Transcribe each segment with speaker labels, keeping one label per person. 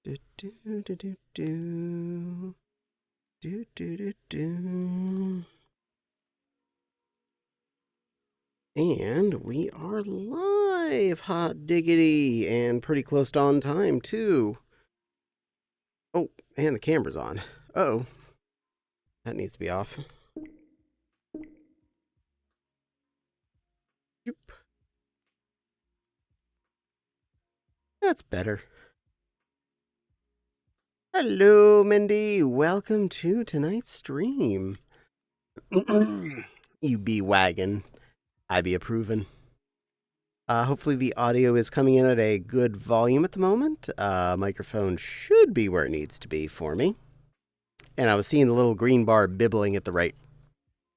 Speaker 1: Do, do, do, do, do. Do, do, do, do. And we are live, hot diggity, and pretty close to on time, too. Oh, and the camera's on. Uh-oh, that needs to be off. Yoop. That's better. Hello, Mindy. Welcome to tonight's stream. You be wagging. I be approving. Hopefully the audio is coming in at a good volume at the moment. Microphone should be where it needs to be for me. And I was seeing the little green bar bibbling at the right,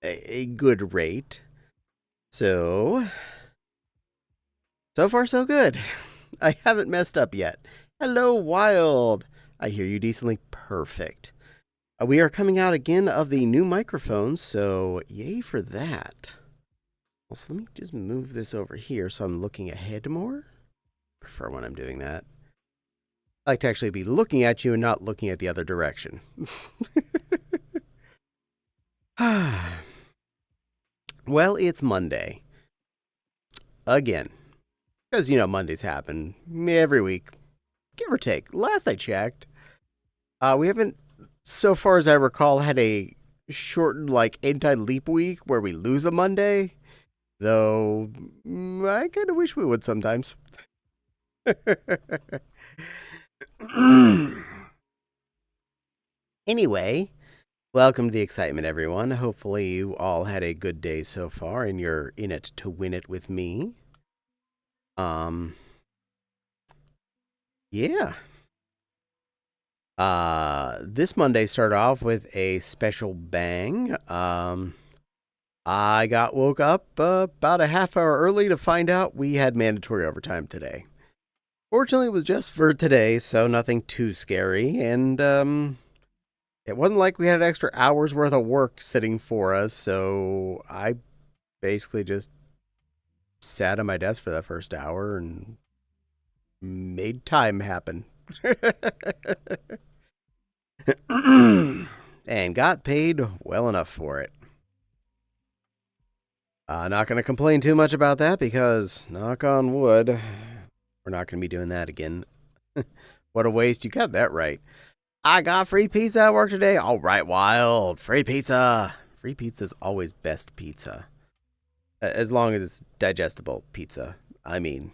Speaker 1: a good rate. So far so good. I haven't messed up yet. Hello, Wild. I hear you decently perfect. We are coming out again of the new microphones, so yay for that. Also, let me just move this over here so I'm looking ahead more. Prefer when I'm doing that. I like to actually be looking at you and not looking at the other direction. Well, it's Monday. Again. Because, Mondays happen every week. Give or take. Last I checked. We haven't, so far as I recall, had a shortened, anti-leap week where we lose a Monday. Though, I kind of wish we would sometimes. Anyway, welcome to the excitement, everyone. Hopefully you all had a good day so far and you're in it to win it with me. Yeah. This Monday started off with a special bang. I woke up about a half hour early to find out we had mandatory overtime today. Fortunately, it was just for today, so nothing too scary. And it wasn't like we had an extra hour's worth of work sitting for us, so I basically just sat at my desk for that first hour and made time happen. And got paid well enough for it. Not going to complain too much about that because, knock on wood, we're not going to be doing that again. What a waste. You got that right. I got free pizza at work today. All right, Wild. Free pizza. Free pizza's always best pizza. As long as it's digestible pizza. I mean,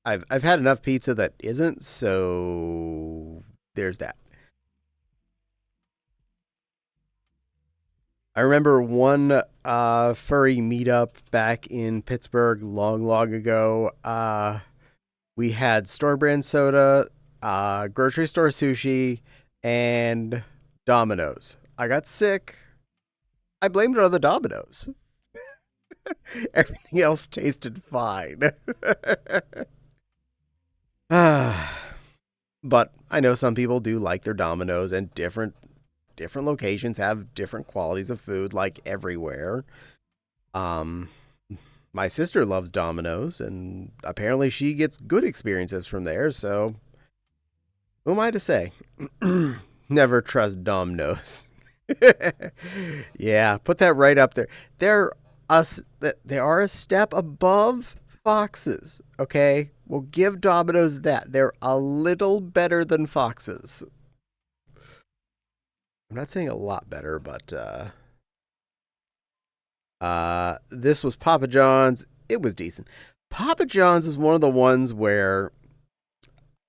Speaker 1: I've had enough pizza that isn't, so there's that. I remember one furry meetup back in Pittsburgh long ago. We had store brand soda, grocery store sushi, and Domino's. I got sick. I blamed it on the Domino's. Everything else tasted fine. But I know some people do like their Domino's, and different locations have different qualities of food, like everywhere. My sister loves Domino's, and apparently she gets good experiences from there, so who am I to say? Never trust Domino's. Yeah, put that right up there. They are a step above Foxes, okay? We'll give Domino's that. They're a little better than Foxes. I'm not saying a lot better, but this was Papa John's. It was decent. Papa John's is one of the ones where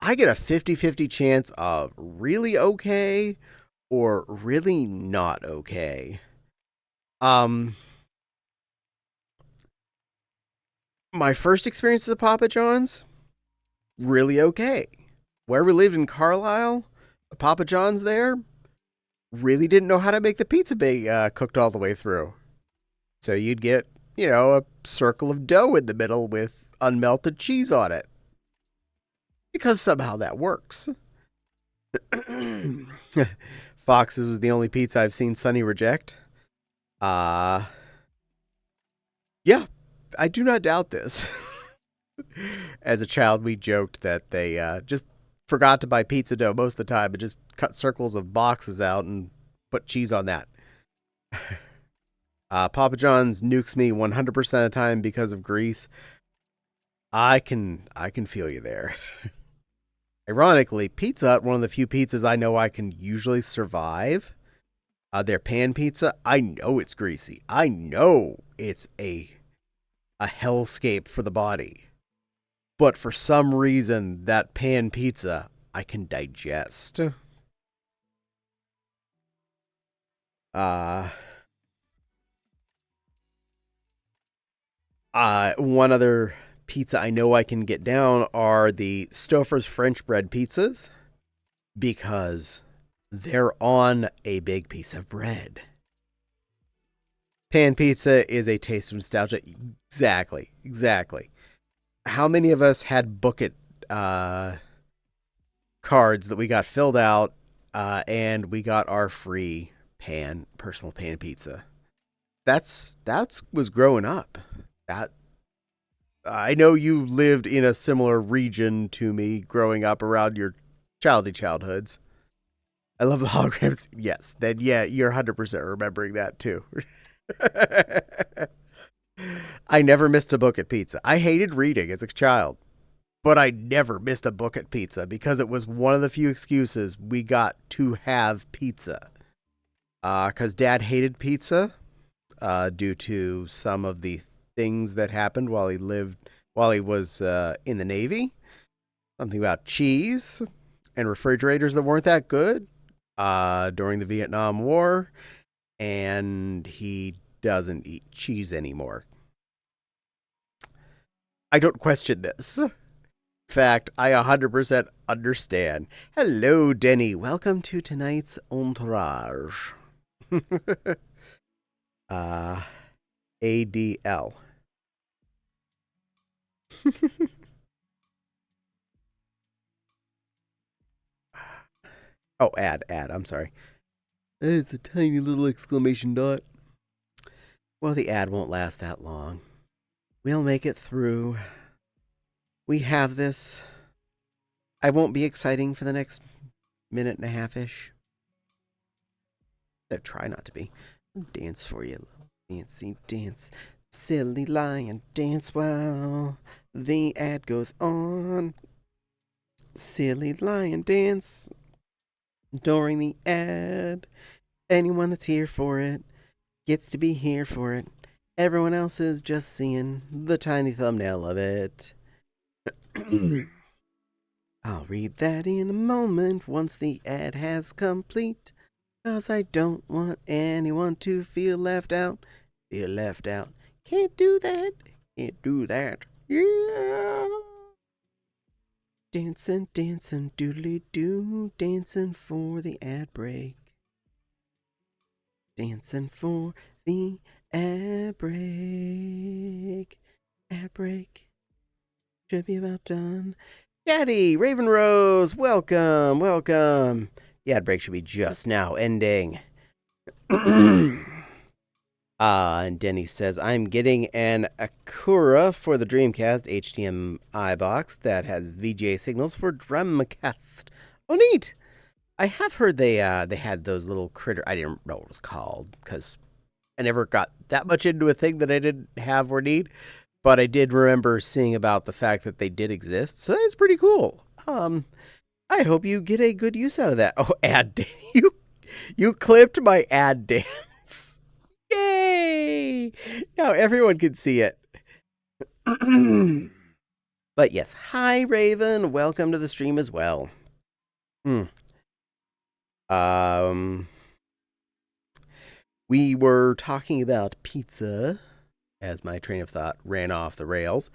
Speaker 1: I get a 50-50 chance of really okay or really not okay. My first experience at Papa John's, really okay. Where we lived in Carlisle, the Papa John's there, really didn't know how to make the pizza cooked all the way through. So you'd get, a circle of dough in the middle with unmelted cheese on it. Because somehow that works. Fox's was the only pizza I've seen Sonny reject. Yeah, I do not doubt this. As a child, we joked that they just forgot to buy pizza dough most of the time and just cut circles of boxes out and put cheese on that. Papa John's nukes me 100% of the time because of grease. I can feel you there. Ironically, Pizza Hut, one of the few pizzas I know I can usually survive. Their pan pizza, I know it's greasy. I know it's a hellscape for the body. But for some reason, that pan pizza, I can digest. One other pizza I know I can get down are the Stouffer's French bread pizzas because they're on a big piece of bread. Pan pizza is a taste of nostalgia. Exactly. How many of us had Book It cards that we got filled out and we got our free personal pan pizza? That was growing up. That I know you lived in a similar region to me growing up around your childhoods. I love the holograms. Yes, then yeah, you're 100% remembering that too. I never missed a Book It pizza. I hated reading as a child, but I never missed a Book It pizza because it was one of the few excuses we got to have pizza. Because Dad hated pizza due to some of the things that happened while he was in the Navy. Something about cheese and refrigerators that weren't that good during the Vietnam War, and he doesn't eat cheese anymore. I don't question this. In fact, I 100% understand. Hello, Denny. Welcome to tonight's Entourage. ADL. Oh, ad. I'm sorry. It's a tiny little exclamation dot. Well, the ad won't last that long. We'll make it through. We have this. I won't be exciting for the next minute and a half-ish. I'll try not to be. Dance for you, little dancey dance. Silly lion, dance while the ad goes on. Silly lion, dance during the ad. Anyone that's here for it gets to be here for it. Everyone else is just seeing the tiny thumbnail of it. I'll read that in a moment once the ad has complete. 'Cause I don't want anyone to feel left out. Can't do that. Yeah. Dancing, doodly-doo. Dancing for the ad break. Dancing for the ad break. Should be about done. Caddie, Raven Rose, welcome. The ad break should be just now ending. And Denny says, I'm getting an Acura for the Dreamcast HDMI box that has VGA signals for Dreamcast. Oh, neat. I have heard they had those little critter. I didn't know what it was called because I never got that much into a thing that I didn't have or need. But I did remember seeing about the fact that they did exist, so that's pretty cool. I hope you get a good use out of that. Oh, ad dance. You clipped my ad dance. Yay! Now everyone can see it. But yes, hi Raven. Welcome to the stream as well. We were talking about pizza as my train of thought ran off the rails.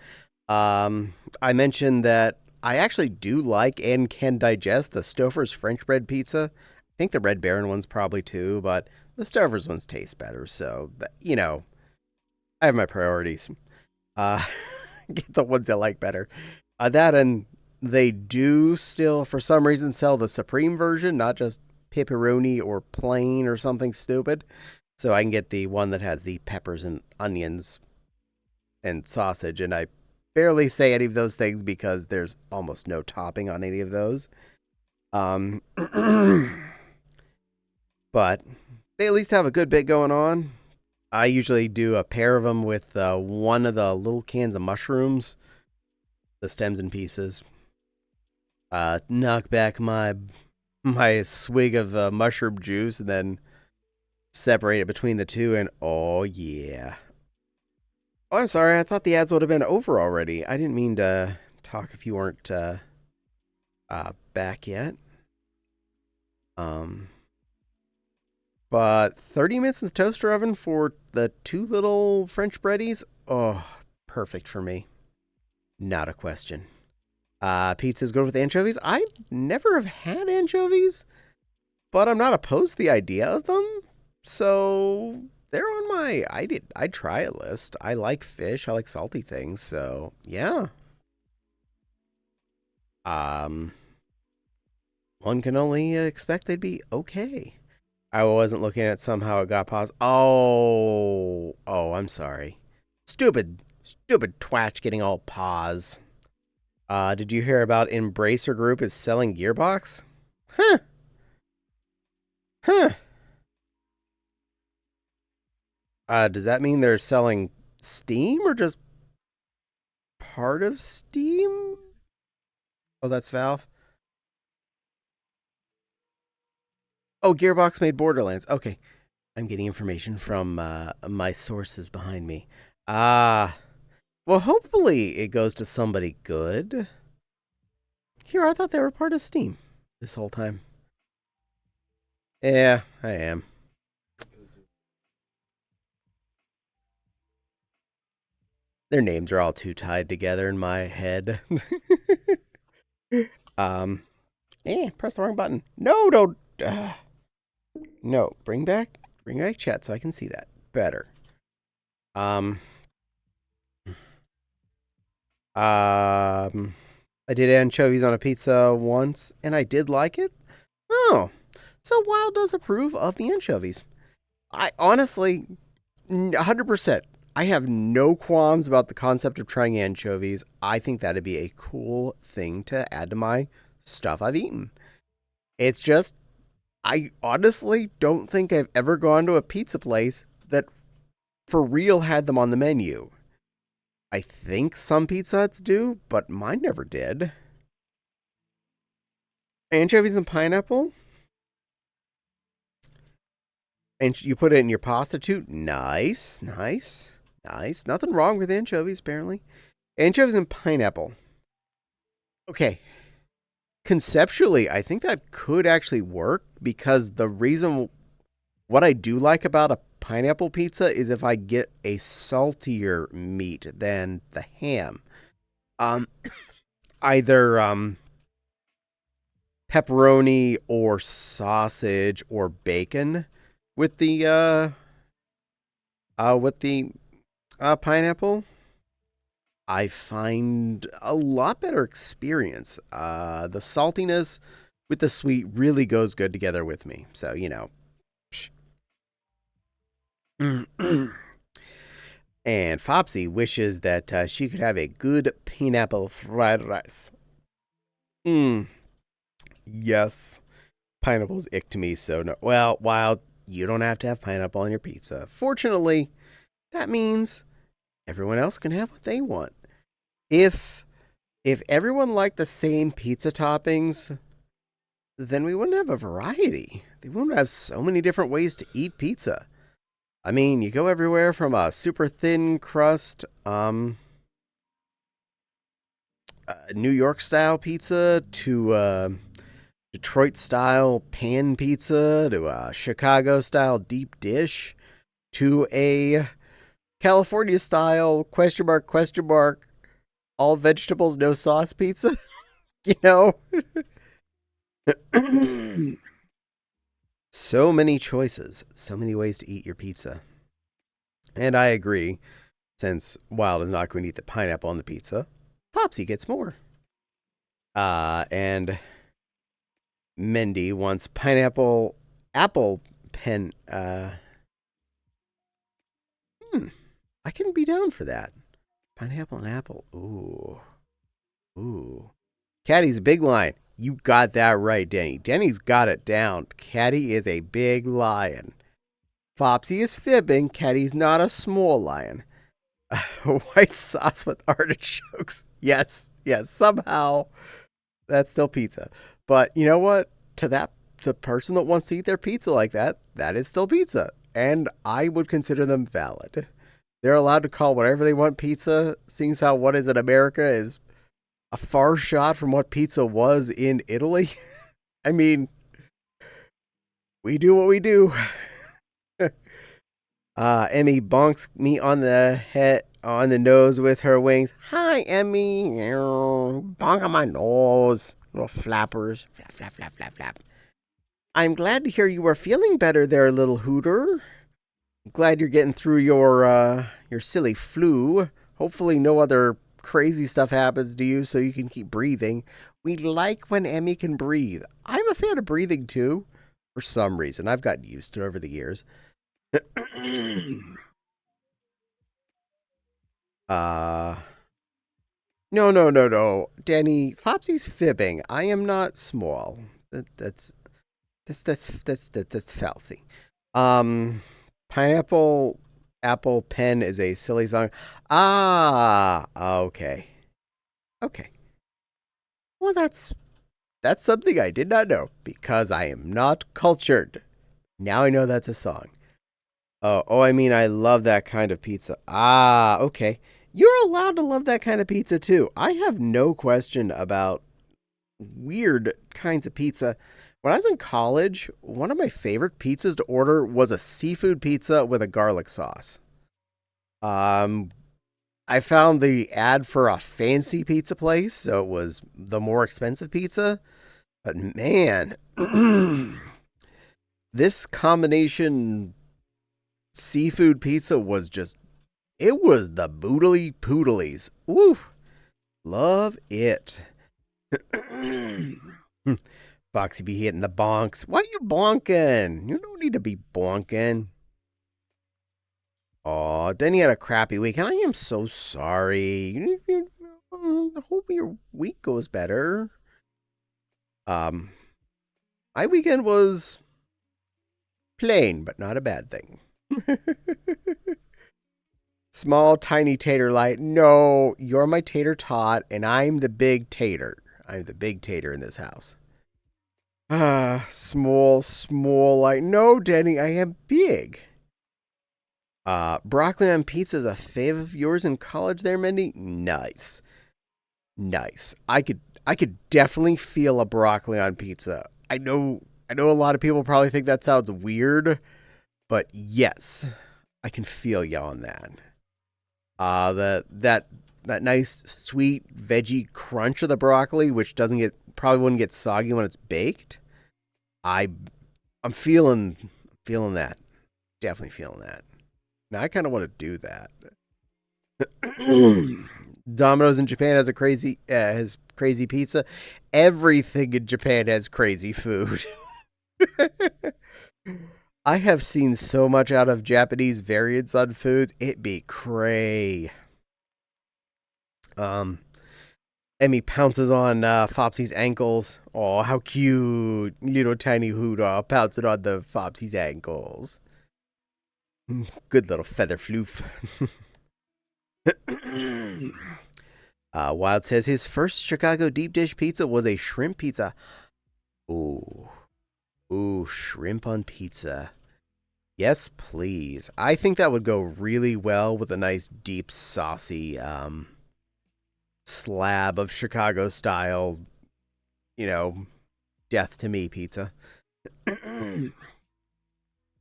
Speaker 1: I mentioned that I actually do like and can digest the Stouffer's French bread pizza. I think the Red Baron one's probably too, but the Stouffer's ones taste better. So, I have my priorities. Get the ones I like better. That and they do still, for some reason, sell the Supreme version, not just pepperoni or plain or something stupid. So I can get the one that has the peppers and onions and sausage, and I barely say any of those things because there's almost no topping on any of those. But they at least have a good bit going on. I usually do a pair of them with one of the little cans of mushrooms, the stems and pieces. Knock back my swig of mushroom juice and then separate it between the two, and oh yeah. Oh, I'm sorry. I thought the ads would have been over already. I didn't mean to talk if you weren't back yet. But 30 minutes in the toaster oven for the two little French breadies? Oh, perfect for me. Not a question. Pizza's good with anchovies. I never have had anchovies, but I'm not opposed to the idea of them. So they're on my I'd try it list. I like fish. I like salty things. So yeah. One can only expect they'd be okay. I wasn't looking at somehow it got paused. Oh, I'm sorry. Stupid twatch getting all pause. Did you hear about Embracer Group is selling Gearbox? Huh. Does that mean they're selling Steam or just part of Steam? Oh, that's Valve. Oh, Gearbox made Borderlands. Okay. I'm getting information from my sources behind me. Well, hopefully it goes to somebody good. Here, I thought they were part of Steam this whole time. Yeah, I am. Their names are all too tied together in my head. Press the wrong button. No, don't. No, bring back chat so I can see that better. I did anchovies on a pizza once, and I did like it. Oh, so Wild does approve of the anchovies. I honestly, 100%. I have no qualms about the concept of trying anchovies. I think that'd be a cool thing to add to my stuff I've eaten. It's just, I honestly don't think I've ever gone to a pizza place that for real had them on the menu. I think some Pizza Huts do, but mine never did. Anchovies and pineapple? And you put it in your pasta too? Nice. Nothing wrong with anchovies, apparently. Anchovies and pineapple. Okay. Conceptually, I think that could actually work because the reason what I do like about a pineapple pizza is if I get a saltier meat than the ham. Either pepperoni or sausage or bacon with the pineapple. I find a lot better experience. The saltiness with the sweet really goes good together with me. So, you know. And Fopsy wishes that she could have a good pineapple fried rice. Yes. Pineapple's ick to me, so no. Well, Wild, you don't have to have pineapple on your pizza. Fortunately, that means everyone else can have what they want. If everyone liked the same pizza toppings, then we wouldn't have a variety. They wouldn't have so many different ways to eat pizza. I mean, you go everywhere from a super thin crust, New York style pizza to Detroit style pan pizza to a Chicago style deep dish to a California style question mark all vegetables no sauce pizza. You know. So many choices, so many ways to eat your pizza. And I agree, since Wild is not going to eat the pineapple on the pizza, Popsy gets more. And Mendy wants pineapple apple pen. I can be down for that. Pineapple and apple. Ooh. Ooh. Caddie's a big lion. You got that right, Denny. Denny's got it down. Caddie is a big lion. Fopsy is fibbing. Caddie's not a small lion. White sauce with artichokes. Yes, yes. Somehow that's still pizza. But you know what? The person that wants to eat their pizza like that, that is still pizza. And I would consider them valid. They're allowed to call whatever they want pizza, seeing as how what is in America is a far shot from what pizza was in Italy. I mean, we do what we do. Emmy bonks me on the nose with her wings. Hi, Emmy. Bonk on my nose. Little flappers. Flap, flap, flap, flap, flap. I'm glad to hear you are feeling better there, little hooter. Glad you're getting through your silly flu. Hopefully no other crazy stuff happens to you so you can keep breathing. We like when Emmy can breathe. I'm a fan of breathing too, for some reason. I've gotten used to it over the years. No. Danny, Fopsy's fibbing. I am not small. That's falsy. Pineapple Apple Pen is a silly song. Ah, okay. Okay. Well, that's something I did not know because I am not cultured. Now I know that's a song. I mean, I love that kind of pizza. Ah, okay. You're allowed to love that kind of pizza too. I have no question about weird kinds of pizza. When I was in college, one of my favorite pizzas to order was a seafood pizza with a garlic sauce. I found the ad for a fancy pizza place, so it was the more expensive pizza. But man, this combination seafood pizza was just, it was the boodly poodlies. Woo! Love it. Foxy be hitting the bonks. Why you bonking? You don't need to be bonking. Oh, Denny had a crappy week, and I am so sorry. I hope your week goes better. My weekend was plain, but not a bad thing. Small, tiny tater light. No, you're my tater tot, and I'm the big tater. I'm the big tater in this house. Small light. No, Denny, I am big. Broccoli on pizza is a fave of yours in college there, Mindy? Nice. I could definitely feel a broccoli on pizza. I know a lot of people probably think that sounds weird, but yes, I can feel you on that. That nice sweet veggie crunch of the broccoli, which probably wouldn't get soggy when it's baked. I'm feeling that. Definitely feeling that. Now I kind of want to do that. Domino's in Japan has crazy pizza. Everything in Japan has crazy food. I have seen so much out of Japanese variants on foods. It be cray. Emmy pounces on Fopsy's ankles. Oh, how cute. Little tiny Hoodah pouncing on the Fopsy's ankles. Good little feather floof. Wild says his first Chicago deep dish pizza was a shrimp pizza. Ooh, shrimp on pizza. Yes, please. I think that would go really well with a nice deep saucy slab of Chicago style, death to me pizza.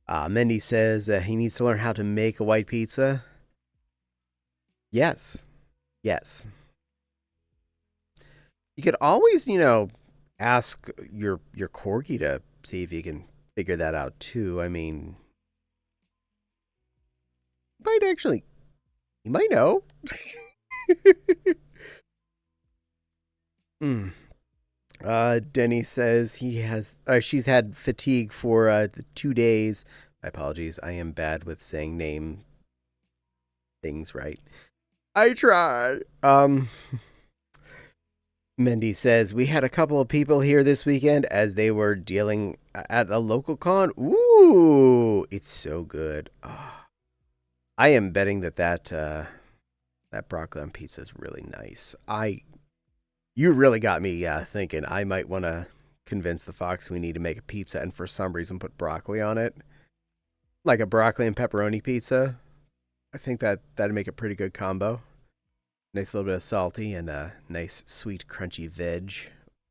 Speaker 1: Mendy says he needs to learn how to make a white pizza. Yes. You could always, ask your corgi to see if you can figure that out too. I mean, you might know. Denny says she's had fatigue for 2 days. My apologies. I am bad with saying name things right. I try. Mindy says, we had a couple of people here this weekend as they were dealing at a local con. Ooh, it's so good. Oh, I am betting that broccoli on pizza is really nice. You really got me thinking I might want to convince the Fox we need to make a pizza and for some reason put broccoli on it. Like a broccoli and pepperoni pizza. I think that'd make a pretty good combo. Nice little bit of salty and a nice sweet crunchy veg.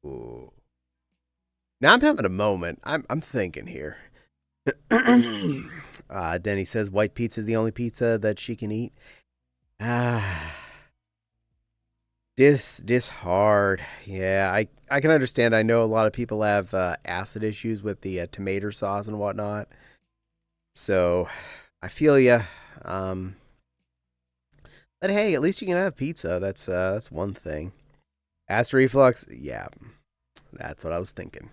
Speaker 1: Ooh. Now I'm having a moment. I'm thinking here. Denny says white pizza is the only pizza that she can eat. Ah, this hard. Yeah, I can understand. I know a lot of people have acid issues with the tomato sauce and whatnot. So I feel ya. Um, but hey, at least you can have pizza. That's one thing. Acid reflux. Yeah, that's what I was thinking.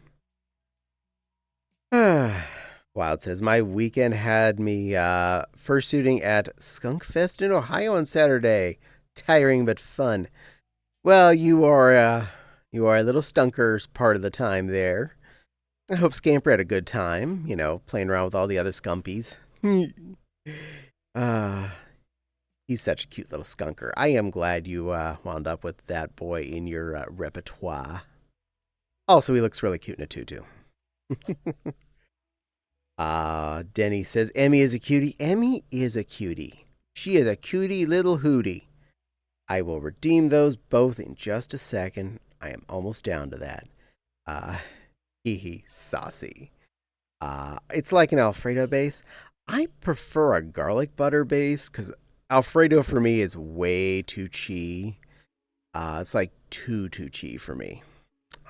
Speaker 1: Wild says, my weekend had me fursuiting at Skunk Fest in Ohio on Saturday. Tiring but fun. Well, you are a little stunkers part of the time there. I hope Scamper had a good time, playing around with all the other scumpies. uh, he's such a cute little skunker. I am glad you wound up with that boy in your repertoire. Also, he looks really cute in a tutu. Denny says, Emmy is a cutie. Emmy is a cutie. She is a cutie little hootie. I will redeem those both in just a second. I am almost down to that. Hee hee, saucy. It's like an Alfredo base. I prefer a garlic butter base because Alfredo for me is way too cheap. It's like too cheap for me.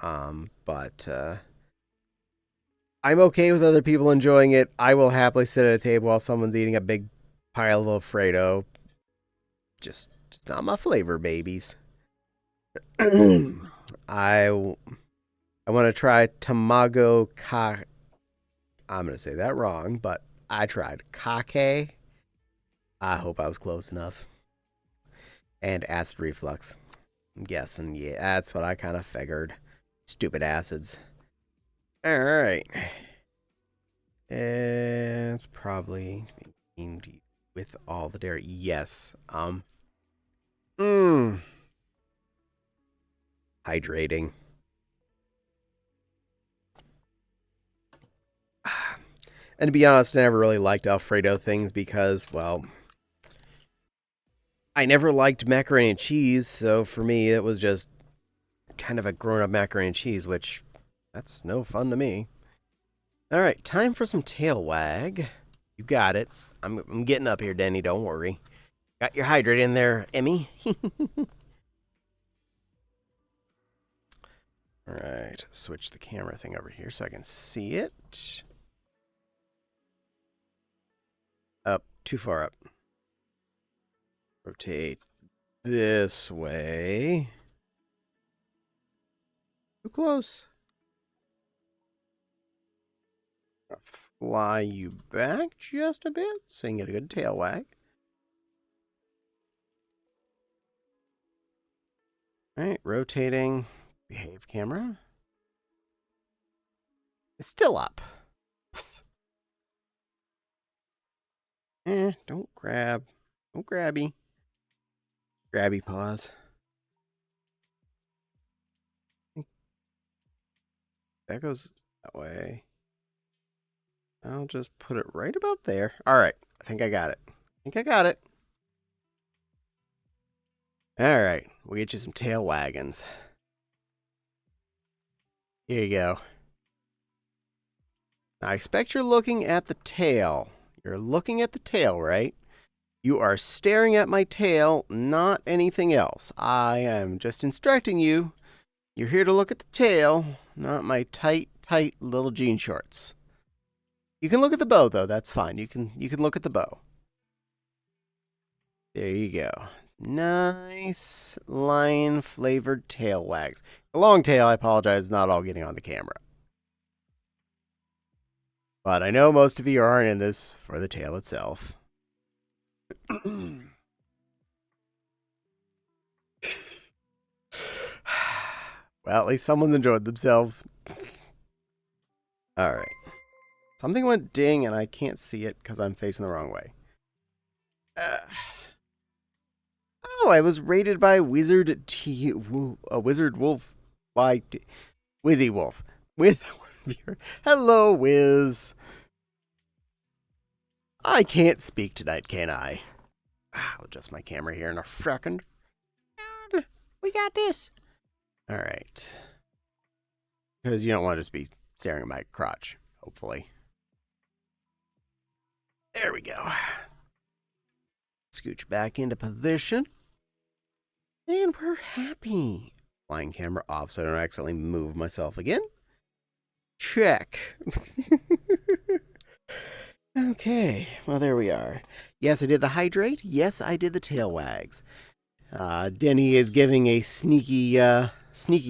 Speaker 1: But I'm okay with other people enjoying it. I will happily sit at a table while someone's eating a big pile of Alfredo. Just not my flavor, babies. I want to try tamago ka. I'm going to say that wrong, but I tried kake. I hope I was close enough. And acid reflux. I'm guessing, yeah, that's what I kind of figured. Stupid acids. All right. It's probably with all the dairy. Yes. Hydrating. And to be honest, I never really liked Alfredo things because, well, I never liked macaroni and cheese, so for me it was just kind of a grown-up macaroni and cheese, which that's no fun to me. All right, time for some tail wag. You got it. I'm getting up here, Denny. Don't worry. Got your hydrate in there, Emmy. All right, switch the camera thing over here so I can see it. Up, too far up. Rotate this way. Too close. Fly you back just a bit so you can get a good tail wag. All right, rotating. Behave, camera. It's still up. Don't grab. Don't grabby. Grabby paws. That goes that way. I'll just put it right about there. All right. I think I got it. All right. We'll get you some tail wagons. Here you go. Now, I expect you're looking at the tail. You're looking at the tail, right? You are staring at my tail, not anything else. I am just instructing you. You're here to look at the tail, not my tight little jean shorts. You can look at the bow, though. That's fine. You can look at the bow. There you go. Nice line-flavored tail wags. The long tail, I apologize, is not all getting on the camera. But I know most of you aren't in this for the tail itself. Well, at least someone's enjoyed themselves. All right. Something went ding and I can't see it because I'm facing the wrong way. Oh, I was rated by Wizard Wolf by Wizzy Wolf with Hello, Wiz. I can't speak tonight, can I? I'll adjust my camera here in a second. We got this. All right. Because you don't want to just be staring at my crotch, hopefully. There we go. Scooch back into position. And we're happy. Flying camera off so I don't accidentally move myself again. Check. Okay, well, there we are. Yes, I did the hydrate. Yes, I did the tail wags. Denny is giving a sneaky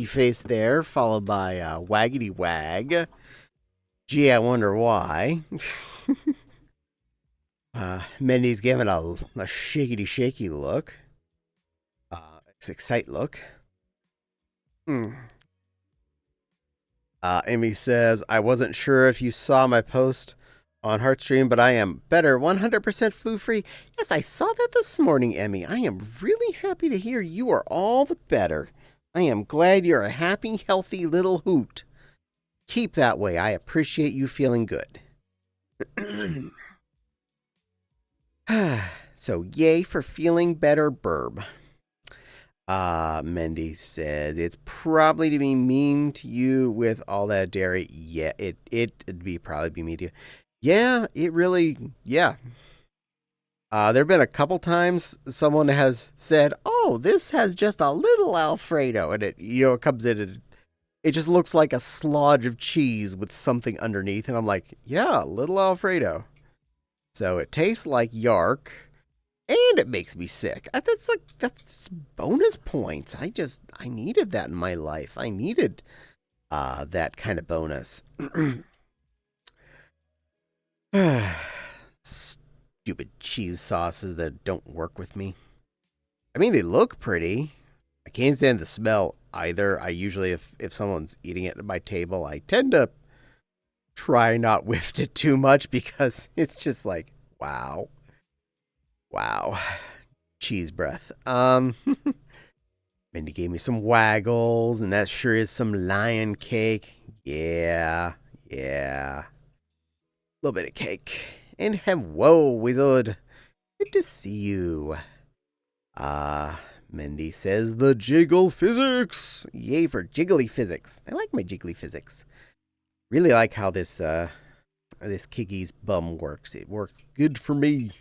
Speaker 1: face there, followed by waggity wag. Gee, I wonder why. Mindy's giving a shaky look. It's excite look. Amy says, I wasn't sure if you saw my post on Heartstream, but I am better, 100% flu-free. Yes, I saw that this morning, Emmy. I am really happy to hear you are all the better. I am glad you're a happy, healthy little hoot. Keep that way. I appreciate you feeling good. So, yay for feeling better, Burb. Mendy says, it's probably to be mean to you with all that dairy. Yeah, it'd probably be mean to you. Yeah, it really, yeah. There have been a couple times someone has said, oh, this has just a little Alfredo. And it comes in and it just looks like a slodge of cheese with something underneath. And I'm like, yeah, little Alfredo. So it tastes like yark and it makes me sick. That's bonus points. I needed that in my life. I needed that kind of bonus. Stupid cheese sauces that don't work with me. I mean, they look pretty. I can't stand the smell either. I usually, if someone's eating it at my table, I tend to try not whiff it too much because it's just like, wow. Cheese breath. Mindy gave me some waggles, and that sure is some lion cake. Yeah. Little bit of cake. And hello, wizard. Good to see you. Mindy says the jiggle physics. Yay for jiggly physics. I like my jiggly physics. Really like how this Kiggy's bum works. It works good for me.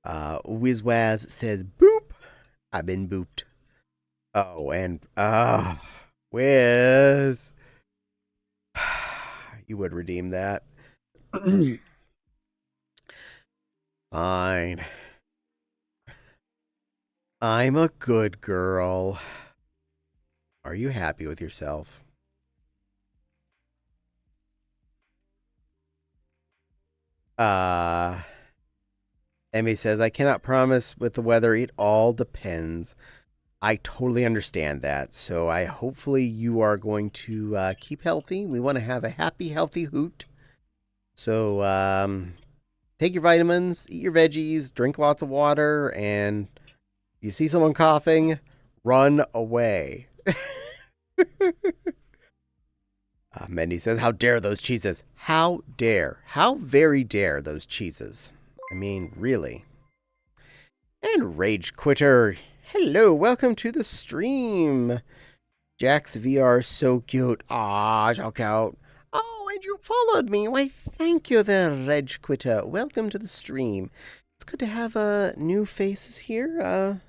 Speaker 1: Wizwaz says boop. I've been booped. Oh, and Wiz. You would redeem that. Fine. I'm a good girl. Are you happy with yourself? Emmy says, I cannot promise with the weather. It all depends. I totally understand that. So hopefully you are going to keep healthy. We want to have a happy, healthy hoot. So take your vitamins, eat your veggies, drink lots of water, and you see someone coughing, run away. Mendy says, how dare those cheeses? How dare? How very dare those cheeses? I mean, really. And Rage Quitter, hello, welcome to the stream. Jack's VR so cute. Ah, so cute. Oh, and you followed me. Why, thank you there, Rage Quitter. Welcome to the stream. It's good to have new faces here.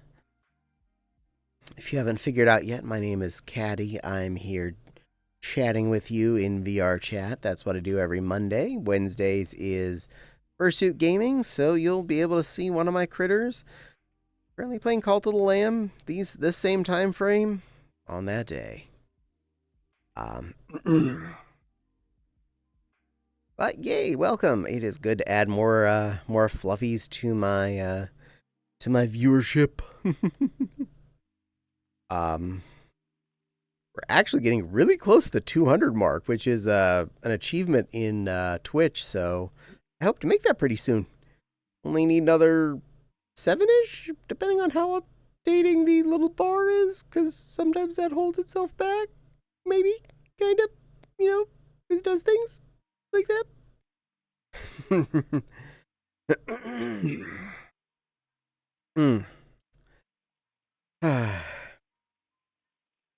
Speaker 1: If you haven't figured out yet, my name is Caddie. I'm here chatting with you in VR chat. That's what I do every Monday. Wednesdays is Fursuit Gaming, so you'll be able to see one of my critters currently playing Cult of the Lamb this same time frame on that day. But yay, welcome. It is good to add more fluffies to my viewership. We're actually getting really close to the 200 mark, which is an achievement in Twitch. So I hope to make that pretty soon. Only need another 7-ish, depending on how updating the little bar is, because sometimes that holds itself back. Maybe, kind of, it does things like that.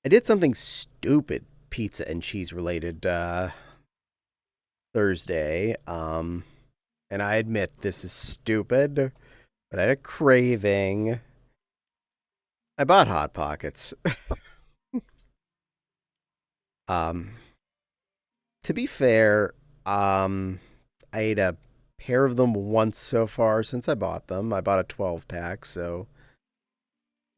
Speaker 1: I did something stupid pizza and cheese related Thursday. And I admit this is stupid, but I had a craving. I bought Hot Pockets. To be fair, I ate a pair of them once so far since I bought them. I bought a 12-pack, so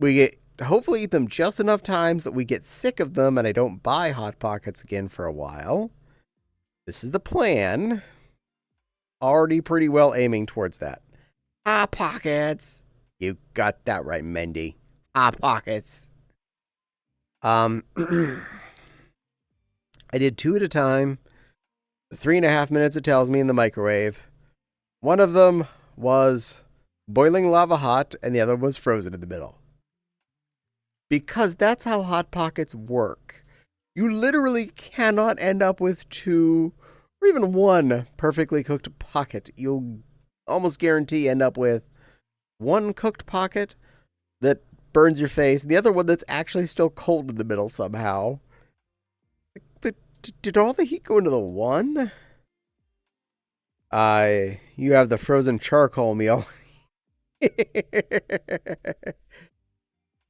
Speaker 1: we get hopefully eat them just enough times that we get sick of them and I don't buy Hot Pockets again for a while. This is the plan. Already pretty well aiming towards that. Hot Pockets. You got that right, Mendy. Hot Pockets. I did 2 at a time. The 3.5 minutes it tells me in the microwave. One of them was boiling lava hot and the other was frozen in the middle. Because that's how Hot Pockets work. You literally cannot end up with 2 or even 1 perfectly cooked pocket. You'll almost guarantee end up with 1 cooked pocket that burns your face, and the other one that's actually still cold in the middle somehow. But did all the heat go into the one? You have the frozen charcoal meal.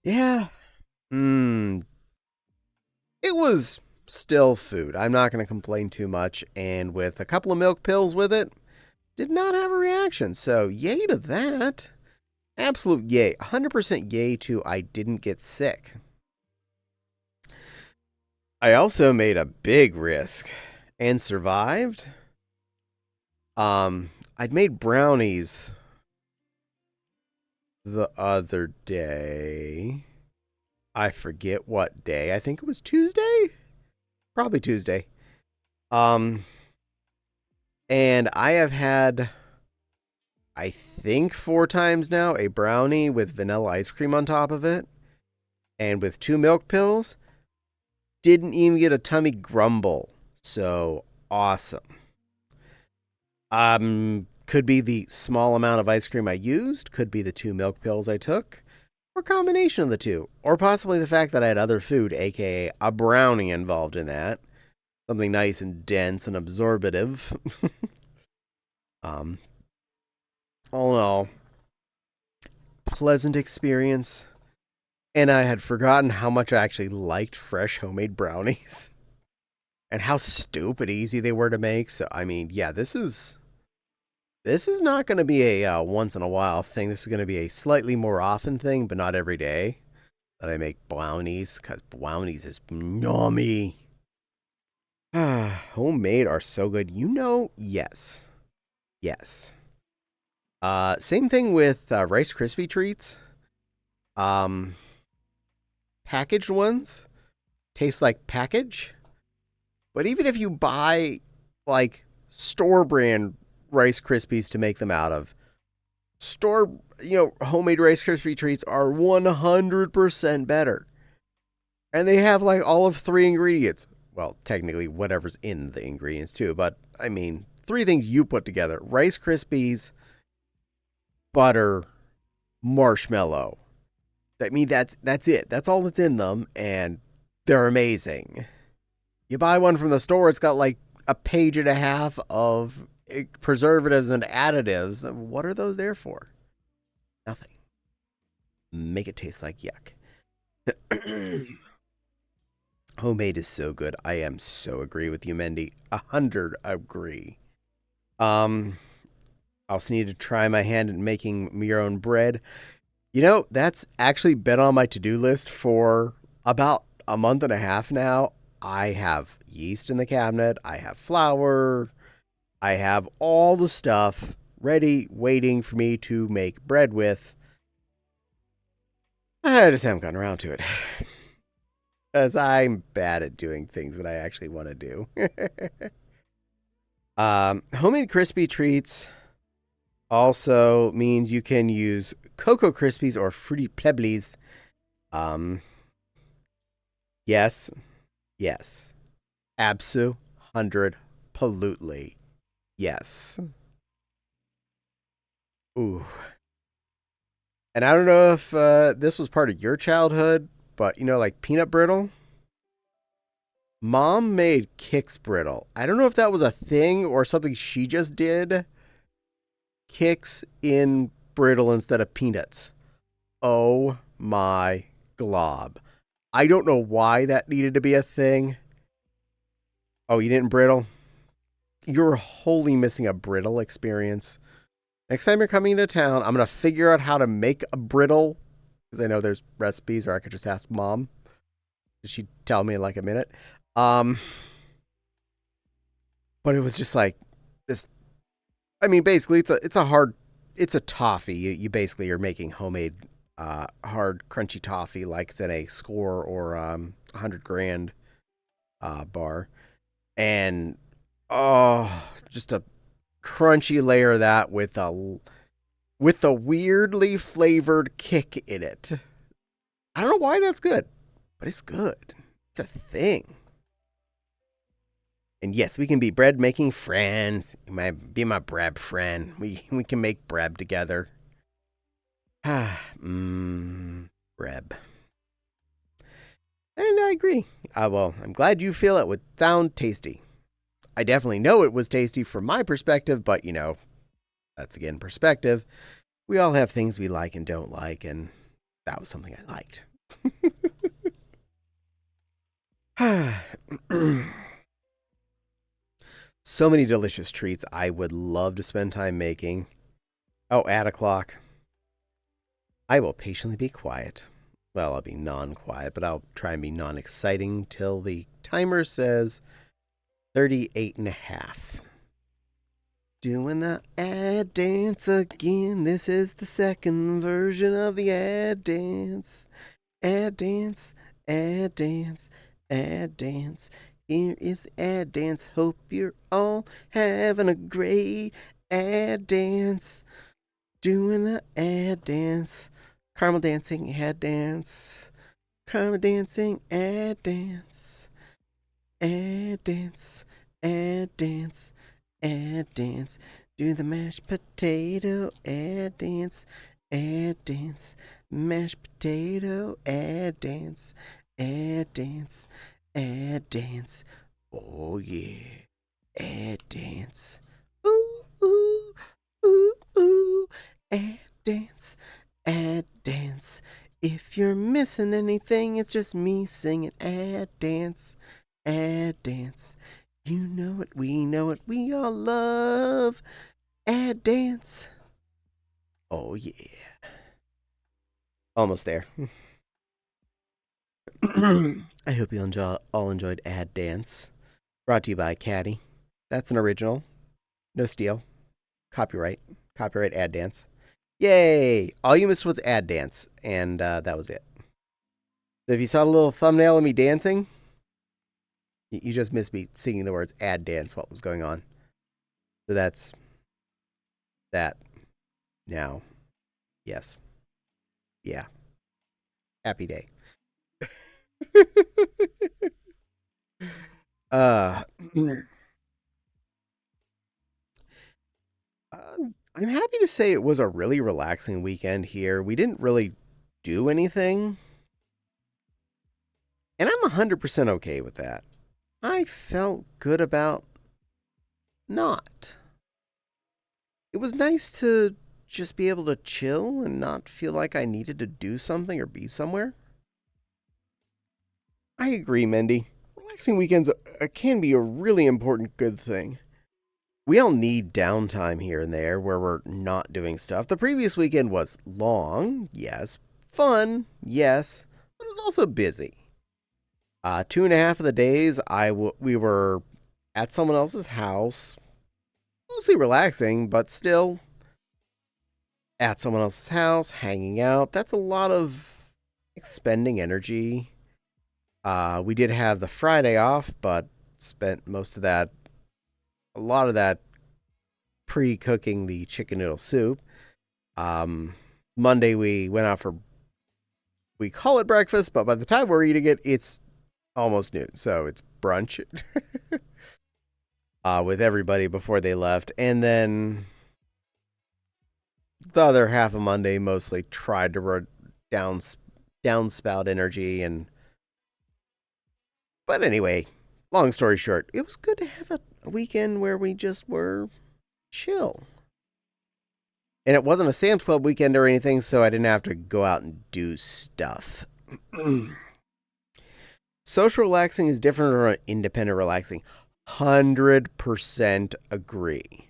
Speaker 1: Yeah. It was still food. I'm not going to complain too much. And with a couple of milk pills with it, did not have a reaction. So yay to that. Absolute yay. 100% yay to I didn't get sick. I also made a big risk and survived. I'd made brownies the other day. I forget what day. I think it was Tuesday. Probably Tuesday. And I have had, I think 4 times now, a brownie with vanilla ice cream on top of it. And with 2 milk pills. Didn't even get a tummy grumble. So awesome. Could be the small amount of ice cream I used. Could be the 2 milk pills I took. Or combination of the 2. Or possibly the fact that I had other food, aka a brownie involved in that. Something nice and dense and absorbative. All in all, pleasant experience. And I had forgotten how much I actually liked fresh homemade brownies. And how stupid easy they were to make. So, I mean, yeah, this is not going to be a once in a while thing. This is going to be a slightly more often thing, but not every day that I make brownies, because brownies is yummy. Homemade are so good. Yes. Yes. Same thing with Rice Krispie treats. Packaged ones taste like package. But even if you buy like store brand Rice Krispies to make them out of, homemade Rice Krispie treats are 100% better. And they have like all of 3 ingredients. Well, technically whatever's in the ingredients too, but I mean, 3 things you put together: Rice Krispies, butter, marshmallow. I mean, that's it. That's all that's in them, and they're amazing. You buy one from the store, it's got like a page and a half of preservatives and additives. What are those there for? Nothing. Make it taste like yuck. Homemade is so good. I am so agree with you, Mendy. 100 agree. I also need to try my hand at making your own bread. That's actually been on my to-do list for about a month and a half now. I have yeast in the cabinet. I have flour. I have all the stuff ready, waiting for me to make bread with. I just haven't gotten around to it. Because I'm bad at doing things that I actually want to do. Homemade crispy treats also means you can use Cocoa Krispies or Fruity Pebbles. Um, yes, yes, absolutely, yes. Ooh, and I don't know if this was part of your childhood, but like peanut brittle. Mom made Kix brittle. I don't know if that was a thing or something she just did. Kix in brittle instead of peanuts. Oh my glob. I don't know why that needed to be a thing. Oh, you didn't brittle? You're wholly missing a brittle experience. Next time you're coming to town, I'm going to figure out how to make a brittle because I know there's recipes, or I could just ask Mom. She'd tell me in like a minute. But it was just like this. I mean, basically, it's a toffee. You basically are making homemade, hard, crunchy toffee like it's in a Score or 100 grand bar, and just a crunchy layer of that with a weirdly flavored kick in it. I don't know why that's good, but it's good. It's a thing. And yes, we can be bread making friends. You might be my bread friend. We can make bread together. Bread. And I agree. Well, I'm glad you feel it would sound tasty. I definitely know it was tasty from my perspective, but that's again perspective. We all have things we like and don't like, and that was something I liked. So many delicious treats I would love to spend time making. Oh, add a clock. I will patiently be quiet. Well, I'll be non-quiet, but I'll try and be non-exciting till the timer says 38 and a half. Doing the ad dance again. This is the second version of the ad dance. Ad dance, ad dance, ad dance. Here is the ad dance. Hope you're all having a great ad dance. Doing the ad dance. Caramel dancing ad dance. Caramel dancing ad dance. Ad dance, ad dance, ad dance. Do the mashed potato ad dance, ad dance. Mashed potato ad dance, ad dance, ad dance. Oh yeah, ad dance. Ooh, ooh, ooh, ooh. Ad dance, ad dance. If you're missing anything, it's just me singing ad dance, ad dance. You know it, we all love ad dance. Oh yeah. Almost there. I hope you all enjoyed Ad Dance. Brought to you by Caddie. That's an original. No steal. Copyright. Copyright Ad Dance. Yay! All you missed was Ad Dance, and that was it. So if you saw the little thumbnail of me dancing, you just missed me singing the words Ad Dance, what was going on. So that's that. Now. Yes. Yeah. Happy day. uh, I'm happy to say it was a really relaxing weekend here. We didn't really do anything. And I'm 100% okay with that. I felt good about not. It was nice to just be able to chill and not feel like I needed to do something or be somewhere. I agree, Mindy. Relaxing weekends can be a really important good thing. We all need downtime here and there where we're not doing stuff. The previous weekend was long, yes. Fun, yes. But it was also busy. 2.5 of the days we were at someone else's house, mostly relaxing, but still at someone else's house, hanging out. That's a lot of expending energy. We did have the Friday off, but spent a lot of that pre-cooking the chicken noodle soup. Um, Monday we went out for, we call it breakfast, but by the time we're eating it, it's almost noon, so it's brunch with everybody before they left. And then the other half of Monday mostly tried to down downspout energy. And but anyway, long story short, it was good to have a weekend where we just were chill. And it wasn't a Sam's Club weekend or anything, so I didn't have to go out and do stuff. Social relaxing is different from independent relaxing. 100% agree.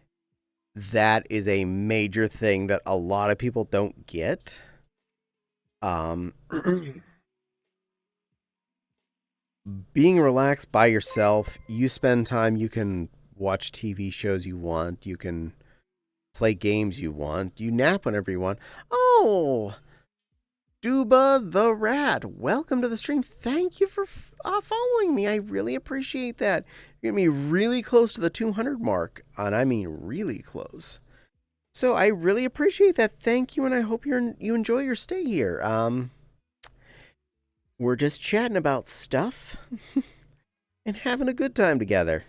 Speaker 1: That is a major thing that a lot of people don't get. Being relaxed by yourself, you spend time, you can watch TV shows you want, you can play games you want, you nap whenever you want. Oh, Duba the Rat, welcome to the stream. Thank you for following me. I really appreciate that. You're going to be really close to the 200 mark, and I mean really close. So I really appreciate that. Thank you, and I hope you enjoy your stay here. We're just chatting about stuff and having a good time together.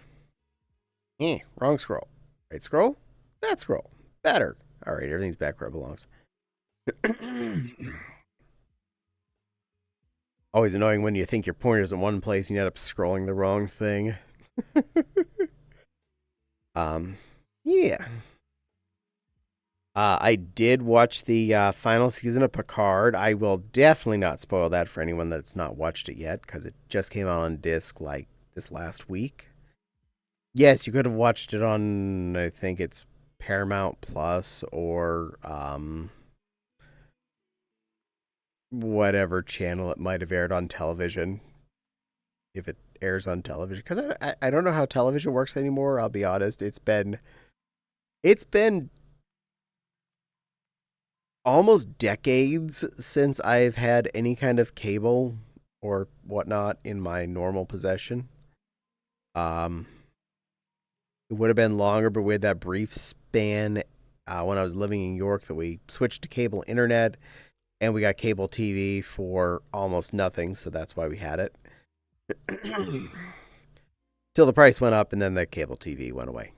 Speaker 1: Wrong scroll. Right scroll? That scroll. Better. All right, everything's back where it belongs. Always annoying when you think your pointer's in one place and you end up scrolling the wrong thing. Yeah. I did watch the final season of Picard. I will definitely not spoil that for anyone that's not watched it yet, because it just came out on disc like this last week. Yes, you could have watched it on, I think it's Paramount Plus or whatever channel it might have aired on television, if it airs on television, because I don't know how television works anymore. I'll be honest. It's been almost decades since I've had any kind of cable or whatnot in my normal possession. It would have been longer, but we had that brief span when I was living in York that we switched to cable internet, and we got cable TV for almost nothing, so that's why we had it. Till the price went up, and then the cable TV went away.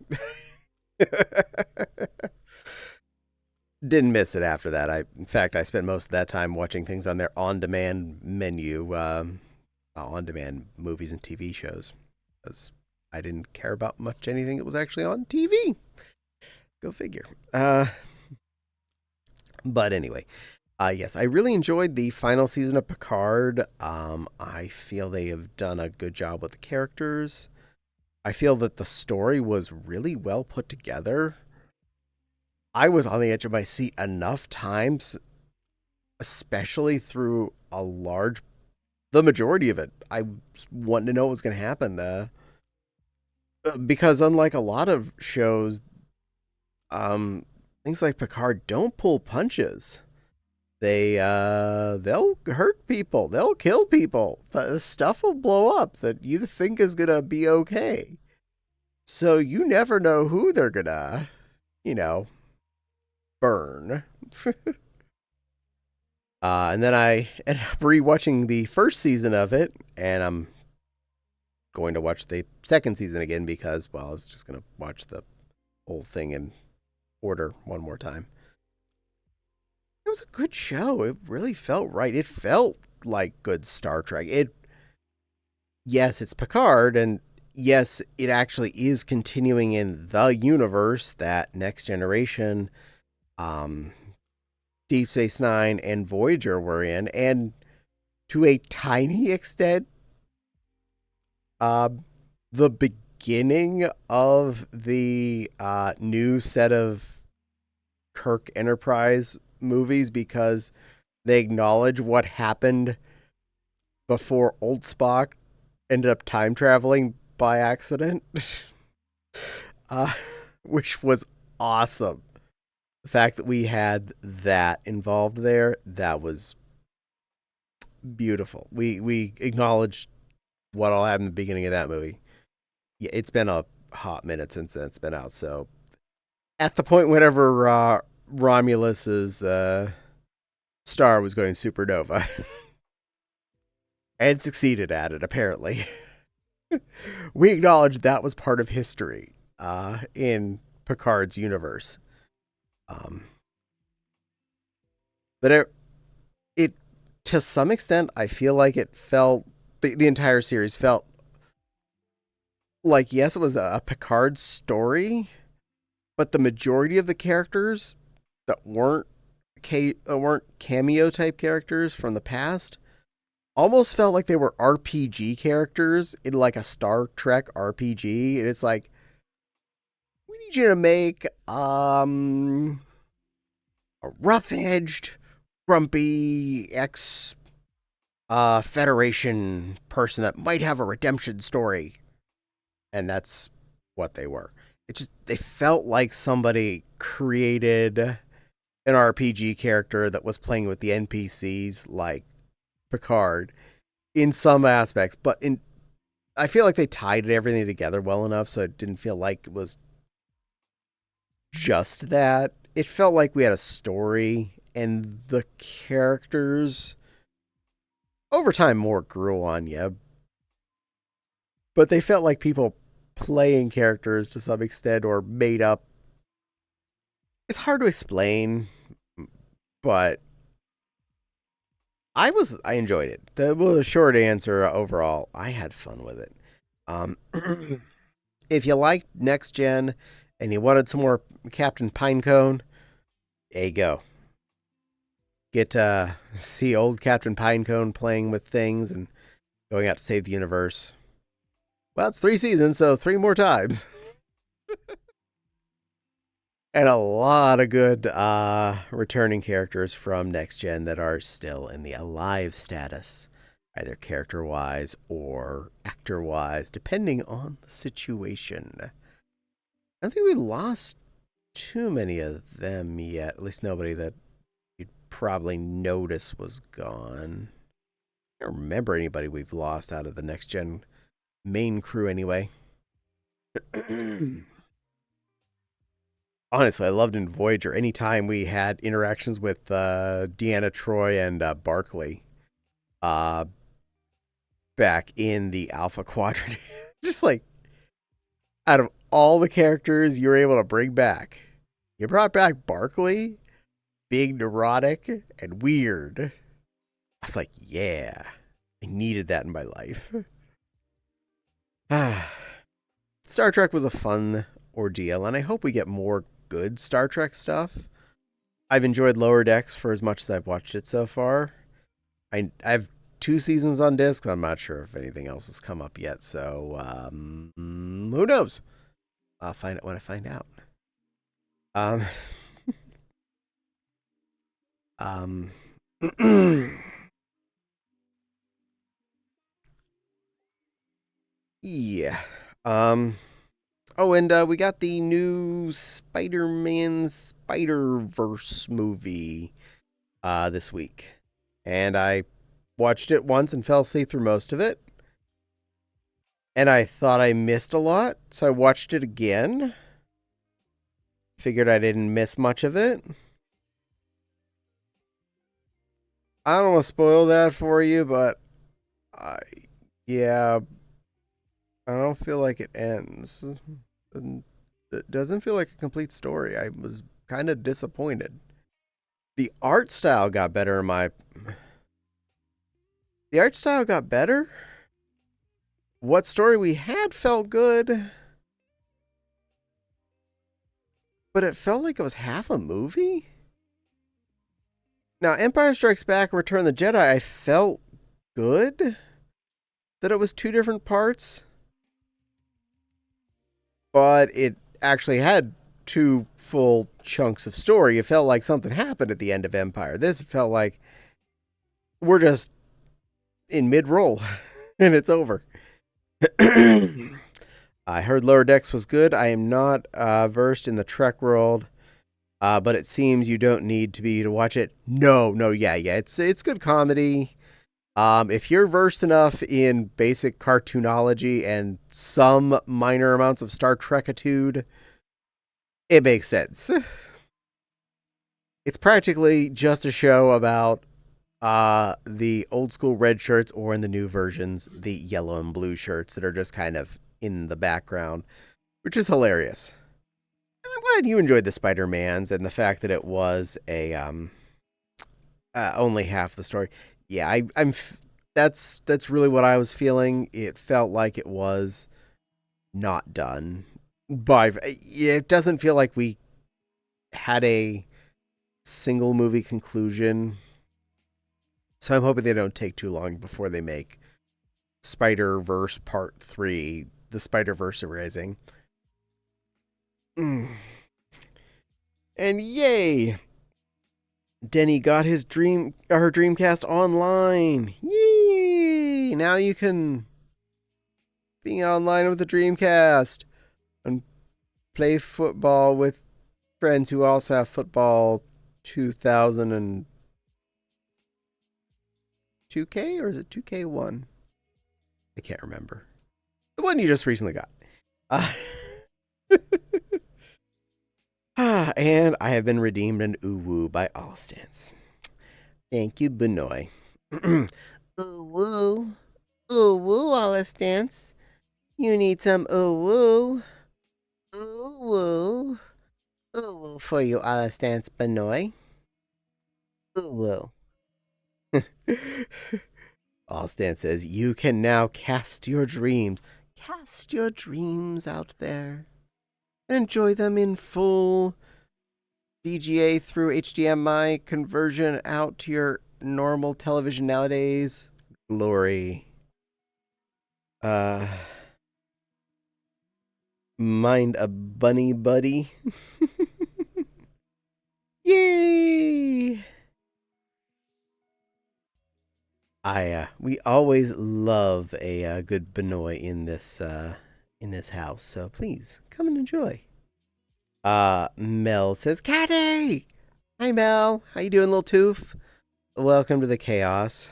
Speaker 1: Didn't miss it after that. In fact, I spent most of that time watching things on their on-demand menu, on-demand movies and TV shows, because I didn't care about much anything that was actually on TV. Go figure. But anyway, yes, I really enjoyed the final season of Picard. I feel they have done a good job with the characters. I feel that the story was really well put together. I was on the edge of my seat enough times, especially through the majority of it. I wanted to know what was going to happen. Because unlike a lot of shows, things like Picard don't pull punches. They'll hurt people. They'll kill people. The stuff will blow up that you think is going to be okay. So you never know who they're going to, burn. And then I ended up rewatching the first season of it, and I'm going to watch the second season again because, well, I was just going to watch the whole thing in order one more time. It was a good show. It really felt right. It felt like good Star Trek. Yes, it's Picard, and yes, it actually is continuing in the universe that Next Generation, Deep Space Nine, and Voyager were in, and to a tiny extent, the beginning of the new set of Kirk Enterprise movies, because they acknowledge what happened before old Spock ended up time traveling by accident, which was awesome. The fact that we had that involved there, that was beautiful. We acknowledged what all happened in the beginning of that movie. Yeah, it's been a hot minute since it's been out. So at the point whenever Romulus's star was going supernova, and succeeded at it, apparently. We acknowledge that was part of history in Picard's universe. Um, but it, to some extent, I feel like it felt, the entire series felt like, yes, it was a Picard story, but the majority of the characters that weren't cameo type characters from the past almost felt like they were RPG characters in like a Star Trek RPG. And it's like, we need you to make a rough-edged, grumpy ex Federation person that might have a redemption story. And that's what they were. They felt like somebody created an RPG character that was playing with the NPCs like Picard in some aspects, but I feel like they tied everything together well enough so it didn't feel like it was just that. It felt like we had a story, and the characters over time more grew on you, but they felt like people playing characters to some extent or made up. It's hard to explain, but I enjoyed it. The short answer overall, I had fun with it. If you liked Next Gen and you wanted some more Captain Pinecone, there you go. Get to see old Captain Pinecone playing with things and going out to save the universe. Well, it's 3 seasons, so 3 more times. And a lot of good returning characters from Next Gen that are still in the alive status, either character-wise or actor-wise, depending on the situation. I don't think we lost too many of them yet, at least nobody that you'd probably notice was gone. I don't remember anybody we've lost out of the Next Gen main crew anyway. Honestly, I loved in Voyager anytime we had interactions with Deanna Troi and Barclay back in the Alpha Quadrant. Just like, out of all the characters you were able to bring back, you brought back Barclay, being neurotic and weird. I was like, yeah, I needed that in my life. Star Trek was a fun ordeal, and I hope we get more good Star Trek stuff. I've enjoyed Lower Decks for as much as I've watched it so far. I have 2 seasons on disc. I'm not sure if anything else has come up yet, so who knows? I'll find out when I find out. Yeah. Oh, and we got the new Spider-Man Spider-Verse movie this week. And I watched it once and fell asleep through most of it. And I thought I missed a lot, so I watched it again. Figured I didn't miss much of it. I don't want to spoil that for you, but yeah, I don't feel like it ends. It doesn't feel like a complete story. I was kind of disappointed. The art style got better The art style got better? What story we had felt good, but it felt like it was half a movie? Now, Empire Strikes Back and Return of the Jedi, I felt good that it was 2 different parts, but it actually had 2 full chunks of story. It felt like something happened at the end of Empire. This felt like we're just in mid-roll and it's over. I heard Lower Decks was good. I am not versed in the Trek world, but it seems you don't need to be to watch it. No, yeah, it's good comedy. If you're versed enough in basic cartoonology and some minor amounts of Star Trek-itude, it makes sense. It's practically just a show about the old school red shirts, or in the new versions, the yellow and blue shirts that are just kind of in the background, which is hilarious. And I'm glad you enjoyed the Spider-Mans and the fact that it was a only half the story. Yeah, that's really what I was feeling. It felt like it was not done. But it doesn't feel like we had a single movie conclusion. So I'm hoping they don't take too long before they make Spider-Verse Part 3, the Spider-Verse Rising. And yay! Denny got her Dreamcast online. Yay! Now you can be online with the Dreamcast and play football with friends who also have football 2002K, or is it 2K1? I can't remember. The one you just recently got. And I have been redeemed an uwu by All Stance. Thank you, Benoy. Uwu. Uwu, All Stance. You need some uwu. Uwu. Uwu for you, All Stance, Benoy. Uwu. All Stance says, you can now cast your dreams. Cast your dreams out there. And enjoy them in full VGA through HDMI conversion out to your normal television nowadays. Glory. Mind a bunny buddy. Yay! We always love a good Benoy in this house, so please come and enjoy. Mel says, Caddie! Hi, Mel. How you doing, little tooth? Welcome to the chaos.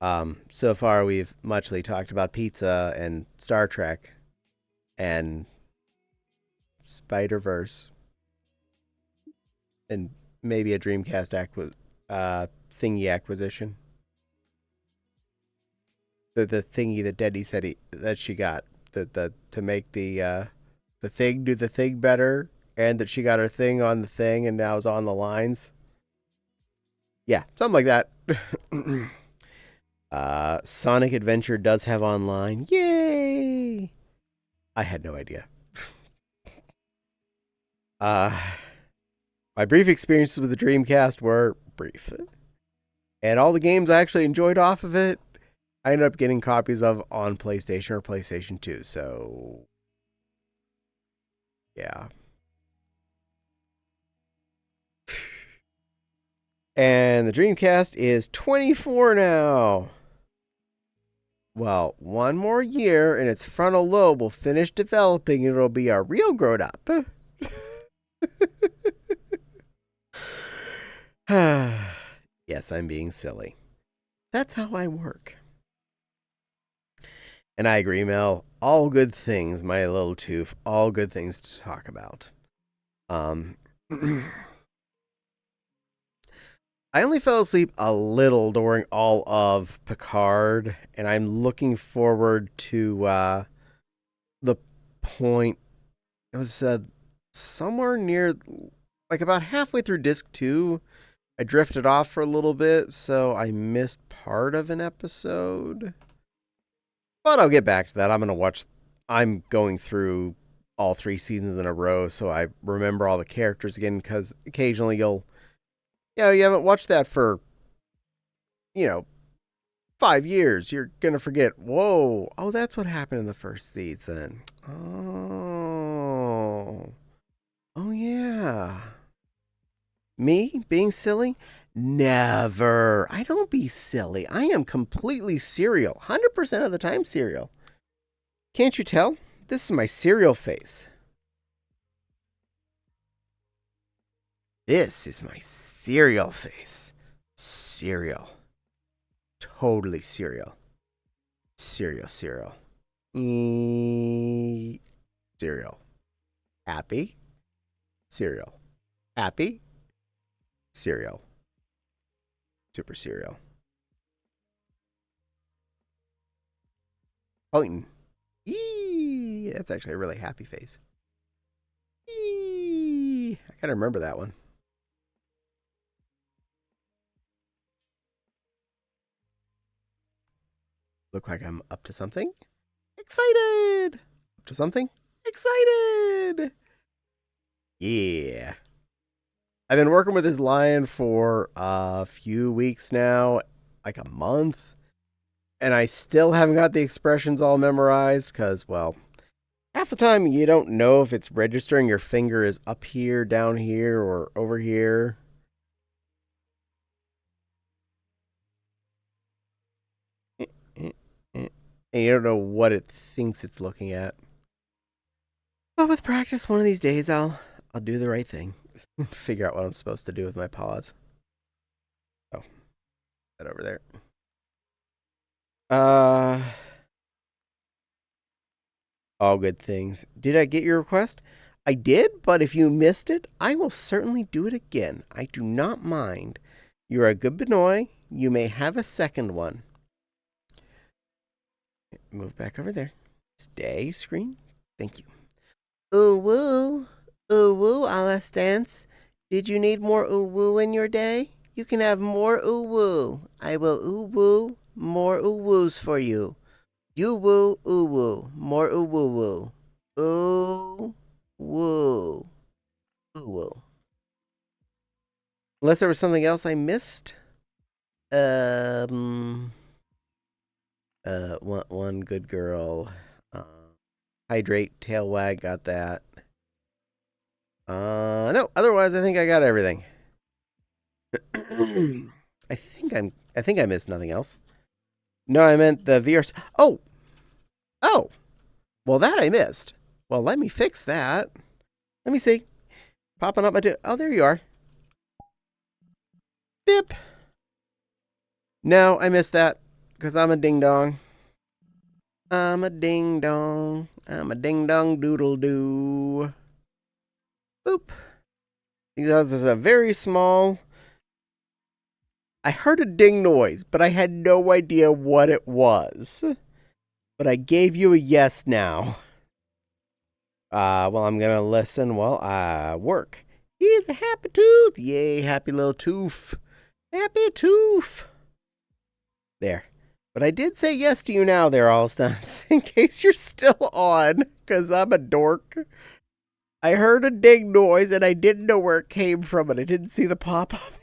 Speaker 1: So far we've muchly talked about pizza and Star Trek and Spider-Verse and maybe a Dreamcast thingy acquisition. The thingy that Denny said that she got to make the thing do the thing better, and that she got her thing on the thing and now is on the lines. Yeah, something like that. Sonic Adventure does have online. Yay! I had no idea. My brief experiences with the Dreamcast were brief. And all the games I actually enjoyed off of it, I ended up getting copies of on PlayStation or PlayStation 2. So, yeah. And the Dreamcast is 24 now. Well, one more year and its frontal lobe will finish developing and it'll be a real grown up. Yes, I'm being silly. That's how I work. And I agree, Mel. All good things, my little tooth. All good things to talk about. I only fell asleep a little during all of Picard, and I'm looking forward to the point. It was somewhere near, like about halfway through disc 2. I drifted off for a little bit, so I missed part of an episode. But I'll get back to that. I'm going through all 3 seasons in a row, so I remember all the characters again, because occasionally you haven't watched that for, 5 years. You're going to forget, whoa, oh, that's what happened in the first season. Oh, yeah. Me being silly? Never. I don't be silly. I am completely serial. 100% of the time serial. Can't you tell? This is my cereal face. This is my cereal face. Cereal. Totally cereal. Cereal. Cereal. Happy. Cereal. Happy. Cereal. Super cereal. Pointing. Eee. That's actually a really happy face. Eee. I gotta remember that one. Look like I'm up to something. Excited. Up to something. Excited. Yeah. I've been working with this lion for a few weeks now, like a month. And I still haven't got the expressions all memorized because, well, half the time you don't know if it's registering your finger is up here, down here, or over here. And you don't know what it thinks it's looking at. But with practice, one of these days I'll do the right thing. Figure out what I'm supposed to do with my paws. Oh, that over there. All good things. Did I get your request? I did, but if you missed it, I will certainly do it again. I do not mind. You're a good Benoy. You may have a second one. Move back over there. Stay, screen. Thank you. Ooh woo. Ooh woo, Alastance. Did you need more ooh woo in your day? You can have more ooh woo. I will ooh woo more ooh woos for you. You woo, ooh woo. More ooh woo woo. Ooh woo. Ooh woo. Unless there was something else I missed. One good girl. Hydrate, tail wag, got that. No, otherwise I think I got everything. I think I missed nothing else. No, I meant the VR. Oh, well that I missed. Well, let me fix that. Let me see. Popping up my. Oh, there you are. Bip. No, I missed that because I'm a ding dong. I'm a ding dong. I'm a ding dong doodle doo. Boop. This is a very small. I heard a ding noise, but I had no idea what it was. But I gave you a yes now. Well, I'm gonna listen while I work. He's a happy tooth. Yay, happy little tooth. Happy tooth. There. But I did say yes to you now there, Allstance, in case you're still on, because I'm a dork. I heard a ding noise and I didn't know where it came from and I didn't see the pop-up.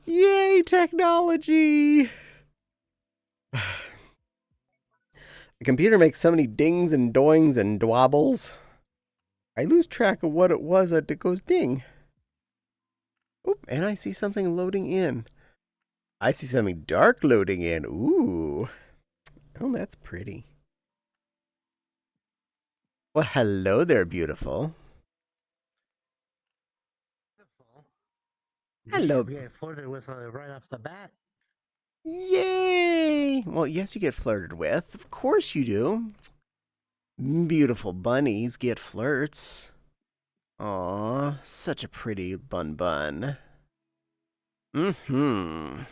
Speaker 1: Yay, technology! The computer makes so many dings and doings and dwobbles. I lose track of what it was that it goes ding. Oop, and I see something loading in. I see something dark loading in. Ooh. Oh, that's pretty. Well, hello there, beautiful. Hello.
Speaker 2: You get flirted with right off the bat.
Speaker 1: Yay! Well, yes, you get flirted with. Of course you do. Beautiful bunnies get flirts. Aw, such a pretty bun. Mm-hmm.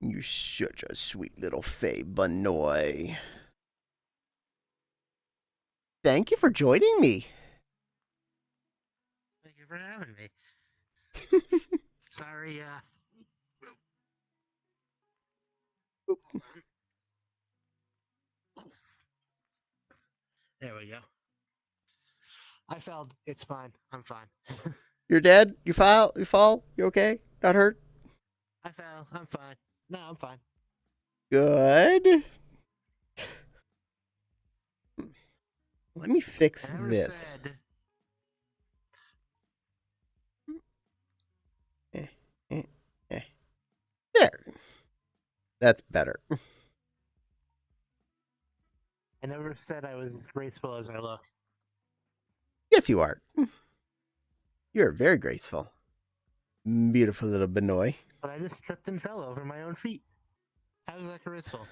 Speaker 1: You're such a sweet little fay bunoy. Thank you for joining me.
Speaker 2: Thank you for having me. Sorry, hold on. There we go. I fell. It's fine. I'm fine.
Speaker 1: You're dead? You fall? You okay? Not hurt?
Speaker 2: I fell. I'm fine. No, I'm fine.
Speaker 1: Good. Let me fix
Speaker 2: I never
Speaker 1: this.
Speaker 2: said.
Speaker 1: Eh, eh, eh. There. That's better.
Speaker 2: I never said I was as graceful as I look.
Speaker 1: Yes, you are. You're very graceful. Beautiful little Benoy.
Speaker 2: But I just tripped and fell over my own feet. How is that graceful?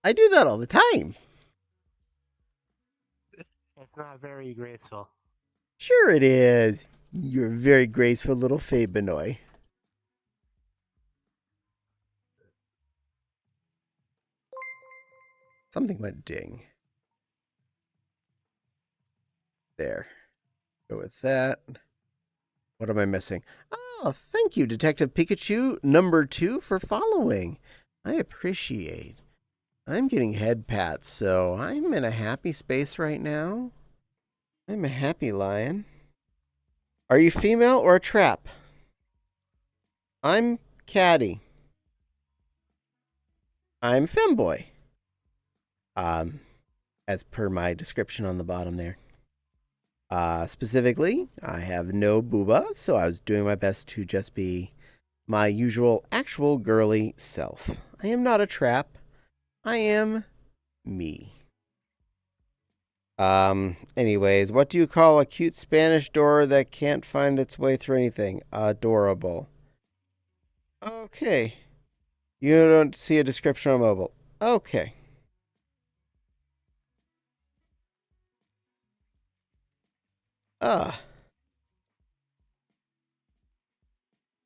Speaker 1: I do that all the time.
Speaker 2: It's not very graceful.
Speaker 1: Sure it is. You're a very graceful little Faye Benoy. Something went ding. There. Go with that. What am I missing? Oh, thank you, Detective Pikachu number 2, for following. I appreciate. I'm getting head pats, so I'm in a happy space right now. I'm a happy lion. Are you female or a trap? I'm Caddie. I'm femboy. As per my description on the bottom there. Specifically, I have no booba, so I was doing my best to just be my usual, actual girly self. I am not a trap. I am me. Anyways, what do you call a cute Spanish door that can't find its way through anything? Adorable. Okay. You don't see a description on mobile. Okay. Ah.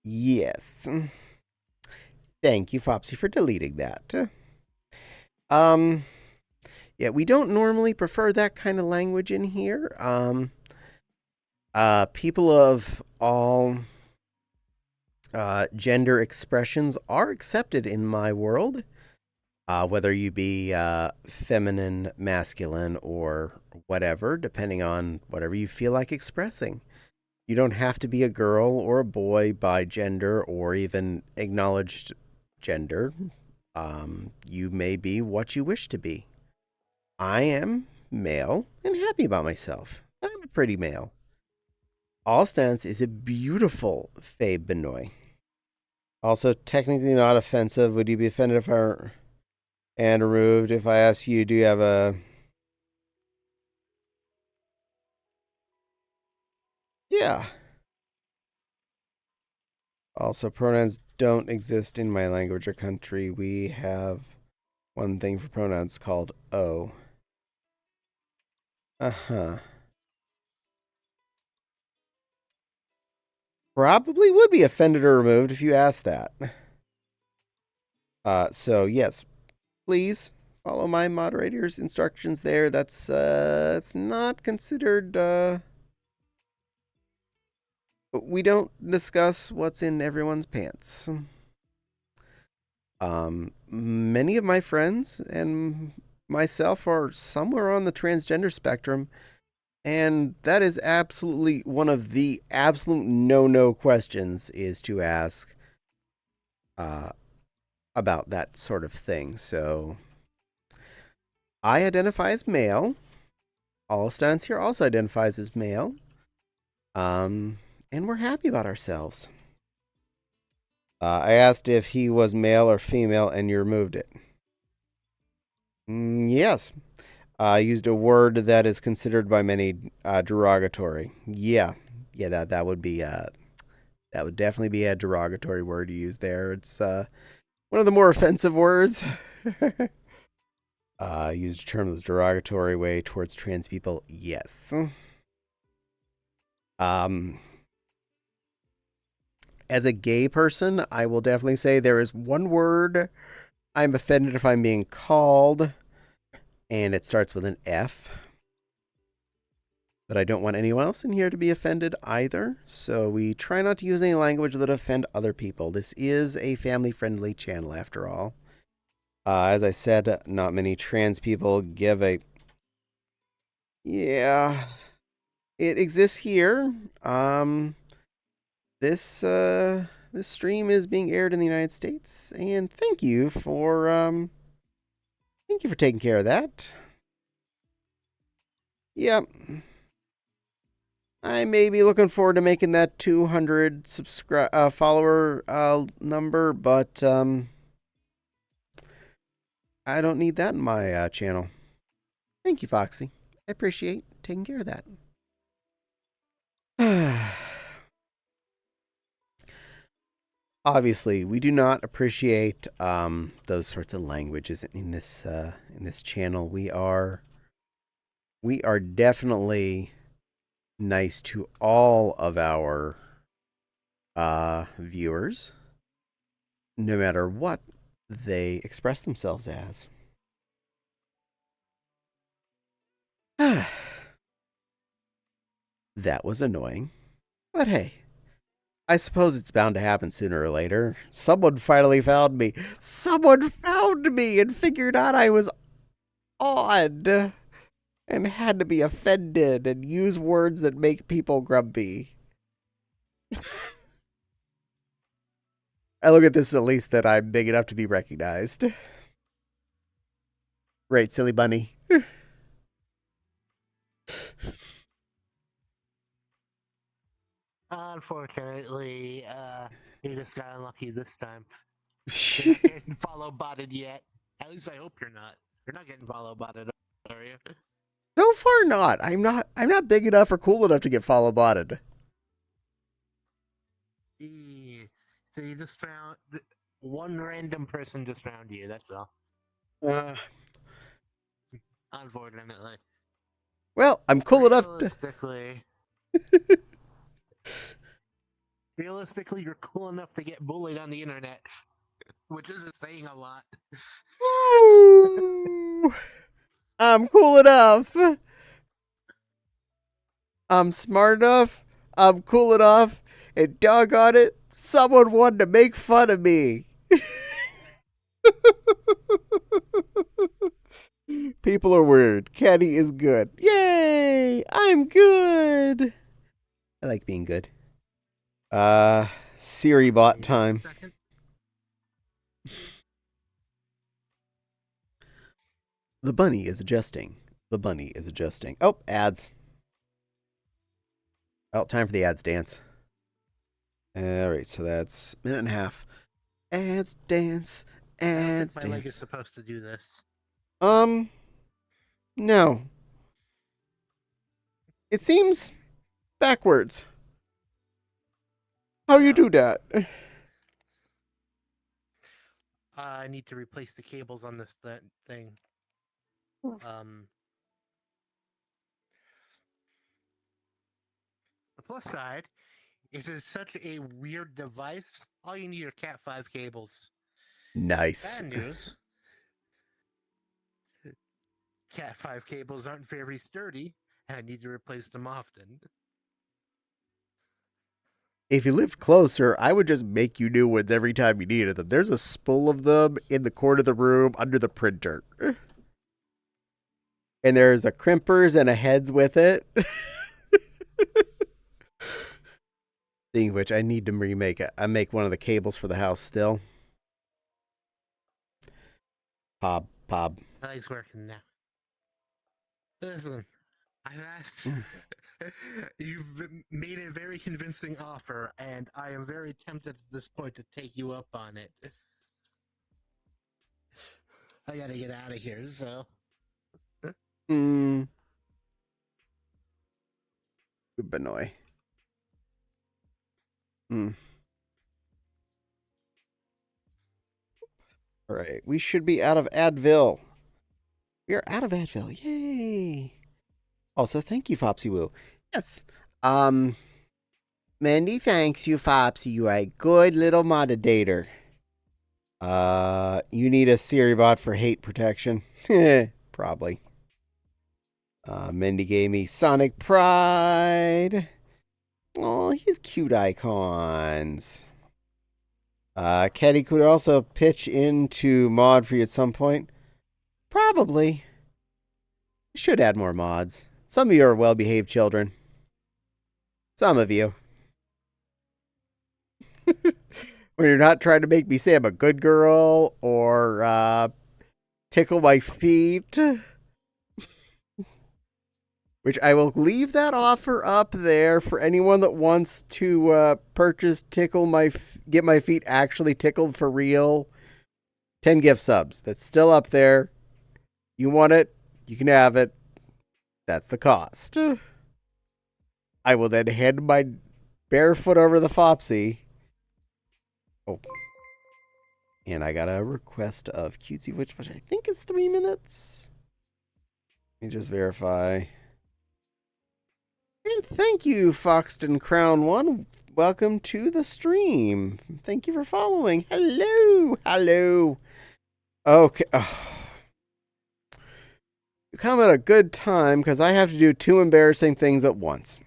Speaker 1: Yes. Thank you, Fopsy, for deleting that. Yeah, we don't normally prefer that kind of language in here. People of all gender expressions are accepted in my world, whether you be feminine, masculine, or whatever, depending on whatever you feel like expressing. You don't have to be a girl or a boy by gender or even acknowledged gender. You may be what you wish to be. I am male and happy about myself. I'm a pretty male. Allstance is a beautiful Faye Benoy. Also, technically not offensive. Would you be offended if I were and removed if I ask you, do you have a... Yeah. Also, pronouns don't exist in my language or country. We have one thing for pronouns called O. Uh-huh. Probably would be offended or removed if you asked that. So yes, please follow my moderator's instructions there. That's it's not considered we don't discuss what's in everyone's pants. Many of my friends and myself are somewhere on the transgender spectrum, and that is absolutely one of the absolute no questions is to ask about that sort of thing. So I identify as male. Allstance here also identifies as male. And we're happy about ourselves. I asked if he was male or female, and you removed it. Yes. I used a word that is considered by many derogatory. Yeah, that would be that would definitely be a derogatory word to use there. It's one of the more offensive words. Used a term that's derogatory way towards trans people. Yes. As a gay person, I will definitely say there is one word I'm offended if I'm being called, and it starts with an F. But I don't want anyone else in here to be offended either, so we try not to use any language that offend other people. This is a family-friendly channel, after all. As I said, not many trans people give a... Yeah, it exists here. This stream is being aired in the United States, and thank you for taking care of that. Yep. I may be looking forward to making that 200 follower number, but I don't need that in my channel. Thank you, Foxy. I appreciate taking care of that. obviously we do not appreciate those sorts of languages in this channel. We are definitely nice to all of our viewers, no matter what they express themselves as. That was annoying. But hey, I suppose it's bound to happen sooner or later. Someone finally found me. Someone found me and figured out I was odd and had to be offended and use words that make people grumpy. I look at this at least that I'm big enough to be recognized. Right, silly bunny.
Speaker 2: Unfortunately, you just got unlucky this time. You're not getting follow botted yet. At least I hope you're not. You're not getting follow botted, are you?
Speaker 1: So far not. I'm not big enough or cool enough to get follow botted.
Speaker 2: So you just found one random person just found you. That's all. Unfortunately.
Speaker 1: Well, I'm cool enough.
Speaker 2: Realistically, you're cool enough to get bullied on the internet, which isn't saying a lot.
Speaker 1: Ooh, I'm cool enough. I'm smart enough. I'm cool enough. And doggone it, someone wanted to make fun of me. People are weird. Caddie is good. Yay! I'm good. I like being good. Siri bot time. The bunny is adjusting. The bunny is adjusting. Oh, ads. Oh, time for the ads dance. Alright, so that's a minute and a half. Ads dance. Ads dance.
Speaker 2: My leg is supposed to do this.
Speaker 1: No. It seems backwards. How you do that?
Speaker 2: I need to replace the cables on this thing. The plus side is it's such a weird device. All you need are Cat 5 cables.
Speaker 1: Nice.
Speaker 2: Bad news. Cat 5 cables aren't very sturdy, and I need to replace them often.
Speaker 1: If you lived closer, I would just make you new ones every time you needed them. There's a spool of them in the corner of the room under the printer. And there's a crimpers and a heads with it. Speaking of which, I need to remake it. I make one of the cables for the house still. Pob.
Speaker 2: It's working now. Listen, I've asked. You've made a very convincing offer, and I am very tempted at this point to take you up on it. I gotta get out of here, so.
Speaker 1: Good Benoy. All right, we should be out of Advil. We are out of Advil. Yay! Also, thank you, Fopsy Woo. Yes. Mandy thanks you, Fopsy. You are a good little moderator. You need a Siri bot for hate protection. Probably. Mindy gave me Sonic Pride. Oh, he's cute icons. Caddie could also pitch into mod for you at some point. Probably. Should add more mods. Some of you are well-behaved children. Some of you. When you're not trying to make me say I'm a good girl or tickle my feet. Which I will leave that offer up there for anyone that wants to purchase get my feet actually tickled for real. 10 gift subs. That's still up there. You want it? You can have it. That's the cost. I will then hand my barefoot over the Fopsy. Oh. And I got a request of cutesy, which I think is 3 minutes. Let me just verify. And thank you, Foxton Crown One. Welcome to the stream. Thank you for following. Hello. Hello. Okay. Oh. You come at a good time because I have to do 2 embarrassing things at once.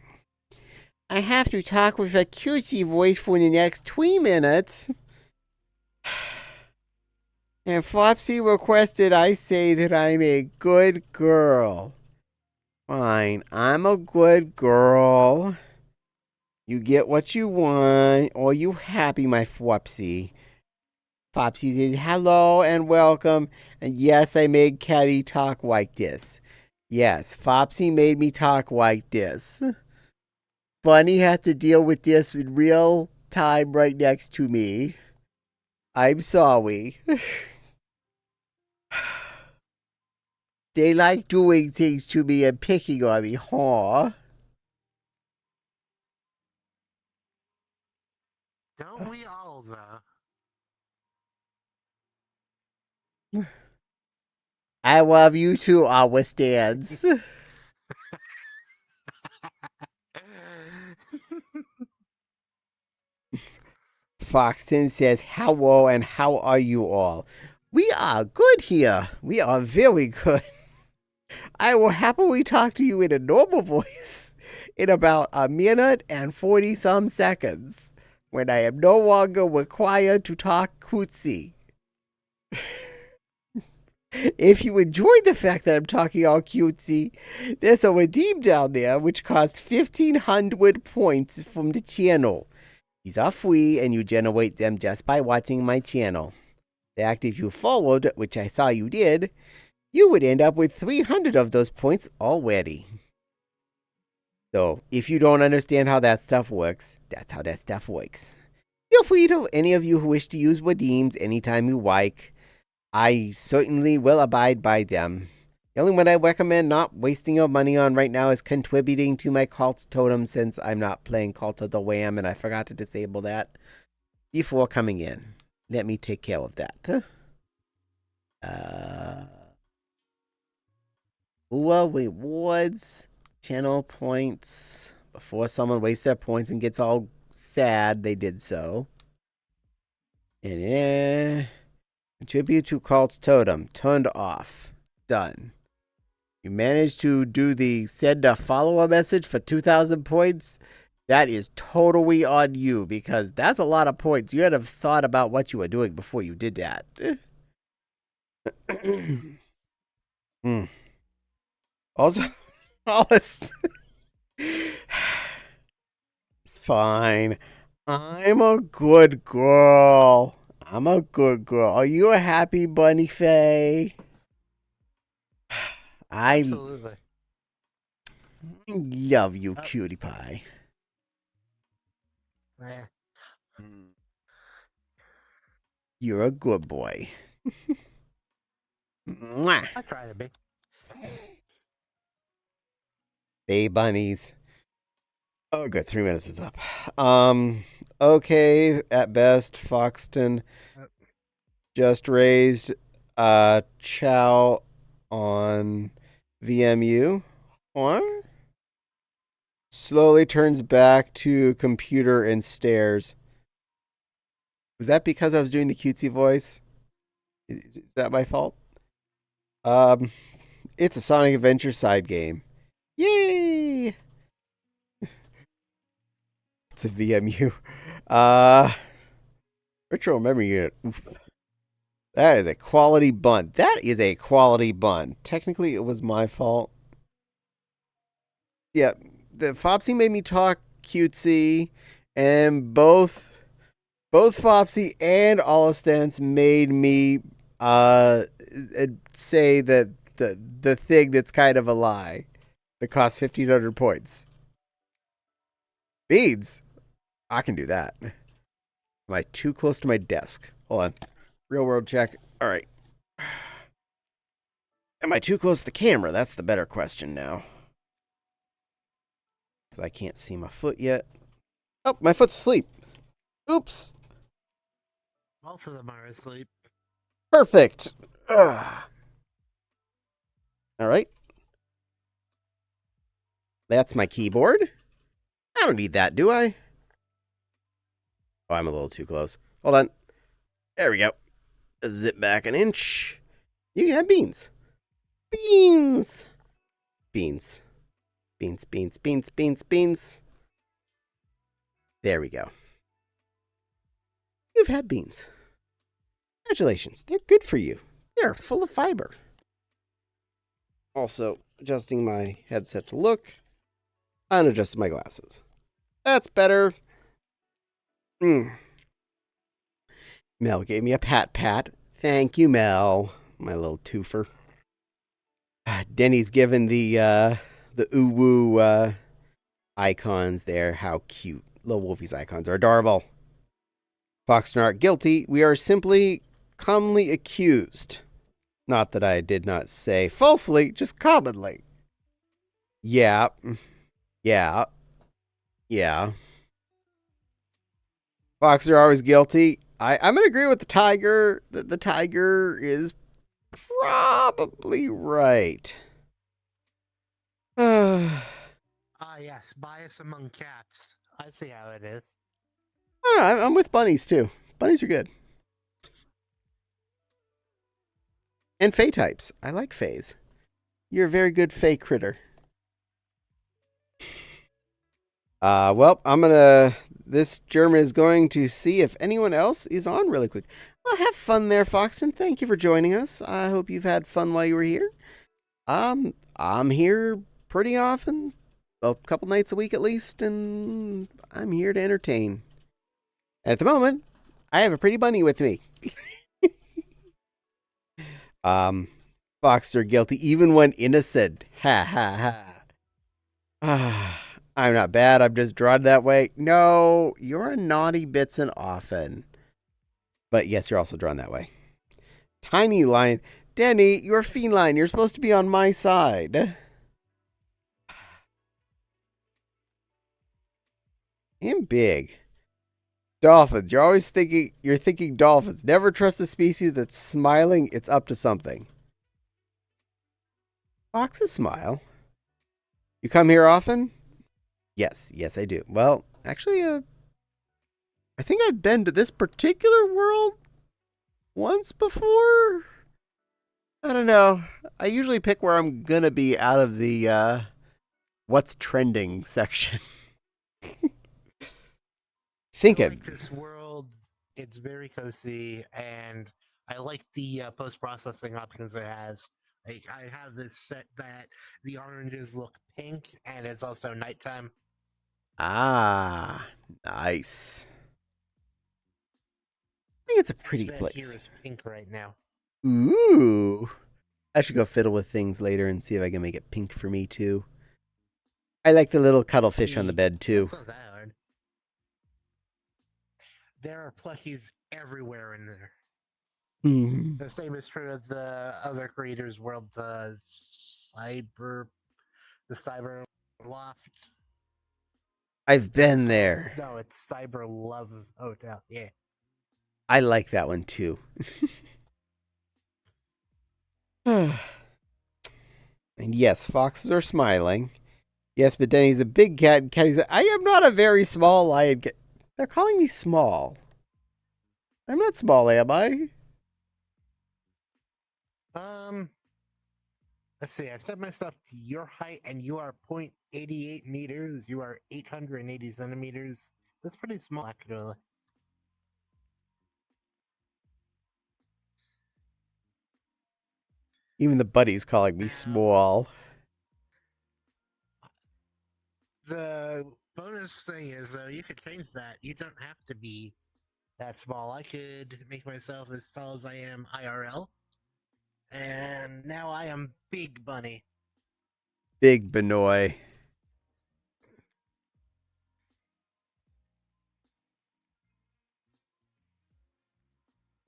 Speaker 1: I have to talk with a cutesy voice for the next 3 minutes. And Flopsy requested I say that I'm a good girl. Fine, I'm a good girl. You get what you want. Are you happy, my Flopsy? Flopsy says hello and welcome. And yes, I made Caddie talk like this. Yes, Flopsy made me talk like this. Bunny has to deal with this in real time right next to me. I'm sorry. They like doing things to me and picking on me, huh?
Speaker 2: Don't we all, though?
Speaker 1: I love you too, Alwa Stans. Foxton says, hello and how are you all? We are good here. We are very good. I will happily talk to you in a normal voice in about 1 minute and 40 some seconds when I am no longer required to talk cutesy. If you enjoyed the fact that I'm talking all cutesy, there's a redeem down there which costs 1,500 points from the channel. These are free and you generate them just by watching my channel. In fact, if you followed, which I saw you did, you would end up with 300 of those points already. So, if you don't understand how that stuff works, that's how that stuff works. Feel free to any of you who wish to use redeems anytime you like. I certainly will abide by them. The only one I recommend not wasting your money on right now is contributing to my cult totem, since I'm not playing Cult of the Lamb and I forgot to disable that before coming in. Let me take care of that. Rewards, channel points. Before someone wastes their points and gets all sad, they did so. And contribute to Cult's totem. Turned off. Done. You managed to do the send a follower message for 2,000 points. That is totally on you, because that's a lot of points. You had to have thought about what you were doing before you did that. Also, fine. I'm a good girl. I'm a good girl. Are you a happy bunny, Faye?
Speaker 2: Absolutely.
Speaker 1: I love you, cutie pie.
Speaker 2: There.
Speaker 1: You're a good boy. Mwah.
Speaker 2: I try to be.
Speaker 1: Bay bunnies. Oh, good. 3 minutes is up. Okay, at best, Foxton just raised Chow on VMU. Or slowly turns back to computer and stares. Was that because I was doing the cutesy voice? Is that my fault? It's a Sonic Adventure side game. Yay! It's a VMU. Virtual memory unit. Oof. That is a quality bun. That is a quality bun. Technically, it was my fault. Yeah, the Fopsy made me talk cutesy, and both Fopsy and Olistance made me say that the thing that's kind of a lie that costs 1,500 points. Beads. I can do that. Am I too close to my desk? Hold on. Real world check. All right. Am I too close to the camera? That's the better question now. Because I can't see my foot yet. Oh, my foot's asleep. Oops.
Speaker 2: Both of them are asleep.
Speaker 1: Perfect. Ugh. All right. That's my keyboard. I don't need that, do I? Oh, I'm a little too close. Hold on. There we go. Zip back an inch. You can have beans. Beans. Beans. Beans, beans, beans, beans, beans. There we go. You've had beans. Congratulations. They're good for you. They're full of fiber. Also, adjusting my headset to look. Unadjusted my glasses. That's better. Mel gave me a pat. Thank you, Mel. My little twofer. Denny's given the woo icons there. How cute. Little Wolfie's icons are adorable. Foxnark guilty. We are simply commonly accused. Not that I did not say falsely, just commonly. Yeah. Fox are always guilty. I'm going to agree with the tiger. The tiger is probably right.
Speaker 2: Yes, bias among cats. I see how it is.
Speaker 1: I'm with bunnies, too. Bunnies are good. And fae types. I like faes. You're a very good fae critter. Well, this German is going to see if anyone else is on really quick. Well, have fun there, Foxton. Thank you for joining us. I hope you've had fun while you were here. I'm here pretty often, a couple nights a week at least, and I'm here to entertain. And at the moment, I have a pretty bunny with me. Fox are guilty even when innocent. Ha ha ha. I'm not bad. I'm just drawn that way. No, you're a naughty bits and often. But yes, you're also drawn that way. Tiny lion. Denny, you're feline. You're supposed to be on my side. And big. Dolphins. You're thinking dolphins. Never trust a species that's smiling. It's up to something. Foxes smile. You come here often? Yes, I do. Well, actually, I think I've been to this particular world once before. I don't know. I usually pick where I'm gonna be out of the what's trending section.
Speaker 2: I like this world. It's very cozy, and I like the post-processing options it has. Like, I have this set that the oranges look pink, and it's also nighttime.
Speaker 1: Ah, nice. I think it's a pretty
Speaker 2: This
Speaker 1: place.
Speaker 2: Here is pink right now.
Speaker 1: Ooh. I should go fiddle with things later and see if I can make it pink for me too. I like the little cuttlefish on the bed too.
Speaker 2: That's not that hard. There are plushies everywhere in there.
Speaker 1: Mm-hmm.
Speaker 2: The same is true of the other creators' world, the cyber loft.
Speaker 1: I've been there.
Speaker 2: No, it's Cyber Love Hotel. Yeah.
Speaker 1: I like that one too. And yes, foxes are smiling. Yes, but Denny's a big cat, and Caddie's I am not a very small lion cat. They're calling me small. I'm not small, am I?
Speaker 2: Let's see. I set myself to your height, and you are 0.88 meters. You are 880 centimeters. That's pretty small, actually.
Speaker 1: Even the buddy's calling me small.
Speaker 2: The bonus thing is, though, you could change that. You don't have to be that small. I could make myself as tall as I am IRL. And now I am Big Bunny.
Speaker 1: Big Benoy.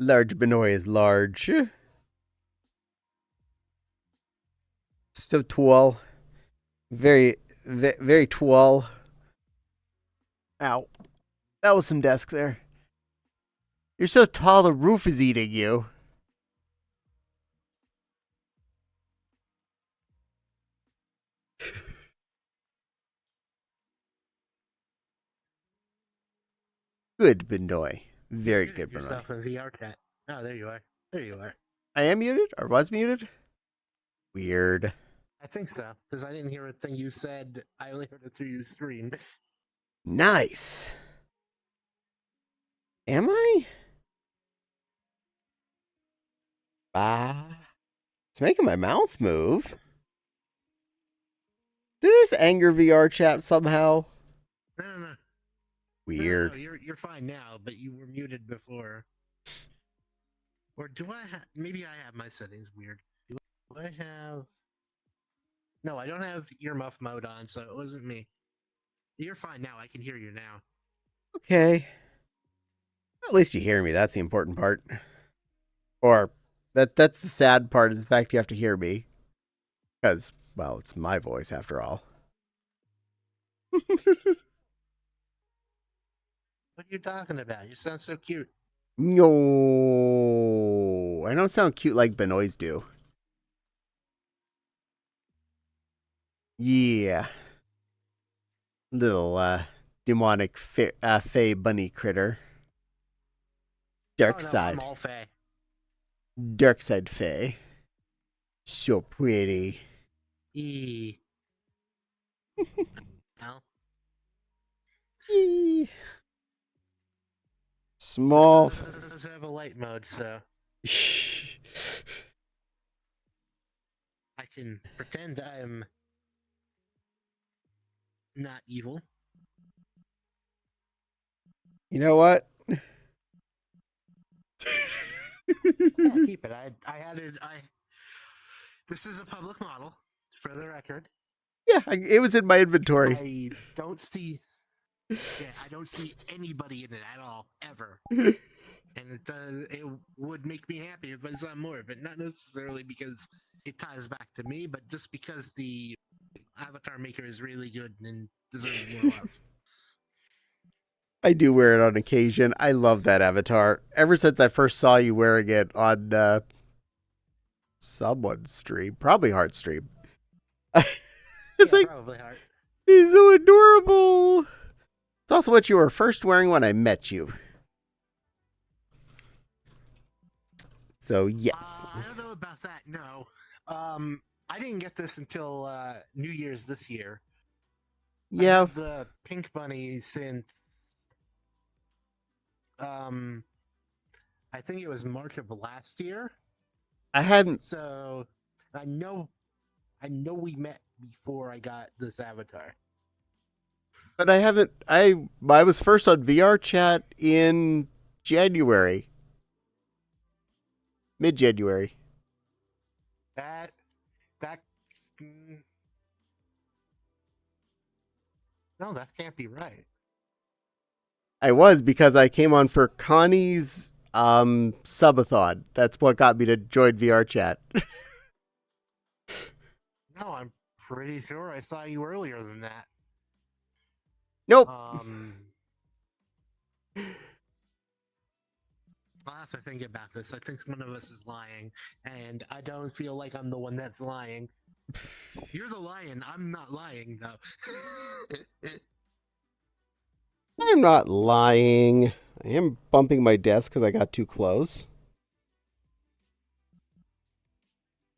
Speaker 1: Large Benoy is large. So tall. Very, very tall. Ow. That was some desk there. You're so tall the roof is eating you. Good, Benoy. Very
Speaker 2: You
Speaker 1: good,
Speaker 2: muted
Speaker 1: Benoy.
Speaker 2: yourself in VR chat. Oh, there you are. There you are.
Speaker 1: I am muted or was muted? Weird.
Speaker 2: I think so, because I didn't hear a thing you said. I only heard it through your stream.
Speaker 1: Nice. Am I? It's making my mouth move. Did this anger VR chat somehow?
Speaker 2: No.
Speaker 1: Weird.
Speaker 2: No, you're fine now, but you were muted before. Or do I have? Maybe I have my settings weird. Do I have? No, I don't have earmuff mode on, so it wasn't me. You're fine now. I can hear you now.
Speaker 1: Okay. At least you hear me. That's the important part. Or that's the sad part is the fact you have to hear me. Because, well, it's my voice after all.
Speaker 2: What are you talking about? You sound so cute.
Speaker 1: No. I don't sound cute like Benoist do. Yeah. Little demonic fey bunny critter. Dark side.
Speaker 2: I'm all fey.
Speaker 1: Dark side fey. So pretty.
Speaker 2: Well,
Speaker 1: Small.
Speaker 2: does have a light mode, so I can pretend I'm not evil.
Speaker 1: You know what?
Speaker 2: Yeah, keep it. I added. This is a public model, for the record.
Speaker 1: Yeah, it was in my inventory.
Speaker 2: I don't see. Yeah, I don't see anybody in it at all, ever. And it would make me happy if I saw more, but not necessarily because it ties back to me, but just because the avatar maker is really good and deserves more love.
Speaker 1: I do wear it on occasion. I love that avatar. Ever since I first saw you wearing it on someone's stream, probably Heart stream. It's
Speaker 2: yeah,
Speaker 1: like,
Speaker 2: probably Heart.
Speaker 1: He's so adorable. It's also what you were first wearing when I met you. So, yes.
Speaker 2: I don't know about that, no. I didn't get this until New Year's this year.
Speaker 1: Yeah.
Speaker 2: I had the pink bunny since I think it was March of last year.
Speaker 1: I hadn't.
Speaker 2: So I know we met before I got this avatar.
Speaker 1: But I haven't. I was first on VR chat in January. Mid-January.
Speaker 2: That no, that can't be right.
Speaker 1: I was because I came on for Connie's subathon. That's what got me to join VR chat.
Speaker 2: No, I'm pretty sure I saw you earlier than that.
Speaker 1: Nope.
Speaker 2: I'll have to think about this. I think one of us is lying, and I don't feel like I'm the one that's lying. You're the lion. I'm not lying, though.
Speaker 1: I'm not lying. I am bumping my desk because I got too close.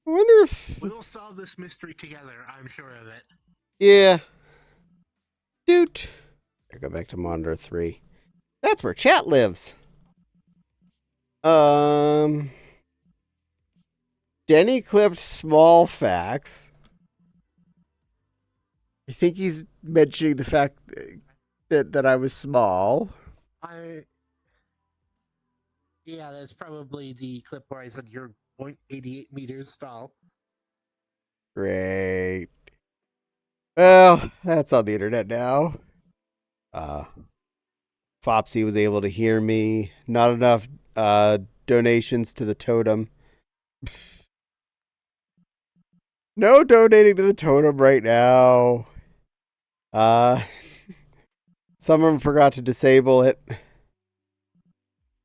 Speaker 1: I wonder if...
Speaker 2: We'll solve this mystery together, I'm sure of it.
Speaker 1: Yeah. Doot. I go back to monitor 3. That's where chat lives. Denny clipped small facts. I think he's mentioning the fact that I was small.
Speaker 2: Yeah, that's probably the clip where I said you're 0.88 meters tall.
Speaker 1: Great. Well, that's on the internet now. Fopsy was able to hear me. Not enough donations to the totem. No donating to the totem right now. Some of them forgot to disable it.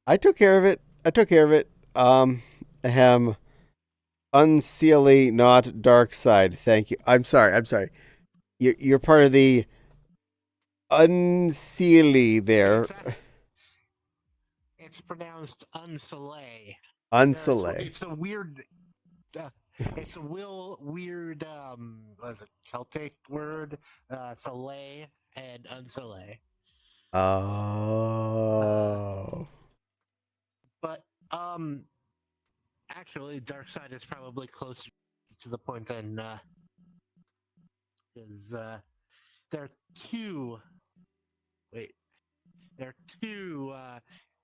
Speaker 1: I took care of it. I took care of it. Ahem. Unseelie, not dark side. Thank you. I'm sorry. I'm sorry. You're part of the unseelie there.
Speaker 2: It's it's pronounced unsoleil.
Speaker 1: Unsoleil.
Speaker 2: It's a weird. Uh, it's a weird. What is it? Celtic word. Soleil and unsoleil.
Speaker 1: Oh.
Speaker 2: But actually, dark side is probably closer to the point than is there are two. Wait, there are two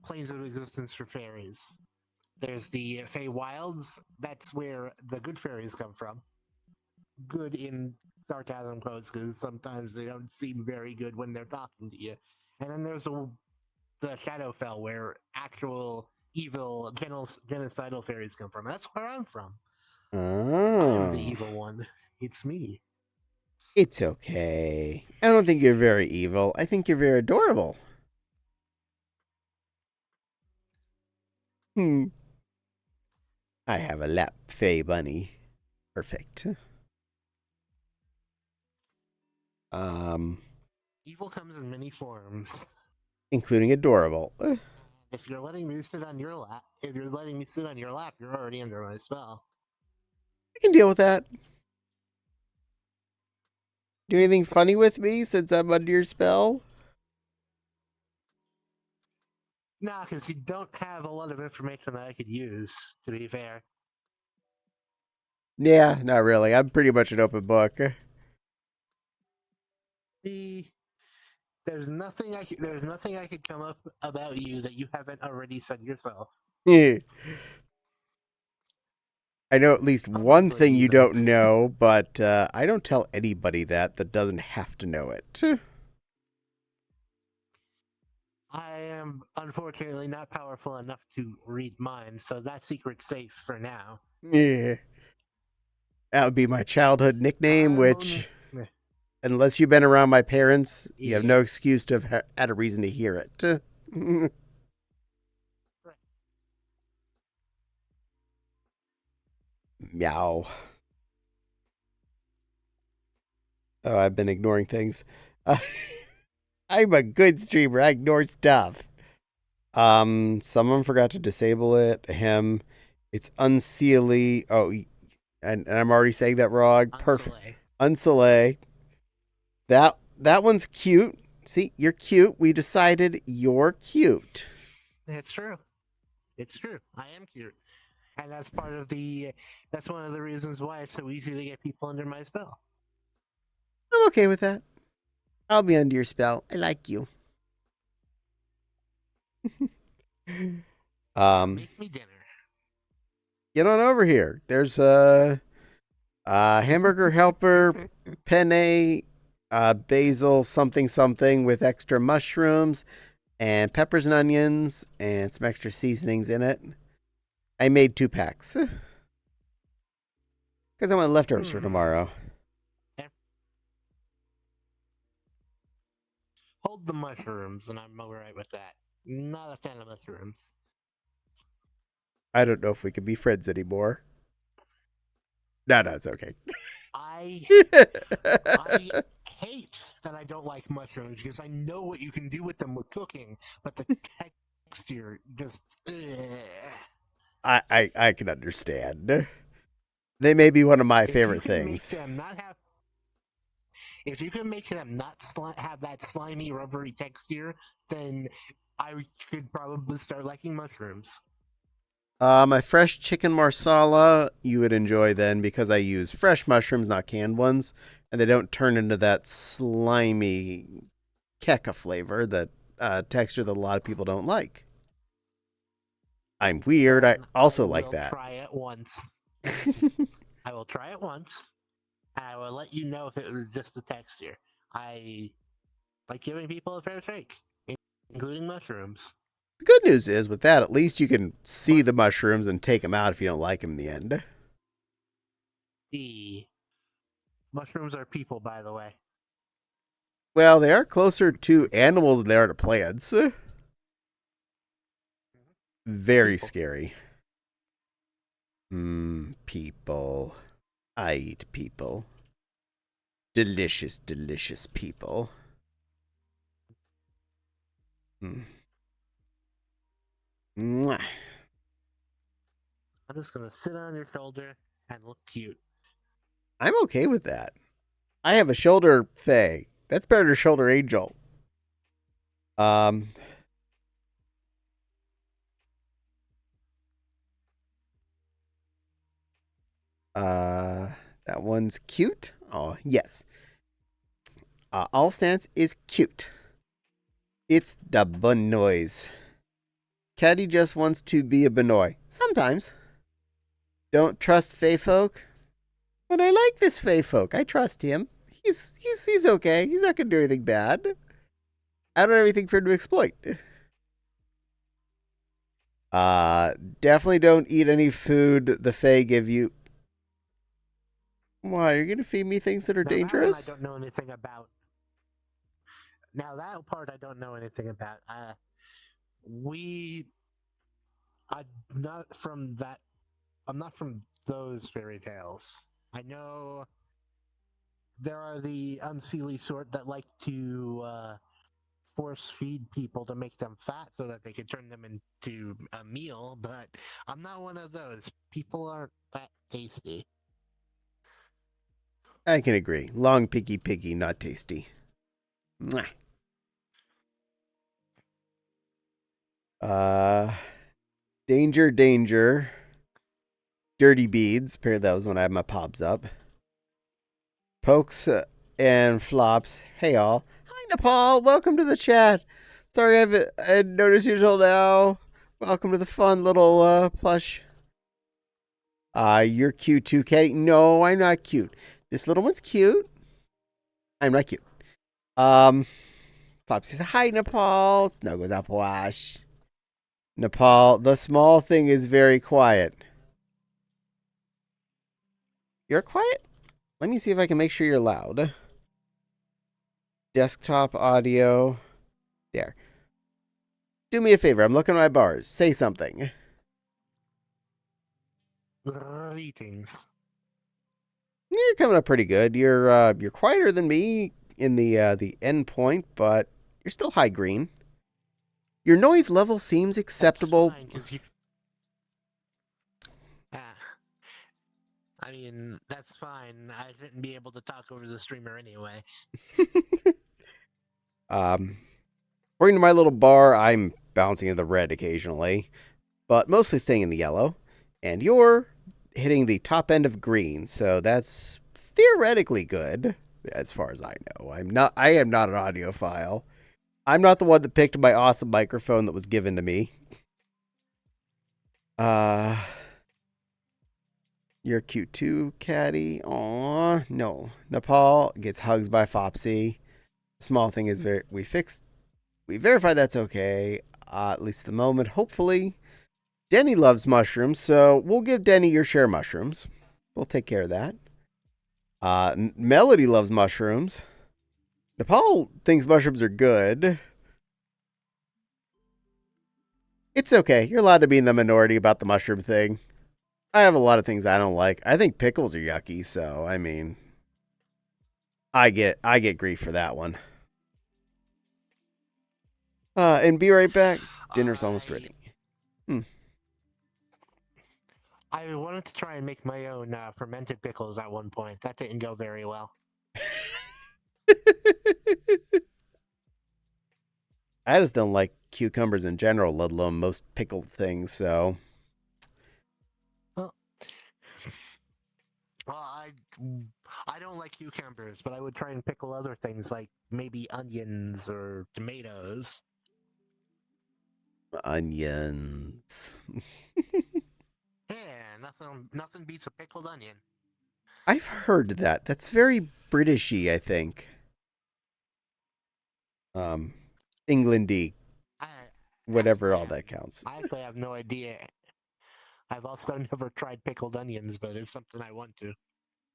Speaker 2: planes of existence for fairies. There's the Fey Wilds. That's where the good fairies come from. Good in sarcasm quotes, because sometimes they don't seem very good when they're talking to you. And then there's the Shadowfell, where actual evil genocidal fairies come from. That's where I'm from. I'm the
Speaker 1: Oh.
Speaker 2: evil one. It's me.
Speaker 1: It's okay. I don't think you're very evil. I think you're very adorable. Hmm. I have a lap fey bunny. Perfect. Um,
Speaker 2: Evil comes in many forms.
Speaker 1: including adorable.
Speaker 2: If you're letting me sit on your lap, you're already under my spell.
Speaker 1: I can deal with that. Do anything funny with me since I'm under your spell?
Speaker 2: Nah, because you don't have a lot of information that I could use, to be fair.
Speaker 1: Yeah, not really. I'm pretty much an open book.
Speaker 2: There's nothing I could come up about you that you haven't already said yourself.
Speaker 1: I know at least one
Speaker 2: Publicly,
Speaker 1: thing you
Speaker 2: even.
Speaker 1: don't know, but I don't tell anybody that doesn't have to know it.
Speaker 2: I am unfortunately not powerful enough to read minds, so that secret's safe for now.
Speaker 1: Yeah. That would be my childhood nickname,
Speaker 2: I'm
Speaker 1: which,
Speaker 2: only...
Speaker 1: unless you've been around my parents, you have
Speaker 2: Yeah.
Speaker 1: no excuse to have had a reason to hear it. Meow. Oh, I've been ignoring things. I'm a good streamer. I ignore stuff. Someone forgot to disable it. Him. It's unseelie. Oh, and I'm already saying that wrong. Perfect.
Speaker 2: Unsoleil.
Speaker 1: Unsoleil. That one's cute. See, you're cute. We decided you're cute.
Speaker 2: It's true. It's true. I am cute. And that's part of the... That's one of the reasons why it's so easy to get people under my spell.
Speaker 1: I'm okay with that. I'll be under your spell. I like you.
Speaker 2: Make me dinner.
Speaker 1: Get on over here. There's a hamburger helper, penne, basil something something with extra mushrooms and peppers and onions and some extra seasonings in it. I made 2 packs because I want leftovers for tomorrow.
Speaker 2: Hold the mushrooms, and I'm alright with that. Not a fan of mushrooms.
Speaker 1: I don't know if we can be friends anymore. No, it's okay.
Speaker 2: I hate that I don't like mushrooms because I know what you can do with them with cooking, but the texture just.
Speaker 1: I can understand. They may be one of my
Speaker 2: If
Speaker 1: favorite
Speaker 2: you can
Speaker 1: things.
Speaker 2: Make them not have, if you can make them not have that slimy, rubbery texture, then I could probably start liking mushrooms.
Speaker 1: My fresh chicken marsala you would enjoy then because I use fresh mushrooms, not canned ones, and they don't turn into that slimy keka flavor, that texture that a lot of people don't like. I'm weird. I also like that.
Speaker 2: Try it once. I will try it once. And I will let you know if it was just the texture. I like giving people a fair shake, including mushrooms.
Speaker 1: The good news is, with that, at least you can see the mushrooms and take them out if you don't like them in the end.
Speaker 2: The mushrooms are people, by the way.
Speaker 1: Well, they are closer to animals than they are to plants. Very
Speaker 2: People.
Speaker 1: scary. People. I eat people. Delicious, delicious people. Mm. Mwah.
Speaker 2: I'm just gonna sit on your shoulder and look cute.
Speaker 1: I'm okay with that. I have a shoulder fae. That's better than shoulder angel. Um, uh, that one's cute. Oh, yes. All stance is cute. It's the Benoys. Caddy just wants to be a Benoy. Sometimes. Don't trust Fey folk. But I like this Fey folk. I trust him. He's okay. He's not gonna do anything bad. I don't have anything for him to exploit. Uh, Definitely don't eat any food the Fae give you. Why? You're gonna feed me things that are
Speaker 2: Now that one I
Speaker 1: dangerous?
Speaker 2: don't know anything about. Now that part I don't know anything about. We, I'm not from that. I'm not from those fairy tales. I know there are the unseelie sort that like to force feed people to make them fat so that they can turn them into a meal, but I'm not one of those. People aren't that tasty.
Speaker 1: I can agree. Long, piggy, not tasty. Mwah. Uh, danger. Dirty beads. Apparently that was when I had my pobs up. Pokes and flops. Hey all. Hi Nepal. Welcome to the chat. Sorry I hadn't noticed you till now. Welcome to the fun little plush. You're cute too, Katie. No, I'm not cute. This little one's cute. I'm not cute. Flop says hi Nepal. Snuggles up wash. Nepal, the small thing is very quiet. You're quiet? Let me see if I can make sure you're loud. Desktop audio. There. Do me a favor. I'm looking at my bars. Say something.
Speaker 2: Greetings.
Speaker 1: You're coming up pretty good. You're quieter than me in the end point, but you're still high green. Your noise level seems acceptable.
Speaker 2: That's fine, because you. Ah, I mean, that's fine. I shouldn't be able to talk over the streamer anyway.
Speaker 1: According to my little bar, I'm bouncing in the red occasionally, but mostly staying in the yellow. And you're hitting the top end of green, so that's theoretically good, as far as I know. I am not an audiophile. I'm not the one that picked my awesome microphone that was given to me. You're cute too, Caddy. Aw, no. Nepal gets hugs by Fopsy. Small thing is we verified that's okay. At least the moment, hopefully. Denny loves mushrooms, so we'll give Denny your share mushrooms. We'll take care of that. Melody loves mushrooms. Nepal thinks mushrooms are good. It's okay. You're allowed to be in the minority about the mushroom thing. I have a lot of things I don't like. I think pickles are yucky, so I mean, I get grief for that one. And be right back. Dinner's almost ready.
Speaker 2: I wanted to try and make my own fermented pickles at one point. That didn't go very well.
Speaker 1: I just don't like cucumbers in general, let alone most pickled things, so.
Speaker 2: Well, I don't like cucumbers, but I would try and pickle other things like maybe onions or tomatoes.
Speaker 1: Onions.
Speaker 2: Yeah, nothing beats a pickled onion.
Speaker 1: I've heard that. That's very Britishy, I think. Englandy,
Speaker 2: I,
Speaker 1: whatever all that counts.
Speaker 2: I actually have no idea. I've also never tried pickled onions, but it's something I want to.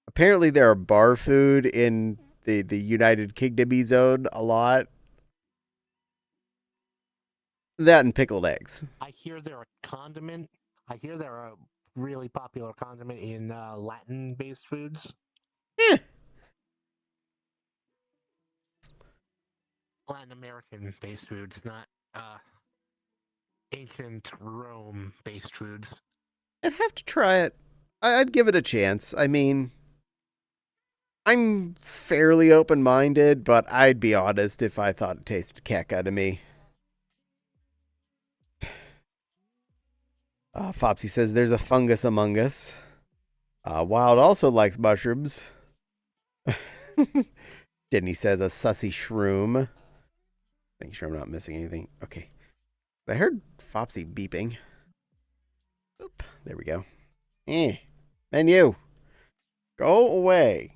Speaker 1: Apparently, there are bar food in the United Kingdom zone a lot. That and pickled eggs.
Speaker 2: I hear they're a condiment. I hear they're a really popular condiment in Latin-based foods.
Speaker 1: Eh,
Speaker 2: Latin American-based foods, not ancient Rome-based foods.
Speaker 1: I'd have to try it. I'd give it a chance. I mean, I'm fairly open minded, but I'd be honest if I thought it tasted caca to me. Fopsy says there's a fungus among us. Wild also likes mushrooms. Denny says a sussy shroom. Making sure I'm not missing anything. Okay. I heard Fopsy beeping. Oop, there we go. Menu. Go away.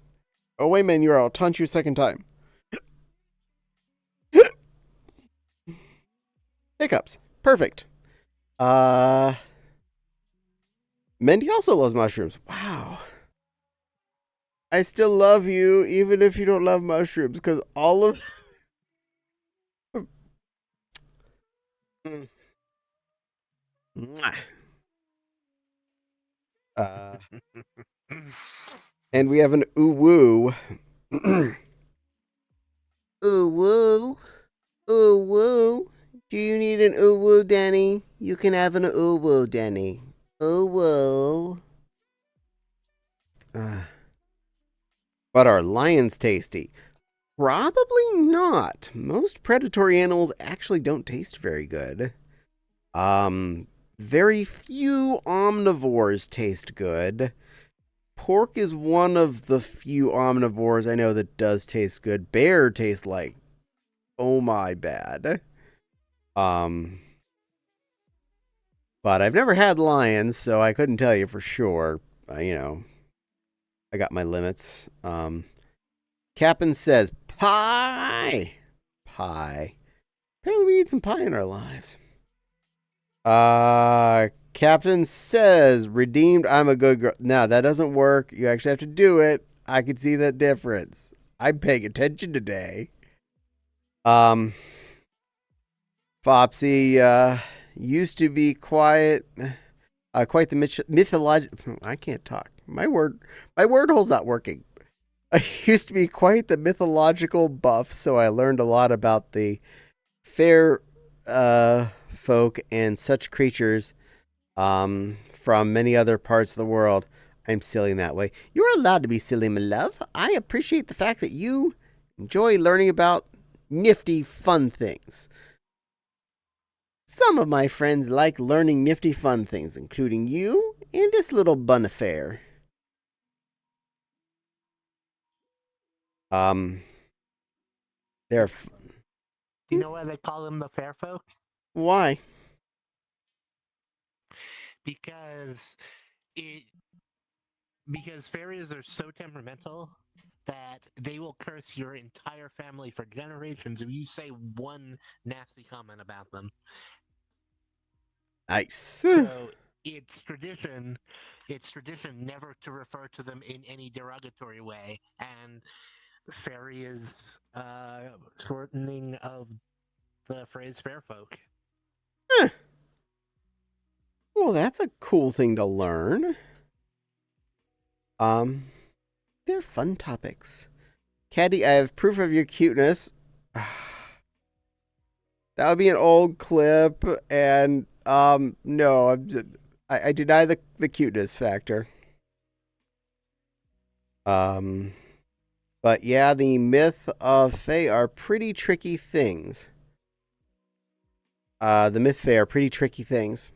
Speaker 1: Go away, menu, or I'll taunt you a second time. Hiccups. Perfect. Mendy also loves mushrooms. Wow. I still love you, even if you don't love mushrooms, because all of... and we have an ooh-woo. Ooh-woo. Ooh-woo. Do you need an ooh-woo, Denny? You can have an ooh-woo, Denny. Ooh-woo. But are lions tasty? Probably not. Most predatory animals actually don't taste very good. Very few omnivores taste good. Pork is one of the few omnivores I know that does taste good. Bear tastes like, oh my bad. But I've never had lions, so I couldn't tell you for sure. I got my limits. Captain says, pie! Pie. Apparently we need some pie in our lives. Captain says, redeemed, I'm a good girl. No, that doesn't work. You actually have to do it. I can see that difference. I'm paying attention today. Fopsy, used to be quite the mythological. I can't talk. My word hole's not working. I used to be quite the mythological buff, so I learned a lot about the fair folk and such creatures from many other parts of the world. I'm silly in that way. You're allowed to be silly, my love. I appreciate the fact that you enjoy learning about nifty, fun things. Some of my friends like learning nifty, fun things, including you and this little bun affair. They're fun.
Speaker 2: Do you know why they call them the fair folk?
Speaker 1: Why?
Speaker 2: Because fairies are so temperamental that they will curse your entire family for generations if you say one nasty comment about them.
Speaker 1: Nice.
Speaker 2: So it's tradition never to refer to them in any derogatory way, and fairy is shortening of the phrase fair folk.
Speaker 1: Well, that's a cool thing to learn. They're fun topics. Caddie, I have proof of your cuteness. That would be an old clip, and no, I deny the cuteness factor. But yeah, the myth of Fae are pretty tricky things. The myth Fae are pretty tricky things.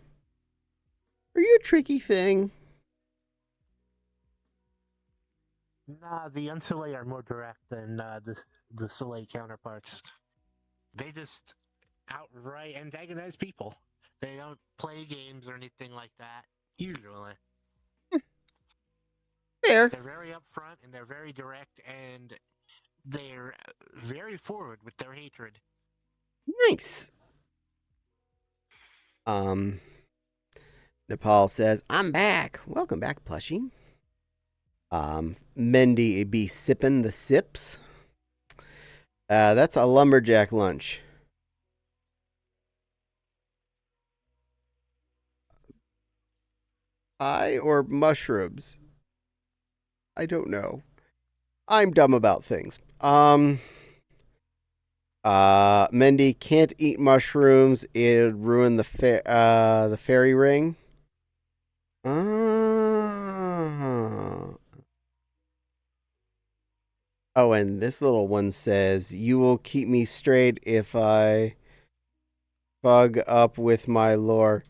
Speaker 1: Are you a tricky thing?
Speaker 2: Nah, the Unsulay are more direct than the Soleil counterparts. They just outright antagonize people. They don't play games or anything like that, usually.
Speaker 1: Fair.
Speaker 2: They're very upfront and they're very direct and they're very forward with their hatred.
Speaker 1: Nice. Nepal says, I'm back. Welcome back, plushie. Mendy be sippin' the sips. That's a lumberjack lunch. Or mushrooms? I don't know. I'm dumb about things. Mendy can't eat mushrooms. It'd ruin the fairy ring. Ah. Oh, and this little one says, "You will keep me straight if I bug up with my lore."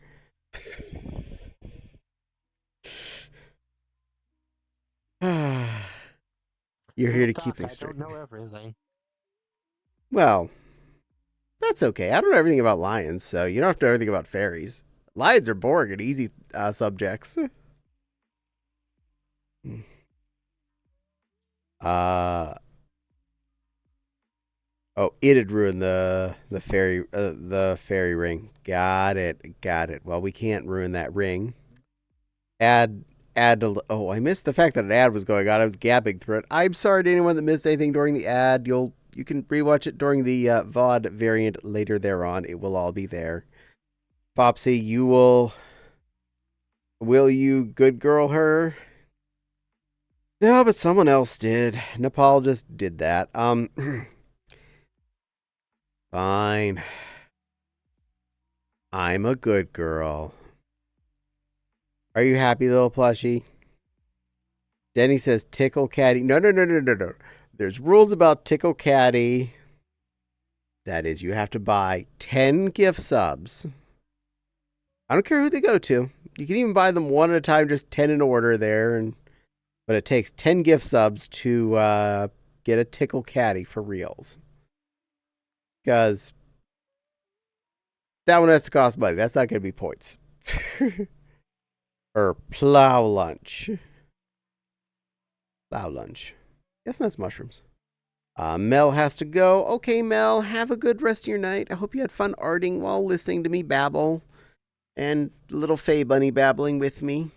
Speaker 1: You're here
Speaker 2: Real
Speaker 1: to keep
Speaker 2: talk,
Speaker 1: things
Speaker 2: I
Speaker 1: straight.
Speaker 2: don't know everything.
Speaker 1: Well, that's okay. I don't know everything about lions, so you don't have to know everything about fairies. Lions are boring and easy subjects. uh oh, it had ruined the fairy ring. Got it. Well, we can't ruin that ring. Add ad to, oh, I missed the fact that an ad was going on. I was gabbing through it. I'm sorry to anyone that missed anything during the ad. You can rewatch it during the VOD variant later thereon. It will all be there. Popsy, will you good girl her? No, but someone else did. Nepal just did that. Fine. I'm a good girl. Are you happy, little plushie? Denny says tickle caddy. No. There's rules about tickle caddy. That is, you have to buy 10 gift subs. I don't care who they go to. You can even buy them one at a time, just 10 in order there. But it takes 10 gift subs to get a tickle caddy for reals. Because that one has to cost money. That's not going to be points. Or plow lunch. Plow lunch. Guess that's mushrooms. Mel has to go. Okay, Mel, have a good rest of your night. I hope you had fun arting while listening to me babble. And little Faye Bunny babbling with me.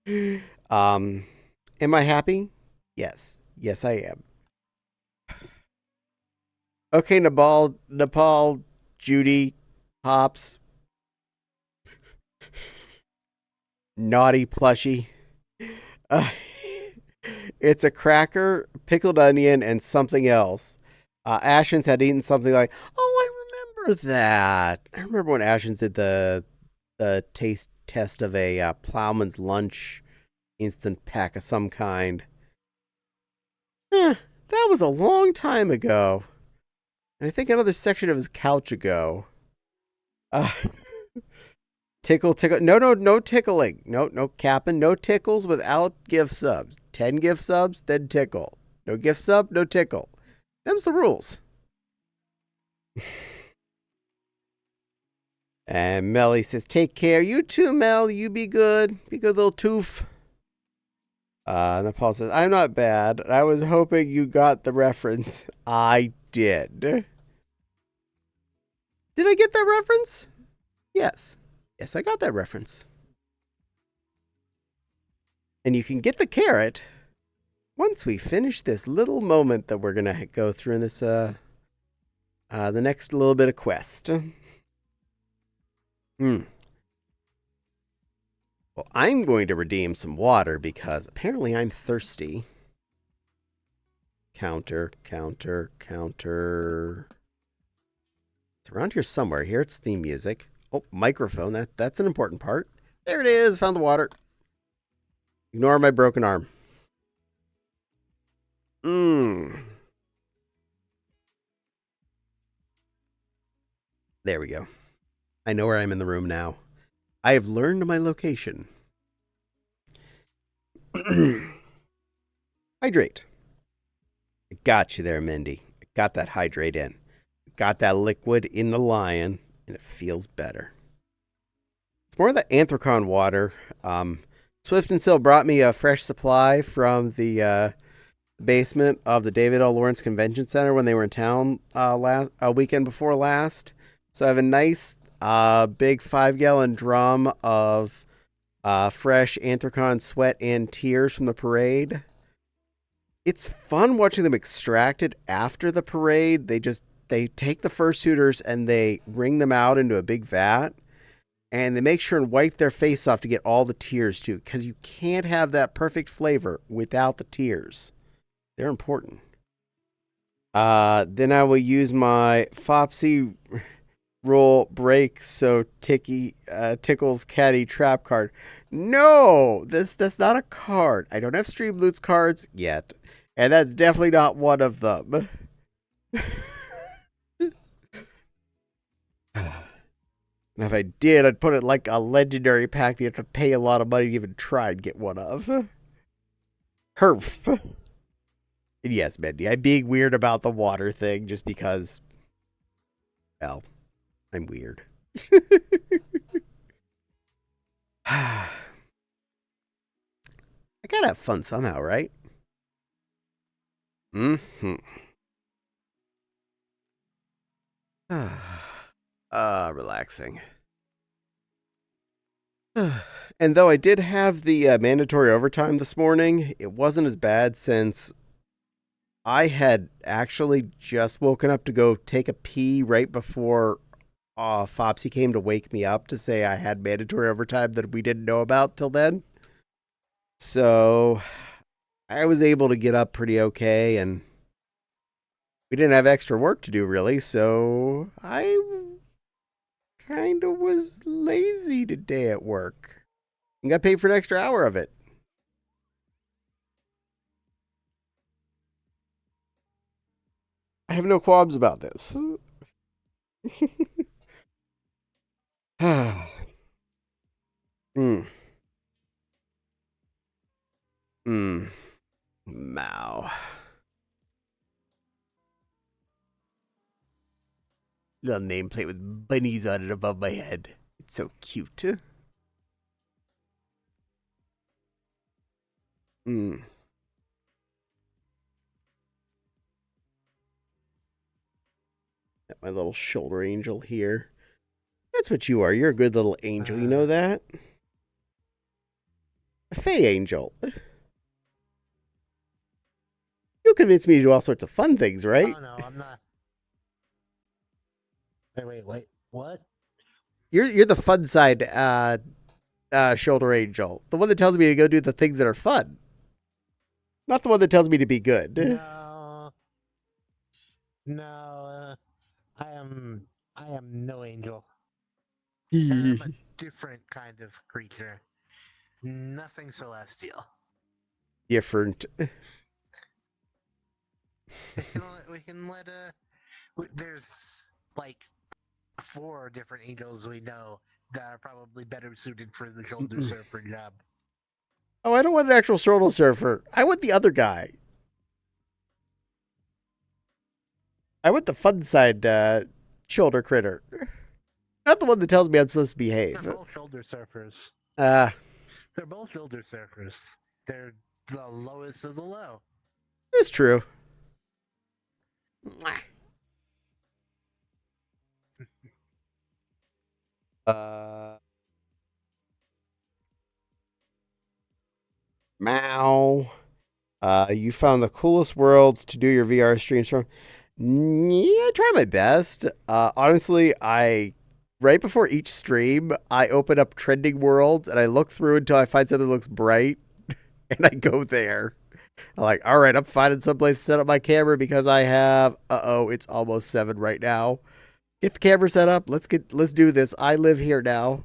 Speaker 1: Am I happy? Yes. Yes, I am. Okay, Nepal, Judy, Hops. Naughty plushie. Uh, it's a cracker, pickled onion, and something else. Ashens had eaten something like, oh, I remember that. I remember when Ashens did the taste test of a plowman's lunch instant pack of some kind. That was a long time ago. And I think another section of his couch ago. Tickle. No tickling. No capping. No tickles without gift subs. 10 gift subs, then tickle. No gift sub, no tickle. Them's the rules. And Melly says, take care. You too, Mel. You be good. Be good, little toof. Nepal says, I'm not bad. I was hoping you got the reference. I did. Did I get that reference? Yes. Yes, I got that reference. And you can get the carrot once we finish this little moment that we're going to go through in this, the next little bit of quest. Well, I'm going to redeem some water because apparently I'm thirsty. Counter. It's around here somewhere. Here it's theme music. Oh, microphone. That's an important part. There it is. Found the water. Ignore my broken arm. There we go. I know where I am in the room now. I have learned my location. Hydrate. I got you there, Mindy. I got that hydrate in. Got that liquid in the lion, and it feels better. It's more of the Anthrocon water. Swift and Sill brought me a fresh supply from the basement of the David L. Lawrence Convention Center when they were in town weekend before last. So I have a nice big 5-gallon drum of fresh Anthrocon sweat and tears from the parade. It's fun watching them extracted after the parade. They take the fursuiters and they wring them out into a big vat. And they make sure and wipe their face off to get all the tears too, because you can't have that perfect flavor without the tears. They're important. Then I will use my Fopsy roll break so tickles Caddie trap card. No, that's not a card. I don't have Stream Loot's cards yet, and that's definitely not one of them. And if I did, I'd put it like a legendary pack that you have to pay a lot of money to even try and get one of. Herf. And yes, Mindy, I'm being weird about the water thing just because, well, I'm weird. I gotta have fun somehow, right? Mm-hmm. Relaxing. And though I did have the mandatory overtime this morning, it wasn't as bad since I had actually just woken up to go take a pee right before Fopsy came to wake me up to say I had mandatory overtime that we didn't know about till then. So I was able to get up pretty okay, and we didn't have extra work to do really, so I kind of was lazy today at work and got paid for an extra hour of it. I have no qualms about this. Hmm. Hmm. Mow. Little nameplate with bunnies on it above my head. It's so cute. Hmm. Got my little shoulder angel here. That's what you are. You're a good little angel. You know that? A fey angel. You convinced me to do all sorts of fun things, right?
Speaker 2: Oh no, I'm not. Wait. What?
Speaker 1: You're the fun side shoulder angel. The one that tells me to go do the things that are fun. Not the one that tells me to be good.
Speaker 2: No. I am no angel. I'm a different kind of creature. Nothing celestial.
Speaker 1: Different.
Speaker 2: We can let there's like 4 different angels we know that are probably better suited for the shoulder surfer job.
Speaker 1: Oh, I don't want an actual shoulder surfer. I want the other guy. I want the fun side shoulder critter. Not the one that tells me I'm supposed to behave.
Speaker 2: They're both shoulder surfers. They're both shoulder surfers. They're the lowest of the low.
Speaker 1: It's true. Meow. You found the coolest worlds to do your VR streams from. Yeah, I try my best. Honestly, right before each stream, I open up trending worlds and I look through until I find something that looks bright, and I go there. I'm like, all right, I'm finding someplace to set up my camera because I have. It's almost 7 right now. Get the camera set up. Let's do this. I live here now.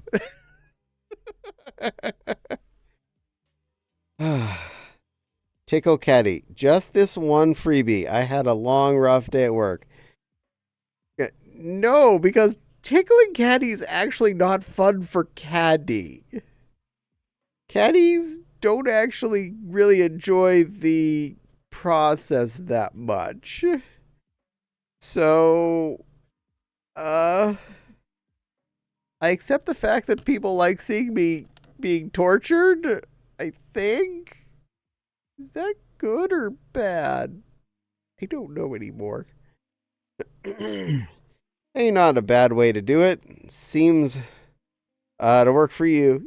Speaker 1: Tickle Caddie, just this one freebie. I had a long, rough day at work. No, because tickling Caddie is actually not fun for Caddie. Caddies don't actually really enjoy the process that much. So, I accept the fact that people like seeing me being tortured, I think. Is that good or bad? I don't know anymore. Ain't not a bad way to do it. Seems to work for you.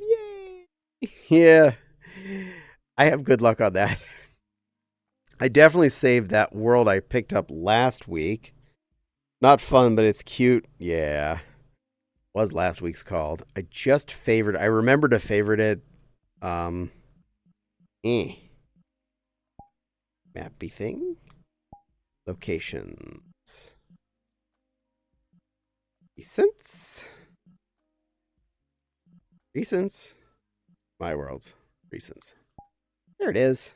Speaker 1: Yay! Yeah. I have good luck on that. I definitely saved that world I picked up last week. Not fun, but it's cute. Yeah. was last week's called. I remember to favorite it. Um, Mappy thing. Locations. Recents. Recents. My worlds. Recents. There it is.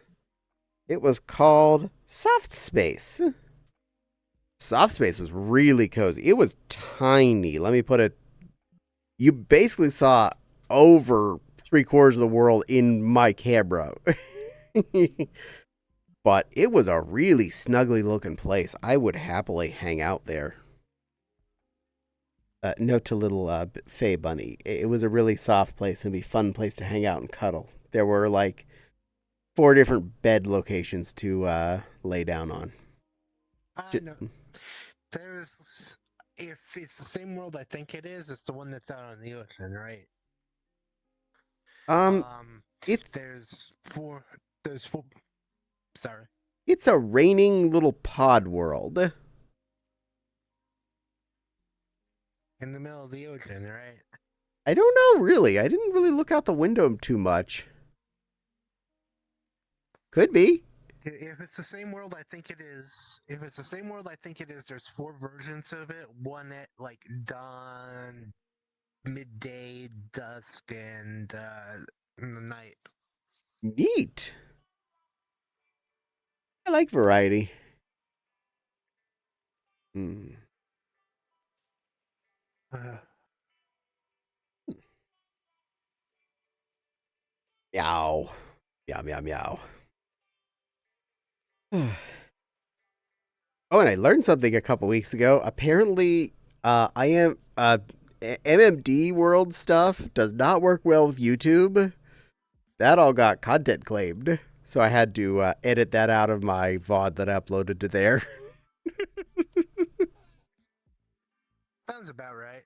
Speaker 1: It was called Soft Space. Soft Space was really cozy. It was tiny. Let me put it. You basically saw over 3/4 of the world in my camera. But it was a really snuggly looking place. I would happily hang out there. Note to little Faye Bunny. It was a really soft place and be a fun place to hang out and cuddle. There were like 4 different bed locations to lay down on.
Speaker 2: I know. There's, if it's the same world I think it is, it's the one that's out on the ocean, right?
Speaker 1: It's
Speaker 2: there's four. Sorry.
Speaker 1: It's a raining little pod world.
Speaker 2: In the middle of the ocean, right?
Speaker 1: I don't know, really. I didn't really look out the window too much. Could be.
Speaker 2: If it's the same world I think it is, there's 4 versions of it. One at like dawn, midday, dusk, and in the night.
Speaker 1: Neat. I like variety. Meow. Meow, meow, meow. Oh, and I learned something a couple weeks ago. Apparently, MMD world stuff does not work well with YouTube. That all got content claimed. So I had to edit that out of my VOD that I uploaded to there.
Speaker 2: Sounds about right.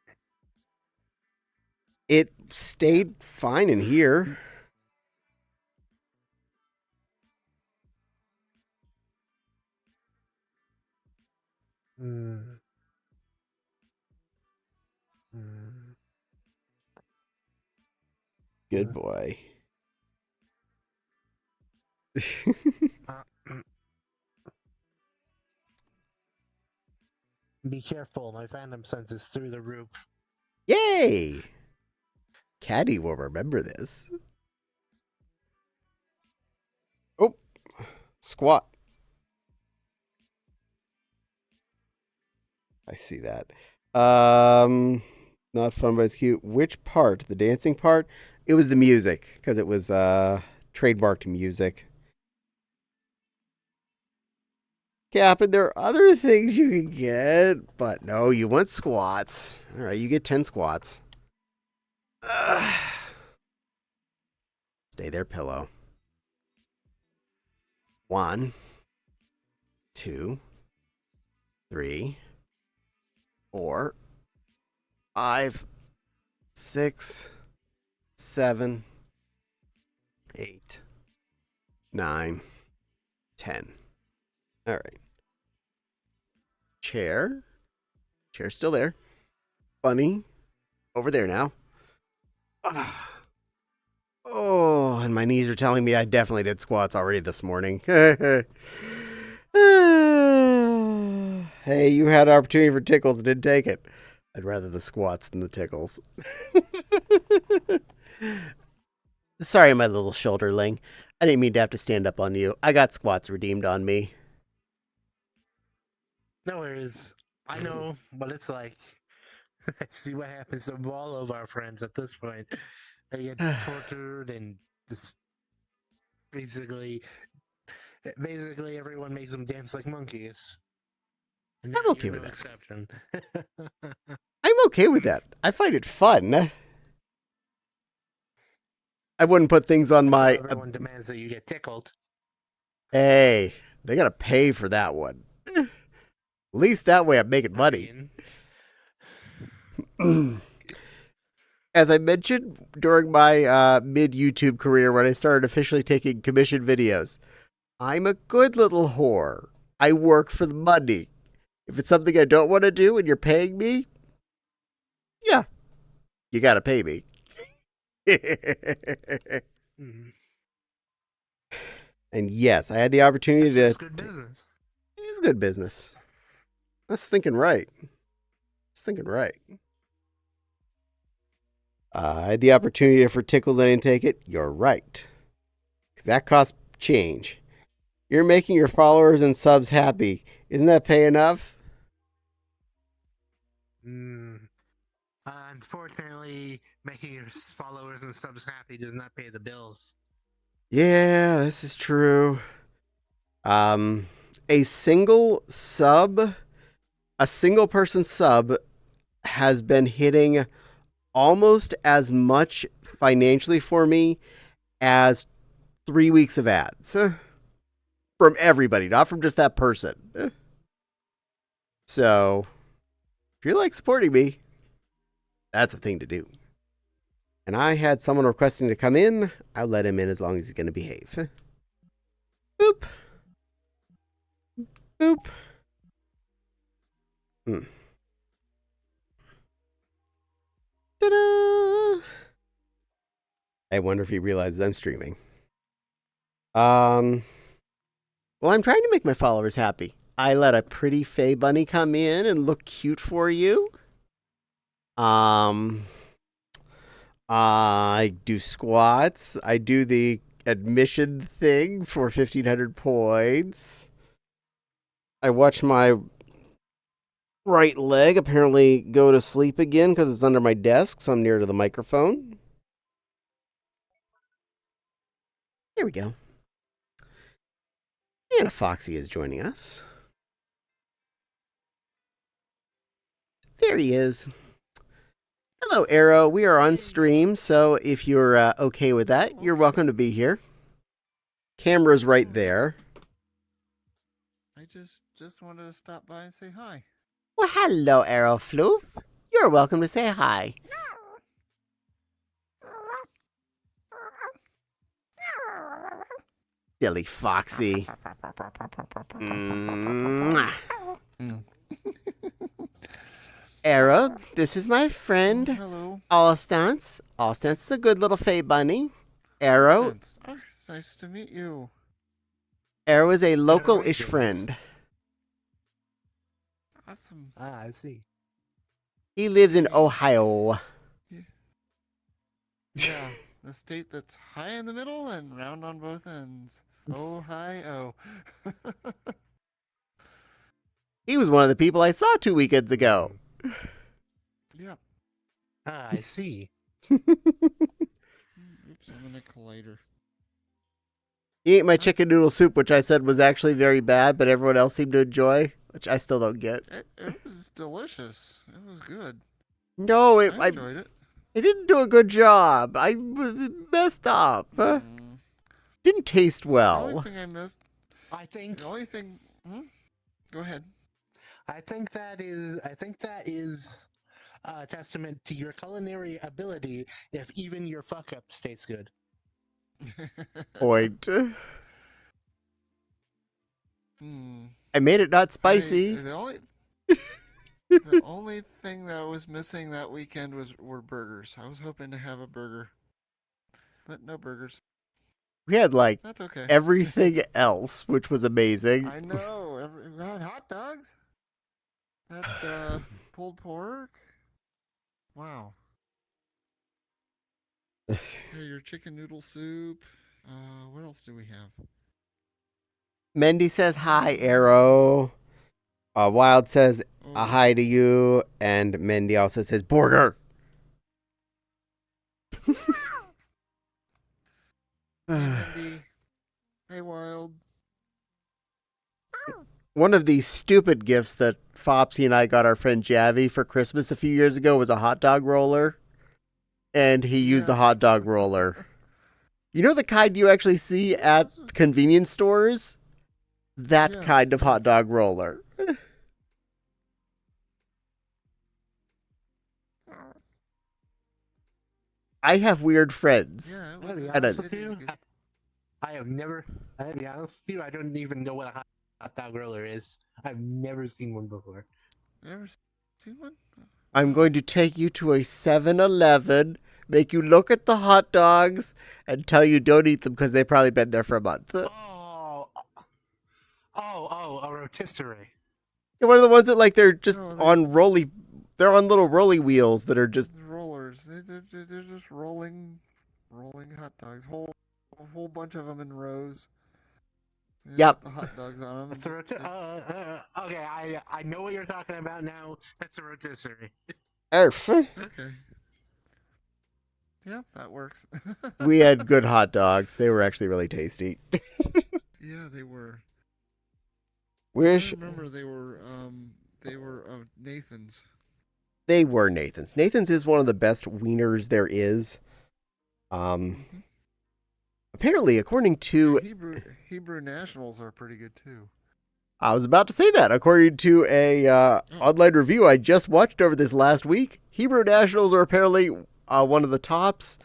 Speaker 1: It stayed fine in here. Good boy.
Speaker 2: Be careful, my phantom sense is through the roof.
Speaker 1: Yay! Caddie will remember this. Oh, squat. I see that. Not fun, but it's cute. Which part? The dancing part? It was the music, because it was trademarked music. Cap, and there are other things you can get, but no, you want squats. All right, you get 10 squats. Stay there, pillow. 1, 2, 3, 4, 5, 6, 7, 8, 9, 10. All right. Chair's still there. Bunny, over there now. Oh, and my knees are telling me I definitely did squats already this morning. Hey, you had an opportunity for tickles and didn't take it. I'd rather the squats than the tickles. Sorry, my little shoulderling. I didn't mean to have to stand up on you. I got squats redeemed on me.
Speaker 2: No worries. I know what it's like. I see what happens to all of our friends at this point. They get tortured and just basically everyone makes them dance like monkeys. And
Speaker 1: I'm okay with
Speaker 2: no
Speaker 1: that.
Speaker 2: Exception.
Speaker 1: I'm okay with that. I find it fun. I wouldn't put things on my...
Speaker 2: Everyone demands that you get tickled.
Speaker 1: Hey, they gotta pay for that one. At least that way I'm making money. As I mentioned during my mid-YouTube career when I started officially taking commission videos, I'm a good little whore. I work for the money. If it's something I don't want to do and you're paying me, yeah, you gotta pay me.
Speaker 2: Mhm.
Speaker 1: And yes, I had the opportunity
Speaker 2: That's
Speaker 1: to.
Speaker 2: good business.
Speaker 1: It's good business. That's thinking right. It's thinking right. I had the opportunity for tickles. I didn't take it. You're right. Because that costs change. You're making your followers and subs happy. Isn't that pay enough?
Speaker 2: Mm. Unfortunately, making your followers and subs happy does not pay the bills.
Speaker 1: Yeah, this is true. A single sub, a single person sub has been hitting almost as much financially for me as 3 weeks of ads from everybody, not from just that person. So, if you're like supporting me, that's the thing to do. And I had someone requesting to come in. I'll let him in as long as he's going to behave. Boop. Boop. Ta-da! I wonder if he realizes I'm streaming. Well, I'm trying to make my followers happy. I let a pretty Fae bunny come in and look cute for you. I do squats. I do the admission thing for 1,500 points. I watch my right leg apparently go to sleep again because it's under my desk, so I'm near to the microphone. There we go. And a Foxy is joining us. There he is. Hello, Arrow. We are on stream, so if you're okay with that, you're welcome to be here. Camera's right there.
Speaker 3: I just wanted to stop by and say hi.
Speaker 1: Well, hello, Arrow Floof. You're welcome to say hi. Silly Foxy. Mwah. Arrow, this is my friend,
Speaker 3: Hello.
Speaker 1: Allstance. Allstance is a good little Fae bunny. Arrow.
Speaker 3: It's nice to meet you.
Speaker 1: Arrow is a local-ish
Speaker 2: goodness.
Speaker 1: friend.
Speaker 3: Awesome.
Speaker 2: Ah, I see.
Speaker 1: He lives in Ohio.
Speaker 3: Yeah, the state that's high in the middle and round on both ends. Ohio.
Speaker 1: He was one of the people I saw 2 weekends ago.
Speaker 3: Yep.
Speaker 2: Ah, I see.
Speaker 3: Oops, I'm in a collider.
Speaker 1: He ate my chicken noodle soup, which I said was actually very bad, but everyone else seemed to enjoy, which I still don't get.
Speaker 3: It was delicious. It was good.
Speaker 1: No,
Speaker 3: I
Speaker 1: I
Speaker 3: enjoyed it.
Speaker 1: didn't do a good job. I messed up. Didn't taste
Speaker 3: The
Speaker 1: well.
Speaker 3: only thing I missed.
Speaker 2: I think.
Speaker 3: The only thing. Go ahead.
Speaker 2: I think that is a testament to your culinary ability. If even your fuck up tastes good.
Speaker 1: Point.
Speaker 3: Hmm.
Speaker 1: I made it not spicy.
Speaker 3: The only thing that was missing that weekend were burgers. I was hoping to have a burger, but no burgers.
Speaker 1: We had like
Speaker 3: That's okay.
Speaker 1: everything else, which was amazing.
Speaker 3: I know. We had hot dogs. Had pulled pork. Wow. Yeah, your chicken noodle soup. What else do we have?
Speaker 1: Mendy says hi, Arrow. Wild says
Speaker 3: Oh,
Speaker 1: hi to you, and Mendy also says burger.
Speaker 3: hey, Mindy. Hey, Wild.
Speaker 1: One of the stupid gifts that Fopsy and I got our friend Javi for Christmas a few years ago was a hot dog roller. And he used the hot
Speaker 3: Yes.
Speaker 1: dog roller. You know the kind you actually see at convenience stores? That
Speaker 3: Yes,
Speaker 1: kind of hot
Speaker 3: yes.
Speaker 1: dog roller. I have weird friends.
Speaker 3: Yeah, it
Speaker 2: I'll be
Speaker 3: was
Speaker 2: honest
Speaker 1: don't-
Speaker 2: with you. I'll be honest with you, I don't even know what a hot dog roller is. I've never seen one before.
Speaker 3: You ever seen one?
Speaker 1: I'm going to take you to a 7-Eleven, make you look at the hot dogs, and tell you don't eat them because they've probably been there for a month.
Speaker 2: A rotisserie.
Speaker 1: One of the ones that like they're just
Speaker 3: No,
Speaker 1: they're on little rolly wheels that are just
Speaker 3: rollers. They're just rolling hot dogs. A whole bunch of them in rows. They
Speaker 1: Yep.
Speaker 3: put the hot dogs on them.
Speaker 2: That's okay, I know what you're talking about now. That's a rotisserie.
Speaker 1: Erf.
Speaker 3: Okay. Yep, that works.
Speaker 1: We had good hot dogs. They were actually really tasty.
Speaker 3: Yeah, they were.
Speaker 1: Wish
Speaker 3: I remember they were Nathan's.
Speaker 1: they were Nathan's. Nathan's is one of the best wieners there is.
Speaker 3: Mm-hmm.
Speaker 1: Apparently, according to
Speaker 3: Hebrew Nationals are pretty good too.
Speaker 1: I was about to say that. According to a online review I just watched over this last week, Hebrew Nationals are apparently one of the tops.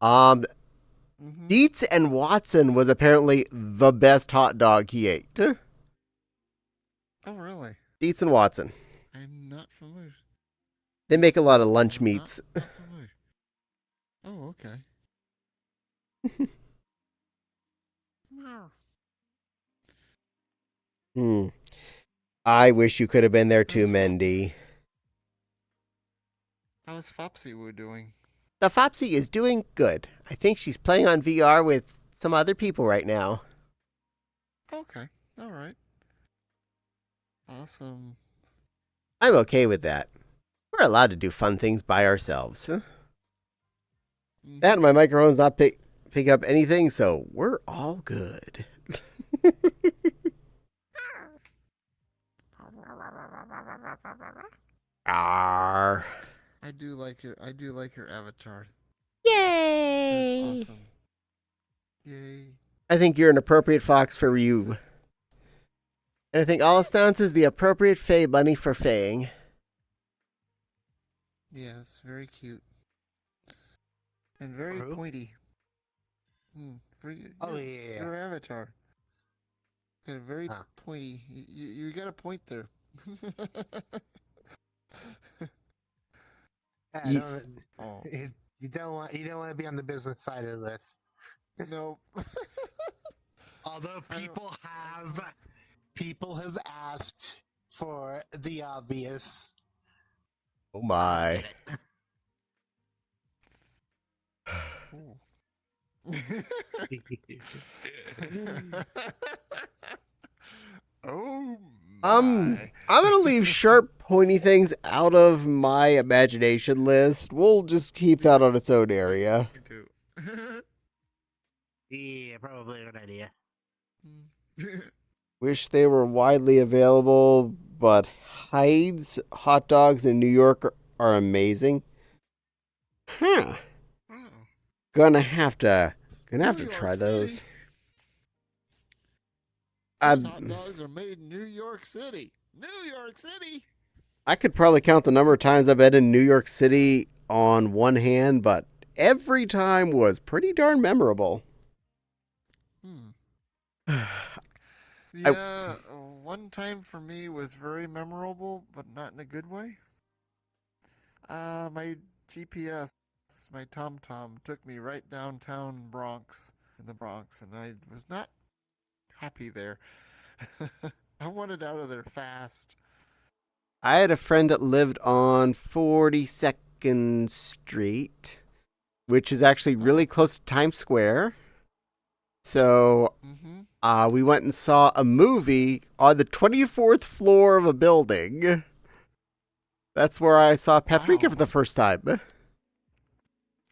Speaker 3: Mm-hmm.
Speaker 1: Dietz and Watson was apparently the best hot dog he ate.
Speaker 3: Oh, really?
Speaker 1: Dietz and Watson.
Speaker 3: I'm not familiar.
Speaker 1: They make a lot of lunch meats.
Speaker 3: Not familiar. Oh, okay.
Speaker 1: I wish you could have been there too, Mendy.
Speaker 3: How's Fopsy doing?
Speaker 1: The Fopsy is doing good. I think she's playing on VR with some other people right now.
Speaker 3: Okay. All right. Awesome.
Speaker 1: I'm okay with that. We're allowed to do fun things by ourselves.
Speaker 3: Mm-hmm.
Speaker 1: That and my microphone's not pick up anything, so we're all good. Arr.
Speaker 3: I do like your avatar.
Speaker 1: Yay!
Speaker 3: That's awesome. Yay.
Speaker 1: I think you're an appropriate fox for you. And I think Alistaunce is the appropriate Fey bunny for Faying.
Speaker 3: Yes, very cute. And very
Speaker 2: Who?
Speaker 3: pointy.
Speaker 2: Yeah.
Speaker 3: Your avatar. Got a very pointy. You got a point there. Oh.
Speaker 2: You don't want to be on the business side of this.
Speaker 3: No.
Speaker 2: Although people have asked for the obvious.
Speaker 1: Oh my.
Speaker 3: Oh
Speaker 1: I'm gonna leave sharp, pointy things out of my imagination list. We'll just keep that on its own area.
Speaker 3: Me too.
Speaker 2: Yeah, probably a good idea.
Speaker 1: Wish they were widely available, but Hyde's hot dogs in New York are amazing. Huh.
Speaker 3: Oh.
Speaker 1: Gonna have to
Speaker 3: New
Speaker 1: try
Speaker 3: York
Speaker 1: those.
Speaker 3: City.
Speaker 1: I'd-
Speaker 3: Those hot dogs are made in New York City. New York City.
Speaker 1: I could probably count the number of times I've been in New York City on one hand, but every time was pretty darn memorable.
Speaker 3: Yeah, one time for me was very memorable, but not in a good way. My GPS, my TomTom, took me right downtown Bronx, in the Bronx, and I was not happy there. I wanted out of there fast.
Speaker 1: I had a friend that lived on 42nd Street, which is actually really close to Times Square. So we went and saw a movie on the 24th floor of a building. That's where I saw Paprika for the first time.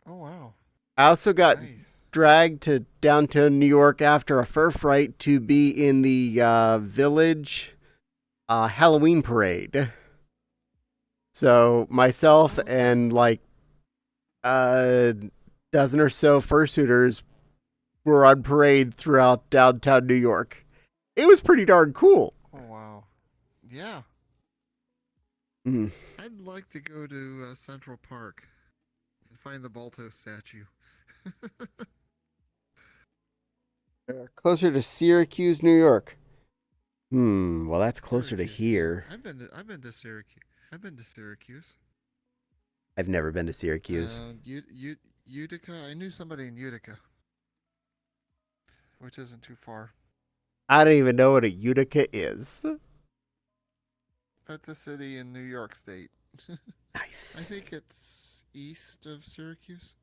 Speaker 3: Oh, wow.
Speaker 1: I also got
Speaker 3: Nice.
Speaker 1: dragged to downtown New York after a fur fright to be in the Village Halloween parade. So myself and like a dozen or so fursuiters were on parade throughout downtown New York. It was pretty darn cool.
Speaker 3: Oh, wow. Yeah.
Speaker 1: Mm.
Speaker 3: I'd like to go to Central Park and find the Balto statue.
Speaker 1: Closer to Syracuse, New York. Well, that's closer to
Speaker 3: Syracuse.
Speaker 1: here.
Speaker 3: I've been to Syracuse. I've been to Syracuse.
Speaker 1: I've never been to Syracuse.
Speaker 3: Utica. I knew somebody in Utica, which isn't too far.
Speaker 1: I don't even know what a Utica is.
Speaker 3: But the city in New York State. I
Speaker 1: Nice.
Speaker 3: think it's east of Syracuse.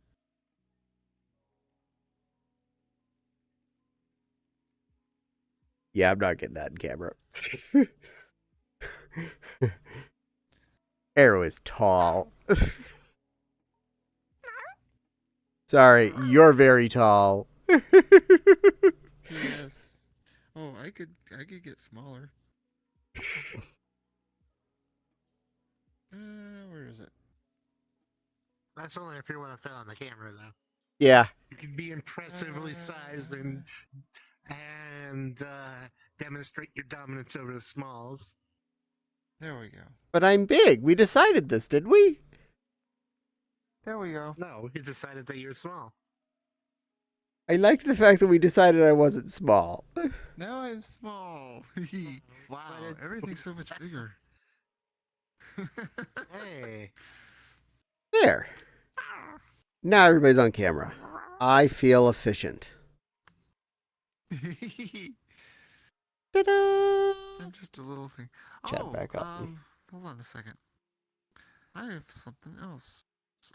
Speaker 1: Yeah, I'm not getting that in camera. Arrow is tall. Sorry, you're very tall.
Speaker 3: Yes. Oh, I could get smaller. Where is it?
Speaker 2: That's only if you want to fit on the camera, though.
Speaker 1: Yeah.
Speaker 2: You can be impressively sized and demonstrate your dominance over the smalls.
Speaker 3: There we go.
Speaker 1: But I'm big. We decided this, didn't we?
Speaker 3: There we go.
Speaker 2: No, we decided that you're small.
Speaker 1: I liked the fact that we decided I wasn't small.
Speaker 3: Now I'm small. Wow, everything's so much bigger.
Speaker 2: Hey.
Speaker 1: There. Now everybody's on camera. I feel efficient. Ta-da!
Speaker 3: I'm just a little thing.
Speaker 1: Chat back up.
Speaker 3: Hold on a second. I have something else.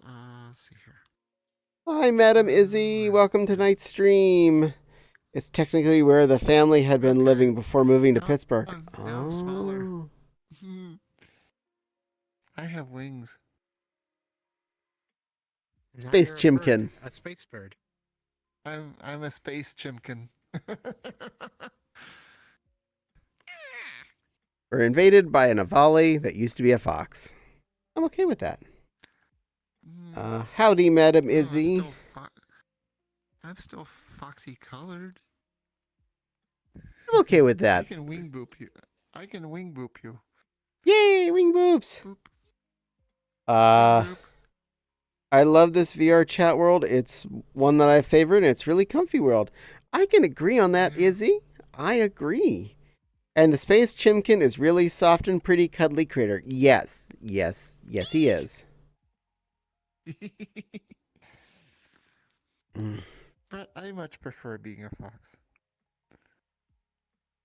Speaker 3: Let's see here.
Speaker 1: Hi, Madam Izzy. Welcome to tonight's stream. It's technically where the family had been living before moving to Pittsburgh.
Speaker 3: Now I'm smaller. I have wings.
Speaker 2: Now
Speaker 1: Space
Speaker 2: you're a
Speaker 1: chimkin.
Speaker 2: bird, a space bird.
Speaker 3: I'm a space chimkin.
Speaker 1: We're invaded by an Avali that used to be a fox. I'm okay with that. Howdy, Madam Izzy.
Speaker 3: I'm still foxy colored.
Speaker 1: I'm okay with
Speaker 3: I
Speaker 1: that.
Speaker 3: can wing boop you.
Speaker 1: Yay, wing boops.
Speaker 3: Boop.
Speaker 1: I love this VR chat world. It's one that I favorite, and it's really comfy world. I can agree on that, Izzy. I agree. And the space chimkin is really soft and pretty cuddly critter. Yes, he is.
Speaker 3: But I much prefer being a fox.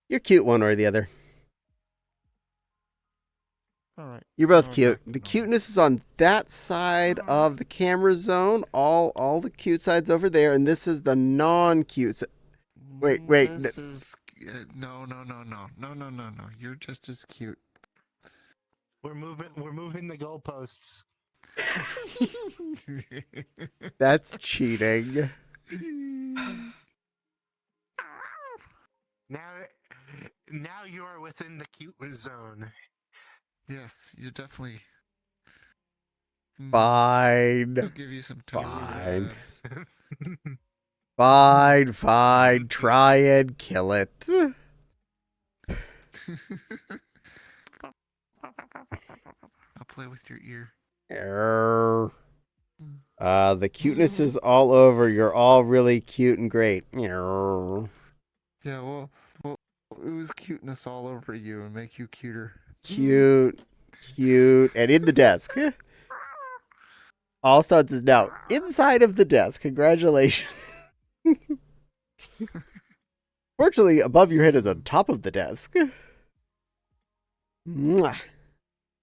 Speaker 1: You're cute one or the other.
Speaker 3: All right.
Speaker 1: You're both
Speaker 3: Going
Speaker 1: cute.
Speaker 3: back to
Speaker 1: The
Speaker 3: normal.
Speaker 1: cuteness is on that side of the camera zone. All the cute sides over there, and this is the non-cute side. Wait.
Speaker 3: This is no. You're just as cute.
Speaker 2: We're moving the goalposts.
Speaker 1: That's cheating.
Speaker 2: Now you are within the cute zone.
Speaker 3: Yes, you definitely.
Speaker 1: Fine.
Speaker 3: I'll give you some toe
Speaker 1: Fine.
Speaker 3: rubs.
Speaker 1: Fine. Try and kill it.
Speaker 3: I'll play with your ear.
Speaker 1: The cuteness is all over. You're all really cute and great.
Speaker 3: Yeah, well, ooze cuteness all over you and make you cuter.
Speaker 1: Cute, and in the desk. All Studs is now inside of the desk. Congratulations. Fortunately, above your head is on top of the desk. Mwah.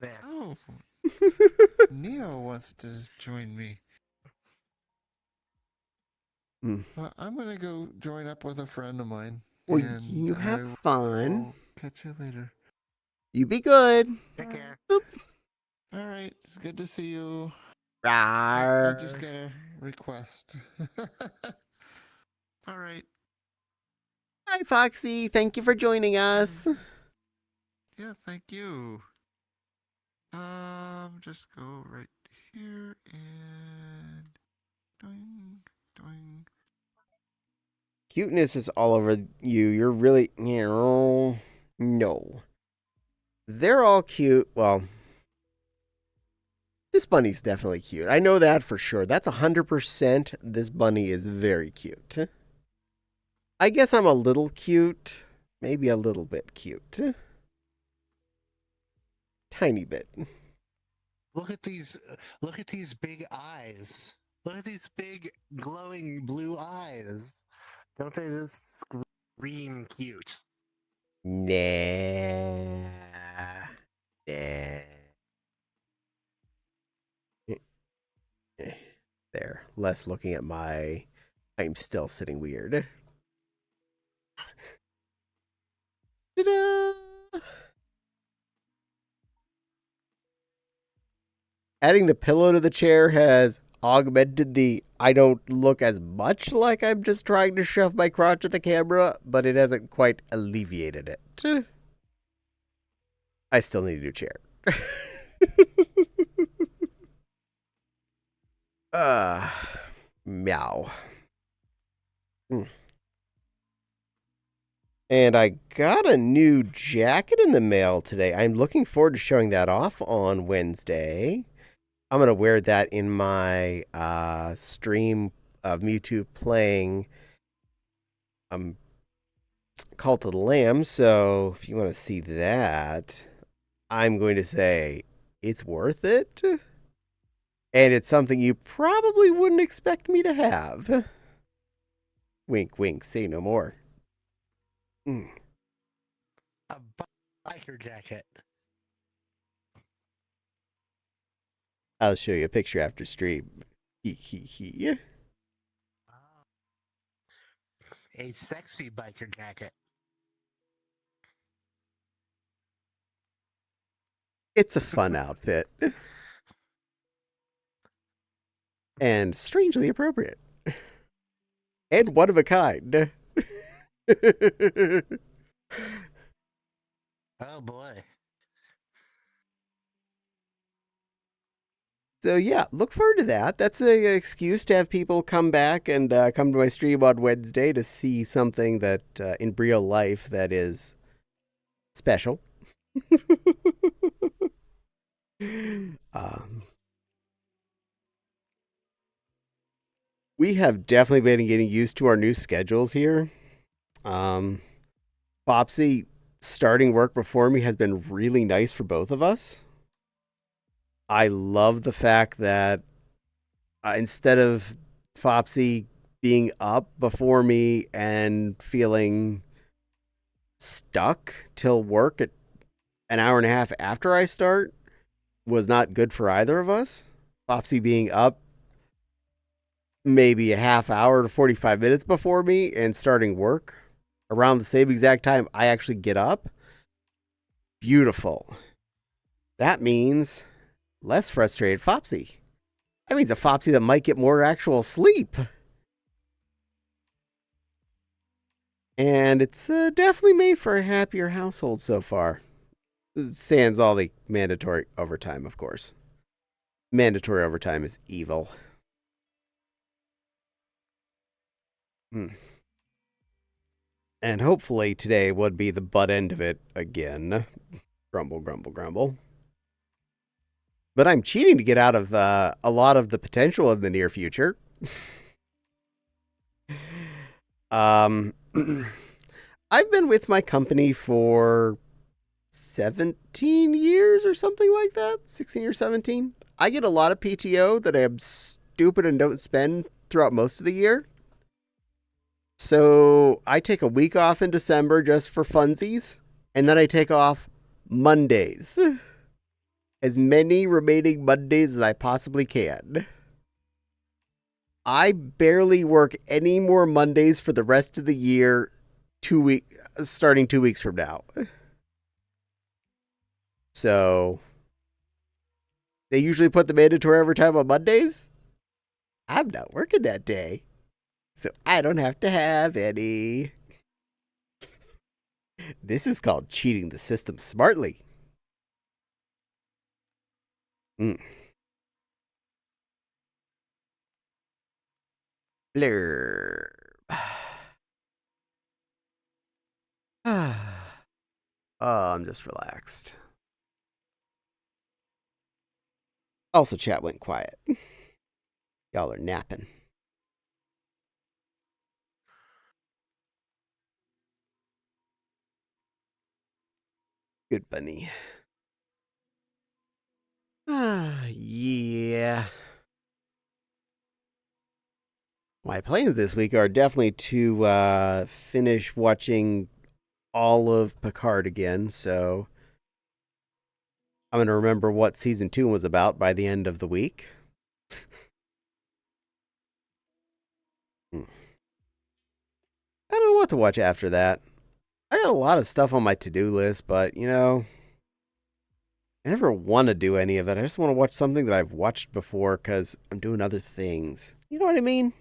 Speaker 2: There.
Speaker 3: Oh, Neo wants to join me. Well, I'm gonna go join up with a friend of mine.
Speaker 1: Well,
Speaker 3: and
Speaker 1: you
Speaker 3: I
Speaker 1: have fun.
Speaker 3: will catch you later.
Speaker 1: You be good.
Speaker 2: Take care.
Speaker 1: Boop.
Speaker 3: All right, it's good to see you.
Speaker 1: Rawr.
Speaker 3: I just got a request. All right.
Speaker 1: Hi, Foxy. Thank you for joining us.
Speaker 3: Yeah, thank you. Just go right here and doing.
Speaker 1: Cuteness is all over you. You're really... No. They're all cute. Well, this bunny's definitely cute. I know that for sure. That's 100%. This bunny is very cute. I guess I'm a little cute. Maybe a little bit cute. Tiny bit.
Speaker 2: Look at these. Look at these big eyes. Look at these big glowing blue eyes. Don't they just scream cute?
Speaker 1: Nah. Nah. There. Less looking at my. I'm still sitting weird. Ta-da! Adding the pillow to the chair has augmented the I don't look as much like I'm just trying to shove my crotch at the camera, but it hasn't quite alleviated it. I still need a new chair. uh, meow. And I got a new jacket in the mail today. I'm looking forward to showing that off on Wednesday. I'm going to wear that in my stream of Mewtwo playing Cult of the Lamb. So if you want to see that, I'm going to say it's worth it. And it's something you probably wouldn't expect me to have. Wink, wink, say no more.
Speaker 2: A biker jacket.
Speaker 1: I'll show you a picture after stream. Hee hee hee.
Speaker 2: A sexy biker jacket.
Speaker 1: It's a fun outfit. And strangely appropriate. And one of a kind.
Speaker 2: Oh boy.
Speaker 1: So yeah, look forward to that. That's an excuse to have people come back and come to my stream on Wednesday to see something that in real life that is special. We have definitely been getting used to our new schedules here. Popsy starting work before me has been really nice for both of us. I love the fact that instead of Fopsy being up before me and feeling stuck till work at an hour and a half after I start was not good for either of us. Fopsy being up maybe a half hour to 45 minutes before me and starting work around the same exact time I actually get up. Beautiful. That means less frustrated Fopsy. That means a Fopsy that might get more actual sleep. And it's definitely made for a happier household so far. Sans all the mandatory overtime, of course. Mandatory overtime is evil. And hopefully today would be the butt end of it again. Grumble, grumble, grumble. But I'm cheating to get out of a lot of the potential in the near future. I've been with my company for 17 years or something like that. 16 or 17. I get a lot of PTO that I'm stupid and don't spend throughout most of the year. So I take a week off in December just for funsies. And then I take off Mondays. As many remaining Mondays as I possibly can. I barely work any more Mondays for the rest of the year, starting 2 weeks from now. So they usually put the mandatory overtime on Mondays. I'm not working that day, so I don't have to have any. This is called cheating the system smartly. Blurb. Oh, I'm just relaxed. Also, chat went quiet. Y'all are napping. Good bunny. My plans this week are definitely to finish watching all of Picard again, so I'm going to remember what season 2 was about by the end of the week. I don't know what to watch after that. I got a lot of stuff on my to-do list, but, I never want to do any of it. I just want to watch something that I've watched before because I'm doing other things. You know what I mean?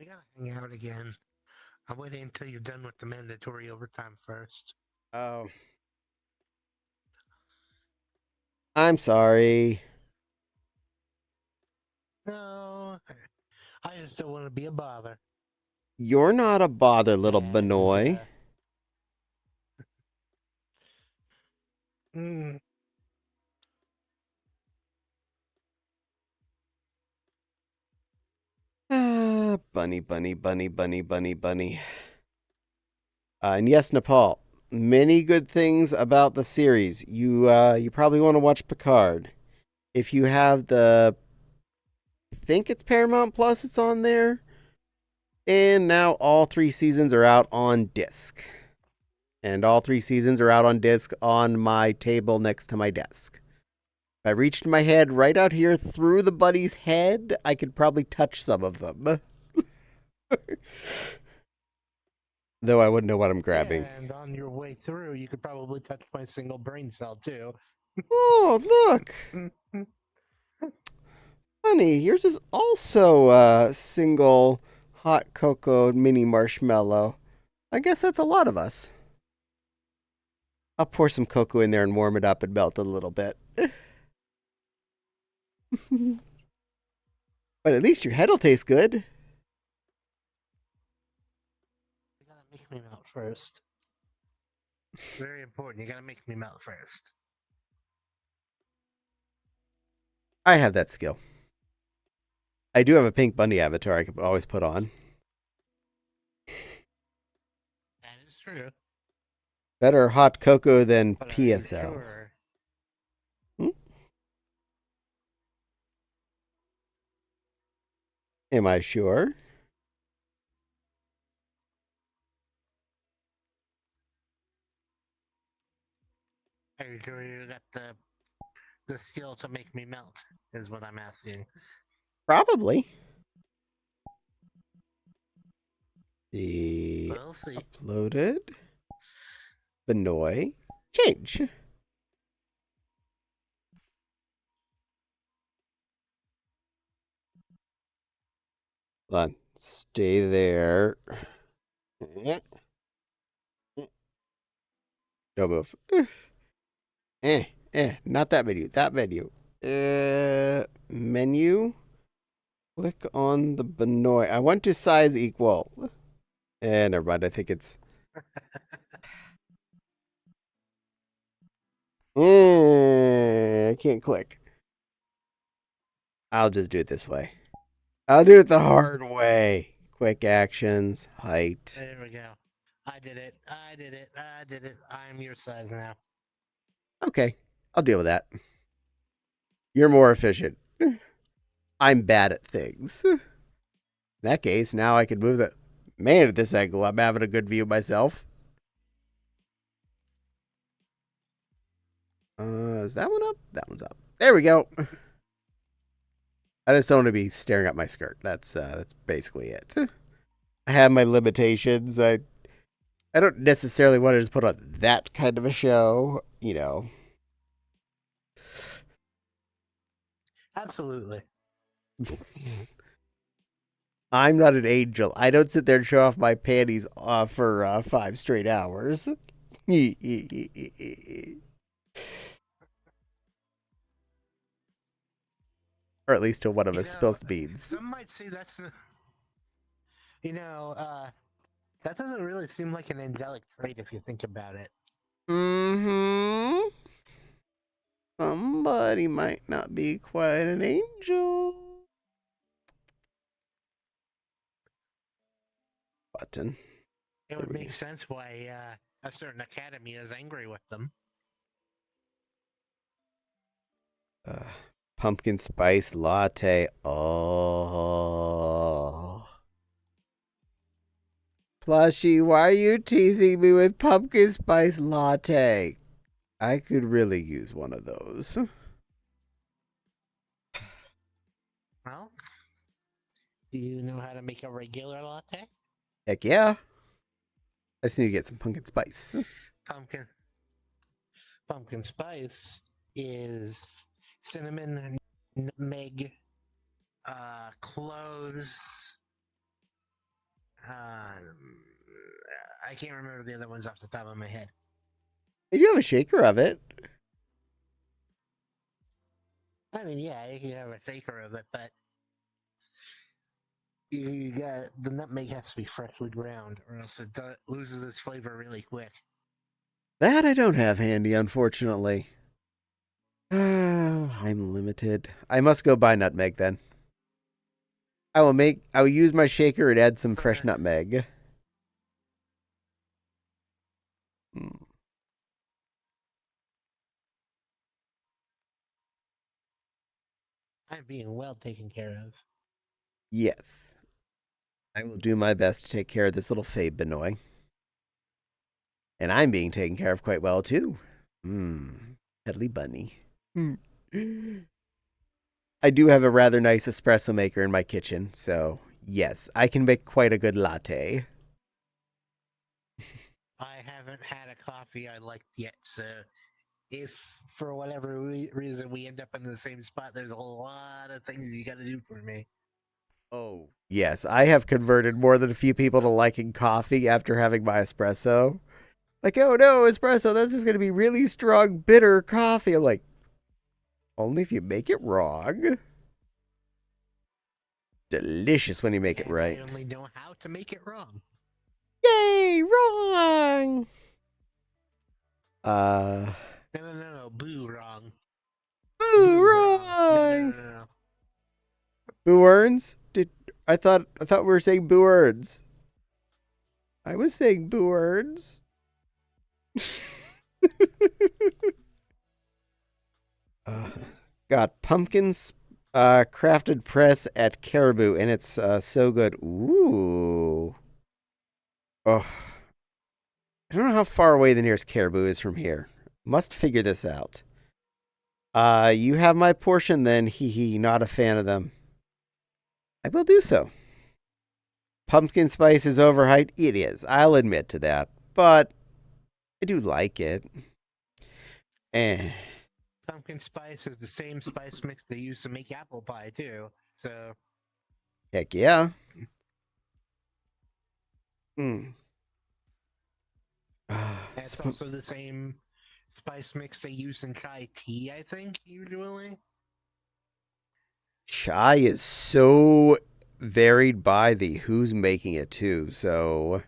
Speaker 2: We gotta hang out again. I'm waiting until you're done with the mandatory overtime first.
Speaker 1: Oh. I'm sorry.
Speaker 2: No, I just don't want to be a bother.
Speaker 1: You're not a bother, little
Speaker 2: And,
Speaker 1: Benoy.
Speaker 2: mm,
Speaker 1: Bunny, bunny, bunny, bunny, bunny, bunny. And yes, Nepal. Many good things about the series. You probably want to watch Picard. If you have I think it's Paramount Plus, it's on there. And now all 3 seasons are out on disc. And all 3 seasons are out on disc on my table next to my desk. If I reached my head right out here through the buddy's head, I could probably touch some of them. Though I wouldn't know what I'm grabbing.
Speaker 2: and on your way through, you could probably touch my single brain cell too.
Speaker 1: Oh, look! Honey, yours is also a single hot cocoa mini marshmallow. I guess that's a lot of us. I'll pour some cocoa in there and warm it up and melt it a little bit. But at least your head'll taste good.
Speaker 2: You gotta make me melt first. Very important. You gotta make me melt first.
Speaker 1: I have that skill. I do have a pink bunny avatar I could always put on.
Speaker 2: That is true.
Speaker 1: Better hot cocoa than
Speaker 2: But
Speaker 1: PSL.
Speaker 2: I'm sure.
Speaker 1: Am I sure?
Speaker 2: Are you sure you got the skill to make me melt? Is what I'm asking.
Speaker 1: Probably. The
Speaker 2: We'll see.
Speaker 1: uploaded Benoy change. Hold on. Stay there. Don't move. Not that menu. That menu. Menu. Click on the Benoy. I want to size equal. Never mind. I think it's. I can't click. I'll just do it this way. I'll do it the hard way. Quick actions, height.
Speaker 2: There we go. I did it. I did it. I did it. I'm your size now.
Speaker 1: Okay, I'll deal with that. You're more efficient. I'm bad at things. In that case, now I can move the... Man, at this angle, I'm having a good view myself. Is that one up? That one's up. There we go. I just don't want to be staring at my skirt. That's basically it. I have my limitations. I don't necessarily want to just put on that kind of a show,
Speaker 2: Absolutely.
Speaker 1: I'm not an angel. I don't sit there and show off my panties for 5 straight hours. Or at least till one of us spills the beans.
Speaker 2: Some might say that's that doesn't really seem like an angelic trait if you think about it.
Speaker 1: Mm-hmm. Somebody might not be quite an angel. Button.
Speaker 2: It would make sense why a certain academy is angry with them.
Speaker 1: pumpkin spice latte. Oh. Plushie, why are you teasing me with pumpkin spice latte? I could really use one of those.
Speaker 2: Well, do you know how to make a regular latte?
Speaker 1: Heck yeah. I just need to get some pumpkin spice.
Speaker 2: Pumpkin spice is cinnamon, nutmeg, cloves. I can't remember the other ones off the top of my head.
Speaker 1: I do have a shaker of it.
Speaker 2: I mean, yeah, you can have a shaker of it, but you got the nutmeg has to be freshly ground, or else it loses its flavor really quick.
Speaker 1: That I don't have handy, unfortunately. I'm limited. I must go buy nutmeg then. I will use my shaker and add some fresh nutmeg.
Speaker 2: I'm being well taken care of.
Speaker 1: Yes. I will do my best to take care of this little Fabe Benoy. And I'm being taken care of quite well, too. Cuddly bunny. I do have a rather nice espresso maker in my kitchen, so yes, I can make quite a good latte.
Speaker 2: I haven't had a coffee I liked yet, so if for whatever reason we end up in the same spot, there's a lot of things you gotta do for me.
Speaker 1: Oh, yes, I have converted more than a few people to liking coffee after having my espresso. Like, oh no, espresso, that's just going to be really strong, bitter coffee. I'm like, only if you make it wrong. Delicious when you make it right.
Speaker 2: I only know how to make it wrong.
Speaker 1: Yay, wrong!
Speaker 2: No, boo, wrong.
Speaker 1: Boo, wrong!
Speaker 2: No.
Speaker 1: Boo earns? I thought we were saying boo earns. I was saying boo earns. Got pumpkins crafted press at Caribou, and it's so good. Ooh. Oh. I don't know how far away the nearest Caribou is from here. Must figure this out. You have my portion then, hee, not a fan of them. I will do so. Pumpkin spice is overhyped? It is. I'll admit to that. But I do like it.
Speaker 2: Pumpkin spice is the same spice mix they use to make apple pie, too. So.
Speaker 1: Heck yeah.
Speaker 2: It's also the same spice mix they use in chai tea, I think, usually.
Speaker 1: Chai is so varied by the who's making it, too, so...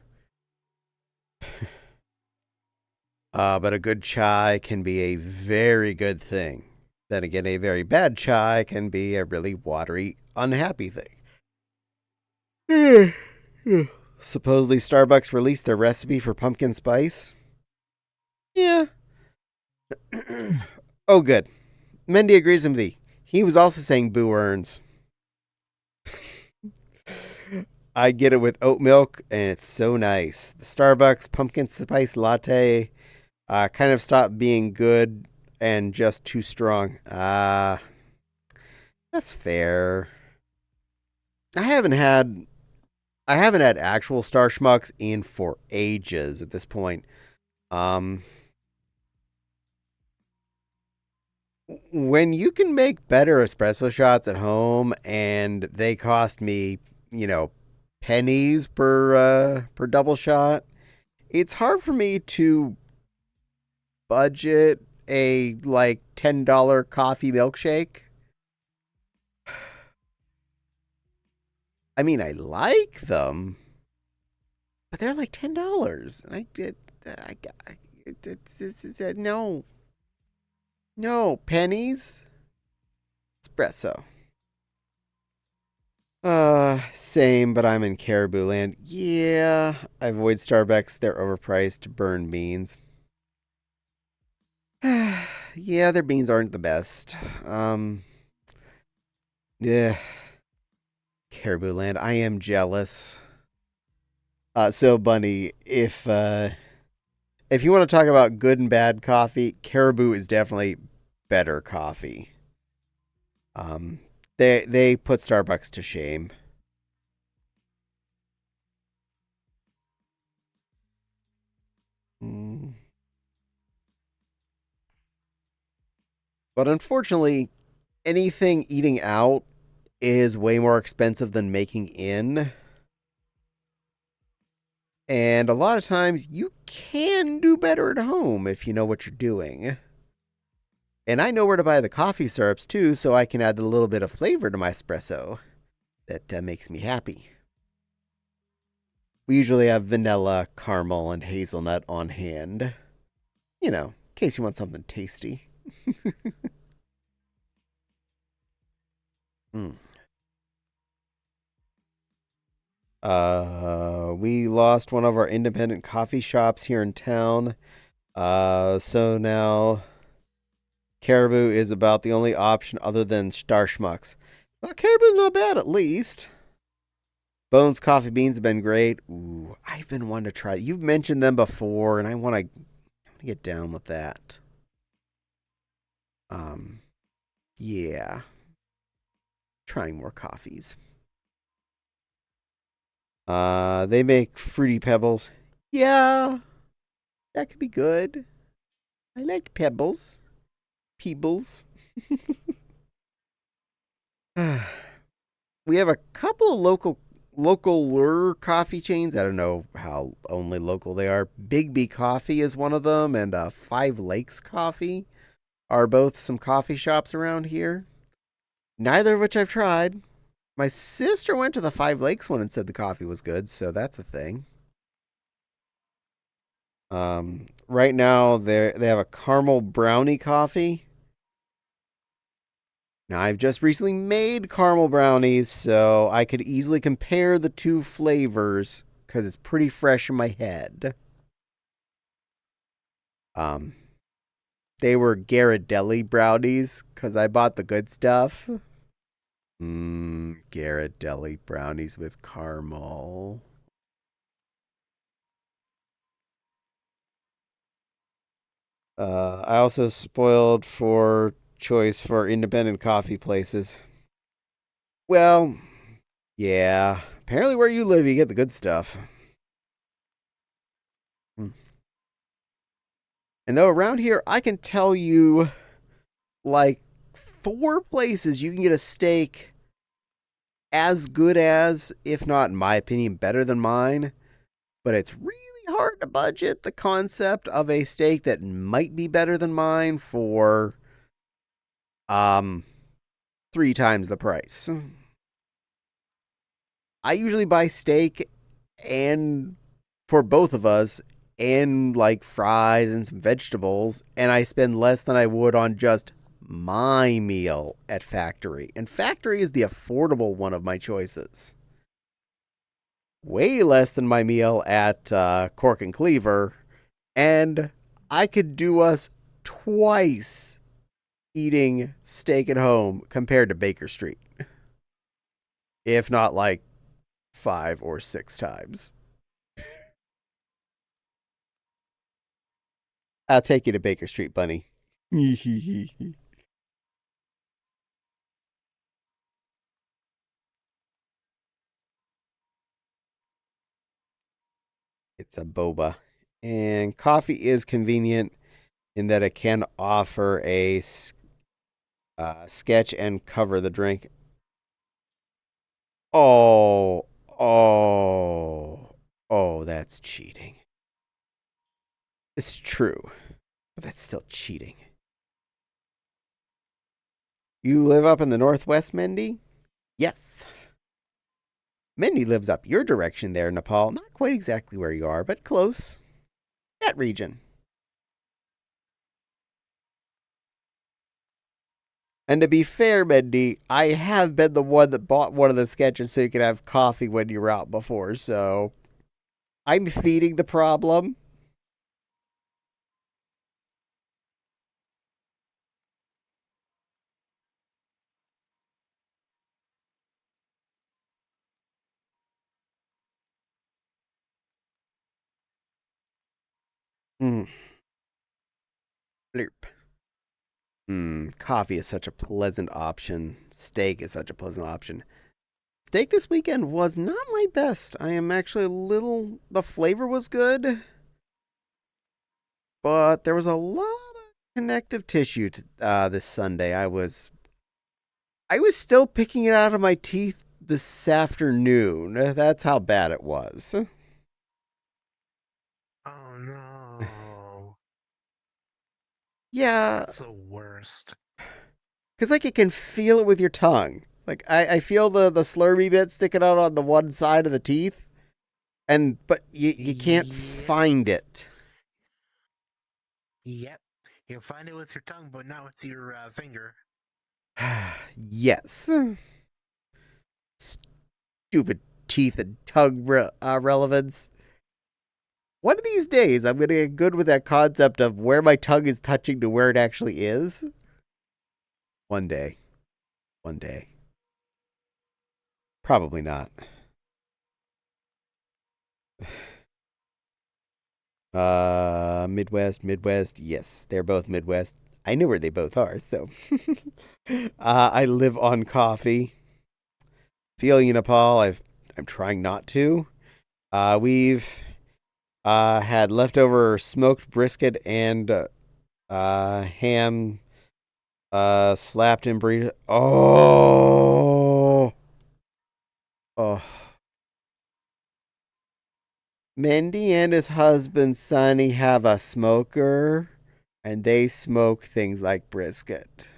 Speaker 1: but a good chai can be a very good thing. Then again, a very bad chai can be a really watery, unhappy thing. Supposedly Starbucks released their recipe for pumpkin spice. Yeah. Oh, good. Mendy agrees with me. He was also saying boo earns. I get it with oat milk, and it's so nice. The Starbucks pumpkin spice latte kind of stopped being good and just too strong. That's fair. I haven't had actual Star Schmucks in for ages at this point. When you can make better espresso shots at home and they cost me, pennies per double shot, it's hard for me to budget a like $10 coffee milkshake. I mean, I like them, but they're like $10, and no pennies. Espresso. Same, but I'm in Caribou Land. Yeah, I avoid Starbucks. They're overpriced. Burn beans. Yeah, their beans aren't the best. Yeah. Caribou Land. I am jealous. So Bunny, if you want to talk about good and bad coffee, Caribou is definitely better coffee. Um, they put Starbucks to shame. Mm. But unfortunately, anything eating out is way more expensive than making in. And a lot of times you can do better at home if you know what you're doing. And I know where to buy the coffee syrups too, so I can add a little bit of flavor to my espresso. That makes me happy. We usually have vanilla, caramel, and hazelnut on hand. You know, in case you want something tasty. Mm. We lost one of our independent coffee shops here in town. So now Caribou is about the only option other than Star Schmucks. Well, Caribou's not bad at least. Bones Coffee Beans have been great. Ooh, I've been wanting to try. You've mentioned them before, and I want to get down with that. Um, yeah, trying more coffees. They make fruity pebbles. Yeah, that could be good. I like pebbles. Peebles. We have a couple of local lure coffee chains. I don't know how only local they are. Big B Coffee is one of them, and Five Lakes Coffee are both some coffee shops around here. Neither of which I've tried. My sister went to the Five Lakes one and said the coffee was good, so that's a thing. Right now they have a caramel brownie coffee. Now I've just recently made caramel brownies, so I could easily compare the two flavors because it's pretty fresh in my head. Um, they were Ghirardelli brownies because I bought the good stuff. Ghirardelli brownies with caramel. I also spoiled for choice for independent coffee places. Well, yeah. Apparently, where you live, you get the good stuff. Hmm. And though around here, I can tell you like 4 places you can get a steak as good as, if not, in my opinion, better than mine. But it's really hard to budget the concept of a steak that might be better than mine for um 3 times the price. I usually buy steak and for both of us and like fries and some vegetables, and I spend less than I would on just my meal at Factory. And Factory is the affordable one of my choices. Way less than my meal at Cork and Cleaver, and I could do us twice eating steak at home compared to Baker Street, if not like 5 or 6 times. I'll take you to Baker Street, Bunny. It's a boba. And coffee is convenient in that it can offer a sketch and cover the drink. Oh, that's cheating. It's true, but that's still cheating. You live up in the Northwest, Mendy? Yes. Mendy lives up your direction there, Nepal. Not quite exactly where you are, but close. That region. And to be fair, Mendy, I have been the one that bought one of the sketches so you could have coffee when you were out before, so I'm feeding the problem. Mm. Blurp. Coffee is such a pleasant option. Steak is such a pleasant option. Steak this weekend was not my best. I am actually a little. The flavor was good, but there was a lot of connective tissue this Sunday. I was still picking it out of my teeth this afternoon. That's how bad it was.
Speaker 2: Oh no.
Speaker 1: Yeah,
Speaker 2: That's the worst.
Speaker 1: because like you can feel it with your tongue. Like I feel the slurry bit sticking out on the one side of the teeth, but you can't
Speaker 2: Yep.
Speaker 1: find it.
Speaker 2: Yep. You'll find it with your tongue, but not with your finger.
Speaker 1: Yes. Stupid teeth and tongue relevance. One of these days, I'm going to get good with that concept of where my tongue is touching to where it actually is. One day. One day. Probably not. Midwest. Yes, they're both Midwest. I know where they both are, so. I live on coffee. Feeling Nepal, I'm trying not to. We've had leftover smoked brisket and ham slapped in burrito. Oh. Mindy and his husband Sonny have a smoker, and they smoke things like brisket.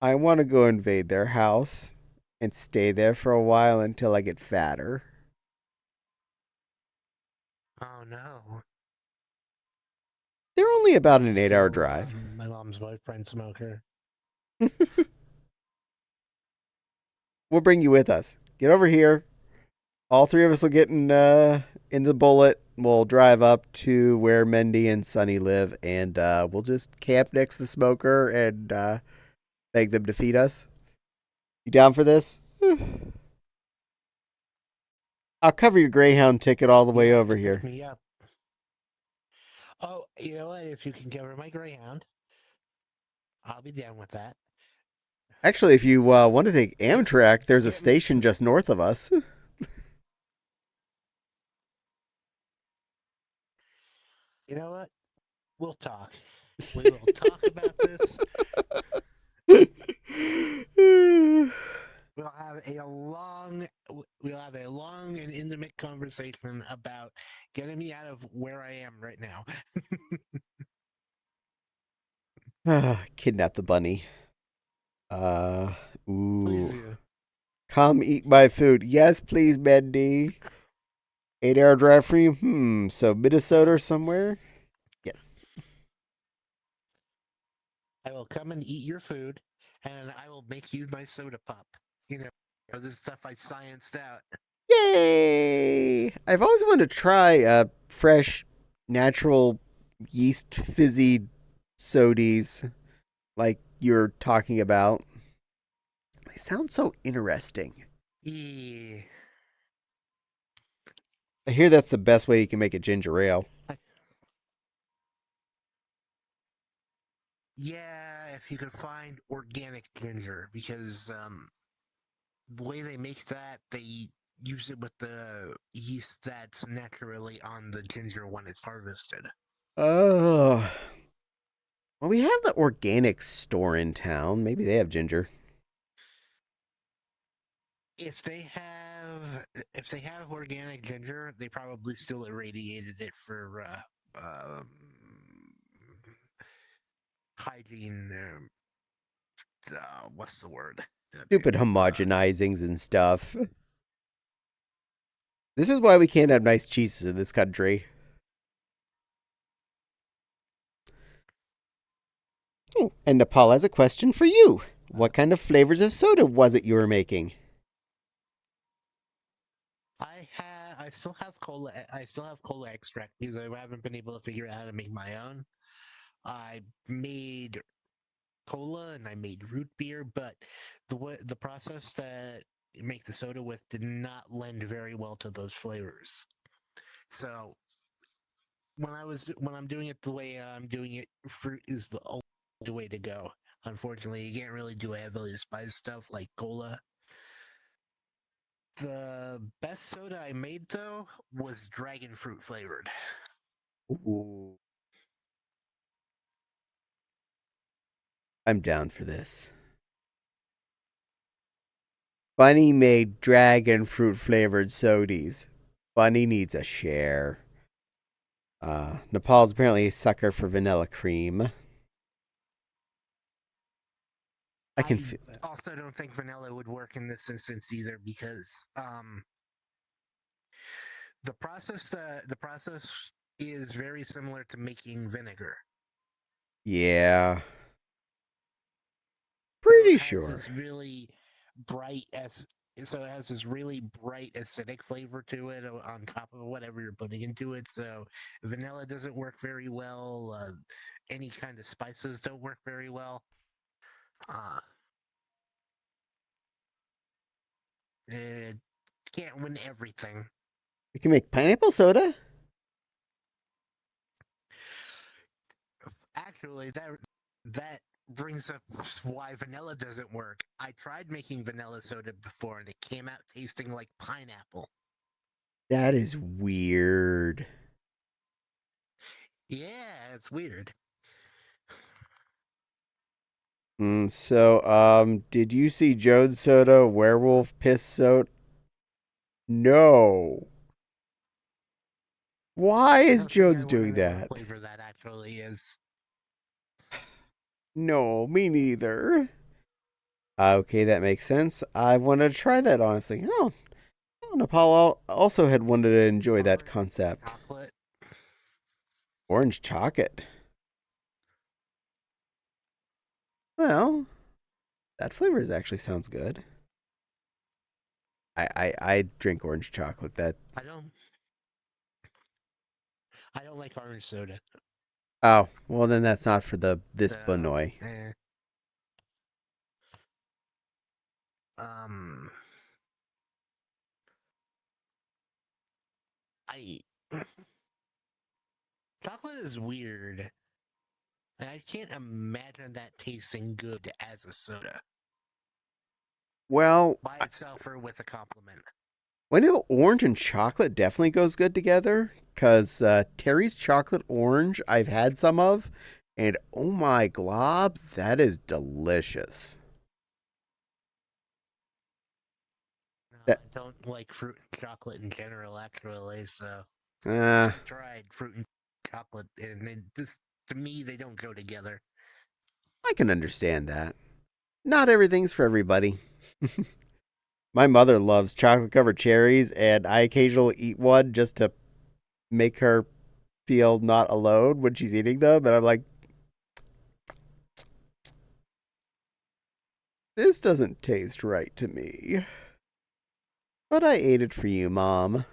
Speaker 1: I want to go invade their house and stay there for a while until I get fatter.
Speaker 2: Oh no.
Speaker 1: They're only about an 8-hour
Speaker 2: Still,
Speaker 1: drive.
Speaker 2: my mom's boyfriend smoker.
Speaker 1: We'll bring you with us. Get over here. All three of us will get in the bullet. We'll drive up to where Mendy and Sonny live, and we'll just camp next to the smoker and beg them to feed us. You down for this? I'll cover your Greyhound ticket all the way over here.
Speaker 2: Pick me up. Oh, you know what? If you can cover my Greyhound, I'll be down with that.
Speaker 1: Actually, if you want to take Amtrak, there's a station just north of us.
Speaker 2: You know what? We'll talk. We will talk about this. We'll have a long and intimate conversation about getting me out of where I am right now.
Speaker 1: Kidnap the bunny.
Speaker 2: Please
Speaker 1: Ooh.
Speaker 2: do.
Speaker 1: Come eat my food. Yes, please, Mendy. 8-hour drive for you? So Minnesota or somewhere? Yes.
Speaker 2: I will come and eat your food, and I will make you my soda pop. You know, this stuff I scienced out.
Speaker 1: Yay! I've always wanted to try fresh, natural, yeast fizzy sodies like you're talking about. They sound so interesting.
Speaker 2: Yeah.
Speaker 1: I hear that's the best way you can make a ginger ale.
Speaker 2: Yeah, if you could find organic ginger, because the way they make that, they use it with the yeast that's naturally on the ginger when it's harvested.
Speaker 1: Oh. Well, we have the organic store in town. Maybe they have ginger.
Speaker 2: If they have organic ginger, they probably still irradiated it for hygiene. What's the word?
Speaker 1: Stupid homogenizings and stuff. This is why we can't have nice cheeses in this country. Oh, and Nepal has a question for you. What kind of flavors of soda was it you were making?
Speaker 2: I still have cola. I still have cola extract because I haven't been able to figure out how to make my own. I made cola and I made root beer, but the process that you make the soda with did not lend very well to those flavors. So when I'm doing it the way I'm doing it, fruit is the only way to go. Unfortunately, you can't really do heavily spiced stuff like cola. The best soda I made though was dragon fruit flavored.
Speaker 1: Ooh. I'm down for this. Bunny made dragon fruit flavored sodies. Bunny needs a share. Nepal's apparently a sucker for vanilla cream. I can feel that.
Speaker 2: Also don't think vanilla would work in this instance either because the process is very similar to making vinegar.
Speaker 1: Yeah.
Speaker 2: So it
Speaker 1: Pretty
Speaker 2: has
Speaker 1: sure.
Speaker 2: this really bright so it has this really bright acidic flavor to it on top of whatever you're putting into it. So vanilla doesn't work very well. Any kind of spices don't work very well. It can't win everything.
Speaker 1: We can make pineapple soda?
Speaker 2: Actually, that brings up why vanilla doesn't work. I tried making vanilla soda before and it came out tasting like pineapple.
Speaker 1: That is weird.
Speaker 2: Yeah, it's weird.
Speaker 1: Did you see Jode's Soda Werewolf Piss Soda? No. Why
Speaker 2: I
Speaker 1: is
Speaker 2: don't think I
Speaker 1: Jode's
Speaker 2: want to
Speaker 1: doing
Speaker 2: know what
Speaker 1: that?
Speaker 2: flavor that actually is.
Speaker 1: No, me neither. Okay, that makes sense. I want to try that, honestly. Oh, Nepal also had wanted to enjoy that
Speaker 2: Orange
Speaker 1: concept.
Speaker 2: chocolate.
Speaker 1: Orange chocolate. Well, that flavor actually sounds good. I drink orange chocolate.
Speaker 2: I don't like orange soda.
Speaker 1: Oh, well then that's not for this
Speaker 2: So,
Speaker 1: Benoy.
Speaker 2: um, I chocolate is weird. I can't imagine that tasting good as a soda
Speaker 1: Well,
Speaker 2: by itself or with a compliment.
Speaker 1: I know orange and chocolate definitely goes good together. Cause Terry's chocolate orange, I've had some of, and oh my glob, that is delicious.
Speaker 2: No,
Speaker 1: That
Speaker 2: I don't like fruit and chocolate in general, actually. So
Speaker 1: uh,
Speaker 2: I tried fruit and chocolate, and to me, they don't go together.
Speaker 1: I can understand that. Not everything's for everybody. My mother loves chocolate covered cherries, and I occasionally eat one just to make her feel not alone when she's eating them. And I'm like, this doesn't taste right to me. But I ate it for you, Mom.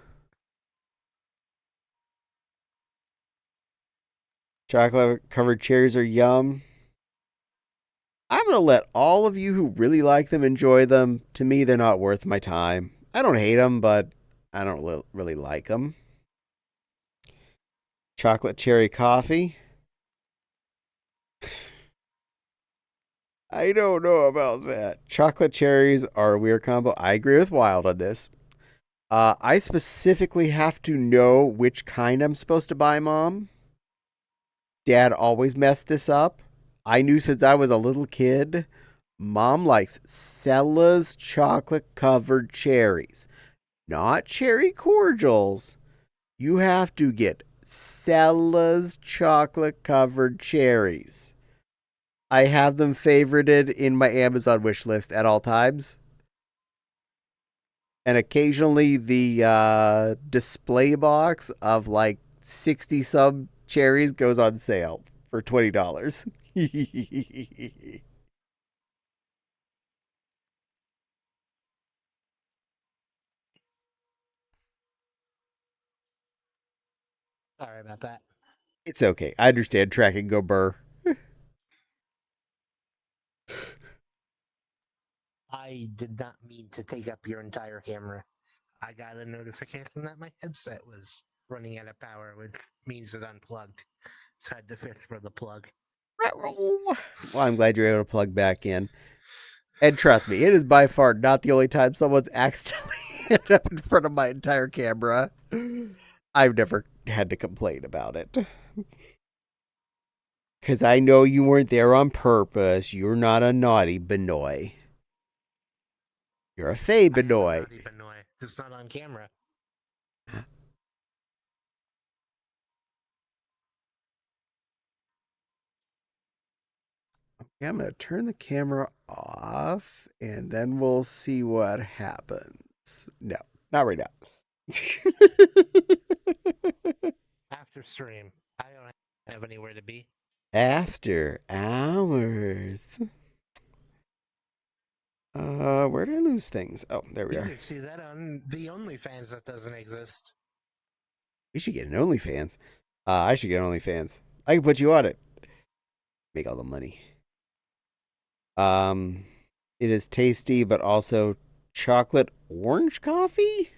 Speaker 1: Chocolate covered cherries are yum. I'm going to let all of you who really like them enjoy them. To me, they're not worth my time. I don't hate them, but I don't really like them. Chocolate cherry coffee. I don't know about that. Chocolate cherries are a weird combo. I agree with Wild on this. I specifically have to know which kind I'm supposed to buy, Mom. Dad always messed this up. I knew since I was a little kid. Mom likes Cella's chocolate covered cherries, not cherry cordials. You have to get Cella's chocolate covered cherries. I have them favorited in my Amazon wish list at all times. And occasionally the display box of like 60 some cherries goes on sale for $20.
Speaker 2: Sorry about that.
Speaker 1: It's okay. I understand tracking go burr.
Speaker 2: I did not mean to take up your entire camera. I got a notification that my headset was running out of power, which means it unplugged. So I had to fish for the plug.
Speaker 1: Well, I'm glad you're able to plug back in. And trust me, it is by far not the only time someone's accidentally ended up in front of my entire camera. I've never had to complain about it. Because I know you weren't there on purpose. You're not a naughty Benoy. You're a fey
Speaker 2: I am a
Speaker 1: Benoy.
Speaker 2: naughty Benoy, just not on camera.
Speaker 1: Okay, I'm going to turn the camera off and then we'll see what happens. No, not right now.
Speaker 2: After stream, I don't have anywhere to be.
Speaker 1: After hours. Where did I lose things? Oh, there we
Speaker 2: You
Speaker 1: are.
Speaker 2: can see that on the OnlyFans that doesn't exist.
Speaker 1: We should get an OnlyFans. I should get an OnlyFans. I can put you on it. Make all the money. It is tasty, but also chocolate orange coffee?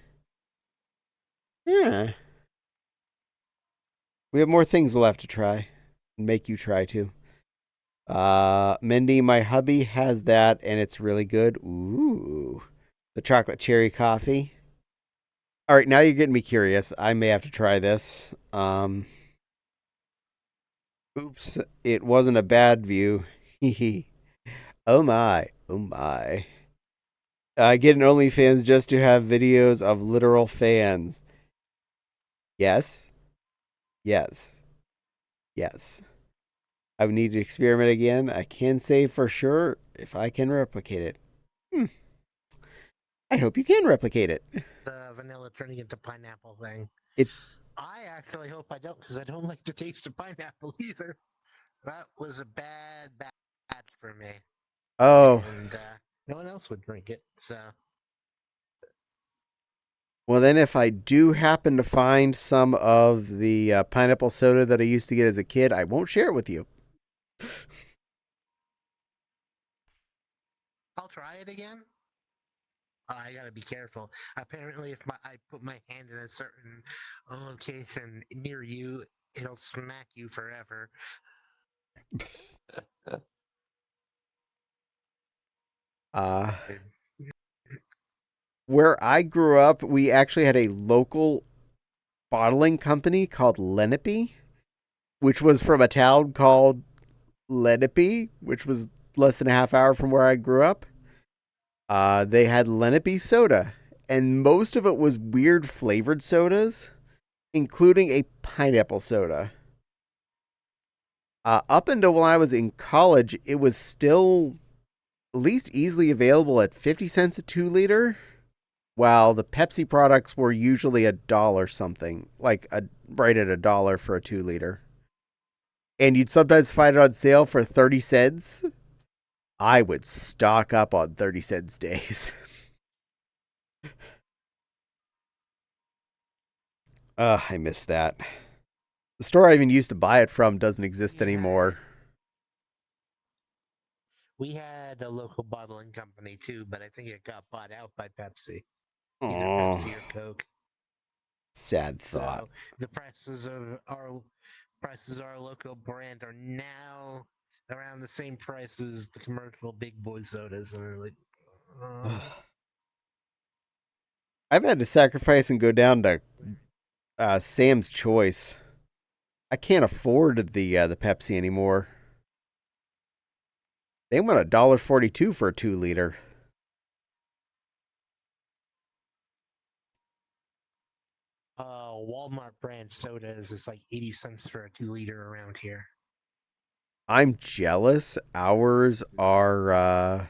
Speaker 1: Yeah. We have more things we'll have to try. Make you try too. Mindy, my hubby has that and it's really good. Ooh. The chocolate cherry coffee. All right, now you're getting me curious. I may have to try this. Oops, it wasn't a bad view. Hee Oh my. Oh my. I get an OnlyFans just to have videos of literal fans. Yes. Yes. Yes. I would need to experiment again. I can say for sure if I can replicate it. I hope you can replicate it.
Speaker 2: The vanilla turning into pineapple thing.
Speaker 1: It.
Speaker 2: I actually hope I don't, because I don't like the taste of pineapple either. That was a bad batch for me.
Speaker 1: Oh.
Speaker 2: And no one else would drink it, so.
Speaker 1: Well, then if I do happen to find some of the pineapple soda that I used to get as a kid, I won't share it with you.
Speaker 2: I'll try it again. I gotta be careful. Apparently, if I put my hand in a certain location near you, it'll smack you forever.
Speaker 1: Where I grew up, we actually had a local bottling company called Lenape, which was from a town called Lenape, which was less than a half hour from where I grew up. They had Lenape soda, and most of it was weird flavored sodas, including a pineapple soda. Up until when I was in college, it was still at least easily available at 50 cents a 2 liter, while the Pepsi products were usually $1 something, like right at $1 for a 2 liter. And you'd sometimes find it on sale for 30 cents. I would stock up on 30 cents days. I miss that. The store I even used to buy it from doesn't exist anymore.
Speaker 2: We had a local bottling company too, but I think it got bought out by Pepsi. Either
Speaker 1: Aww.
Speaker 2: Pepsi or Coke.
Speaker 1: Sad thought.
Speaker 2: So the prices of our local brand are now around the same price as the commercial big boy sodas, and they're like,
Speaker 1: I've had to sacrifice and go down to Sam's Choice. I can't afford the Pepsi anymore. They want $1.42 for a 2 liter.
Speaker 2: Walmart brand sodas is like 80 cents for a 2 liter around here.
Speaker 1: I'm jealous. Ours are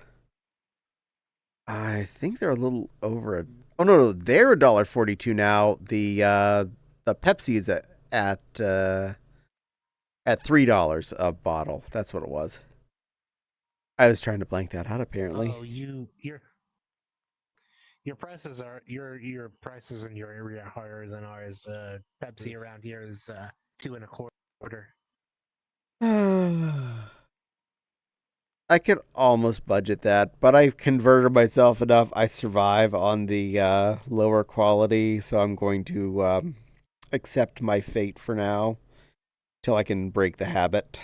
Speaker 1: I think they're a little over a oh no, they're $1.42 now. The Pepsi is at $3 a bottle. That's what it was. I was trying to blank that out apparently.
Speaker 2: Oh, your prices are your prices in your area are higher than ours. Pepsi around here is 2.25.
Speaker 1: I could almost budget that, but I converted myself enough. I survive on the lower quality, so I'm going to accept my fate for now till I can break the habit.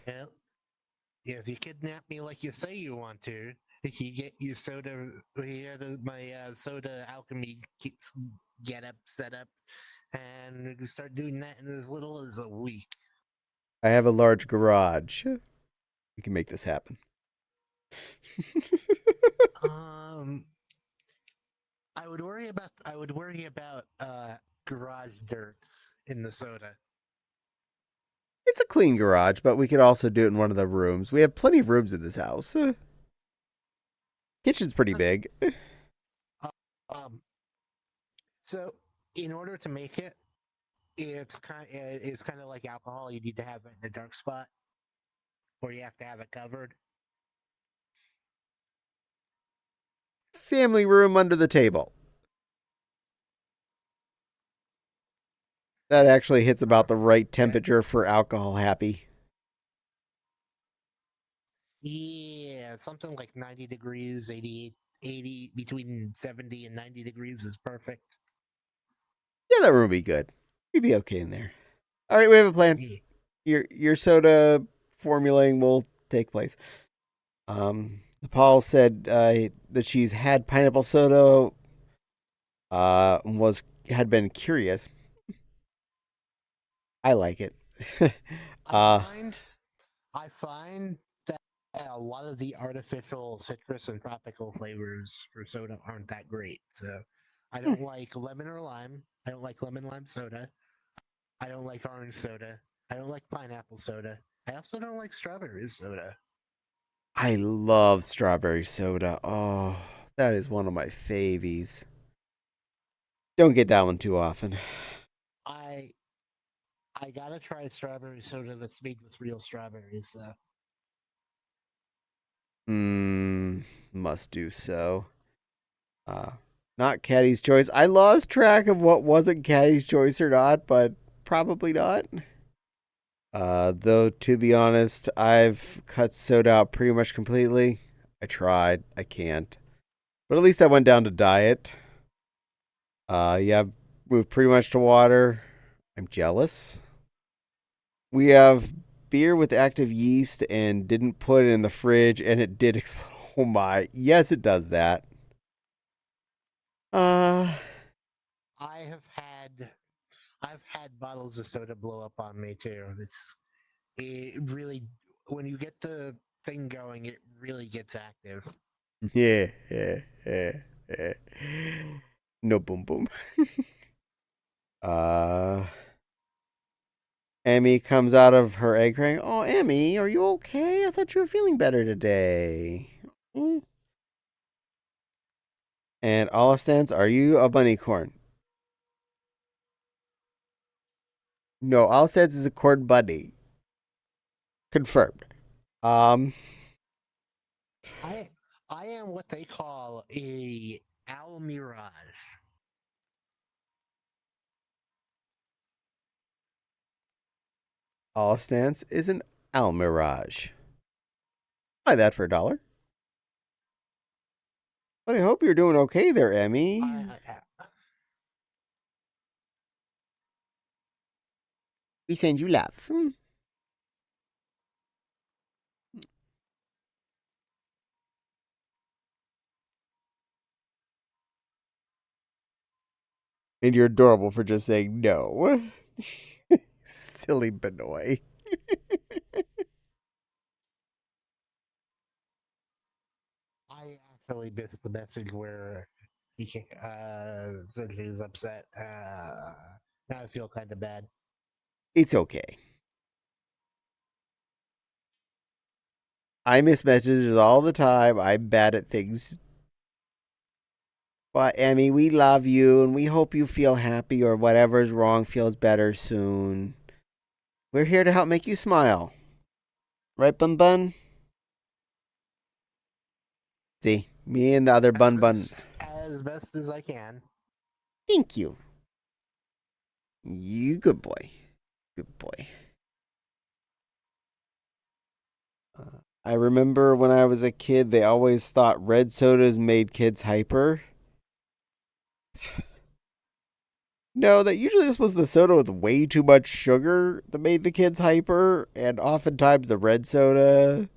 Speaker 2: Well, if you kidnap me like you say you want to, you get your soda. We had my soda alchemy get up set up, and we can start doing that in as little as a week.
Speaker 1: I have a large garage. We can make this happen.
Speaker 2: Um, I would worry about garage dirt in the soda.
Speaker 1: It's a clean garage, but we could also do it in one of the rooms. We have plenty of rooms in this house. Kitchen's pretty big.
Speaker 2: Uh, um, so in order to make it, it's kind of like alcohol. You need to have it in a dark spot, or you have to have it covered.
Speaker 1: Family room under the table. That actually hits about the right temperature for alcohol happy.
Speaker 2: Yeah, something like 90 degrees, 88, 80, between 70 and 90 degrees is perfect.
Speaker 1: Yeah, that room would be good. We'd be okay in there. All right, we have a plan. Your soda formulating will take place. Paul said that she's had pineapple soda. Had been curious. I like it.
Speaker 2: I find that a lot of the artificial citrus and tropical flavors for soda aren't that great. So I don't like lemon or lime. I don't like lemon lime soda. I don't like orange soda. I don't like pineapple soda. I also don't like strawberry soda.
Speaker 1: I love strawberry soda. Oh, that is one of my favies. Don't get that one too often.
Speaker 2: I I gotta try strawberry soda that's made with real strawberries though.
Speaker 1: Must do so. Not Caddie's choice. I lost track of what wasn't Caddie's choice or not, but probably not. Though to be honest, I've cut soda out pretty much completely. I tried. I can't. But at least I went down to diet. Yeah, I've moved pretty much to water. I'm jealous. We have beer with active yeast and didn't put it in the fridge and it did explode. Oh my. Yes, it does that.
Speaker 2: I have had I've had bottles of soda blow up on me too. It really when you get the thing going, it really gets active.
Speaker 1: Yeah. No boom boom. Emmy comes out of her egg crying. Oh, Emmy, are you okay? I thought you were feeling better today. And Olistance, are you a bunny corn? No, Olistance is a corn bunny. Confirmed.
Speaker 2: I I am what they call a owl mirage.
Speaker 1: Olistance is an Almirage. Buy that for $1. But I hope you're doing okay there, Emmy. We send you love. And you're adorable for just saying no. Silly Benoy.
Speaker 2: I actually missed the message where said he was upset. Now I feel kind of bad.
Speaker 1: It's okay. I miss messages all the time. I'm bad at things. But Emmy, we love you and we hope you feel happy or whatever's wrong feels better soon. We're here to help make you smile. Right, Bun Bun? See, me and the other Bun Bun.
Speaker 2: As best as I can.
Speaker 1: Thank you. You good boy. Good boy. I remember when I was a kid, they always thought red sodas made kids hyper. No, that usually just was the soda with way too much sugar that made the kids hyper, and oftentimes the red soda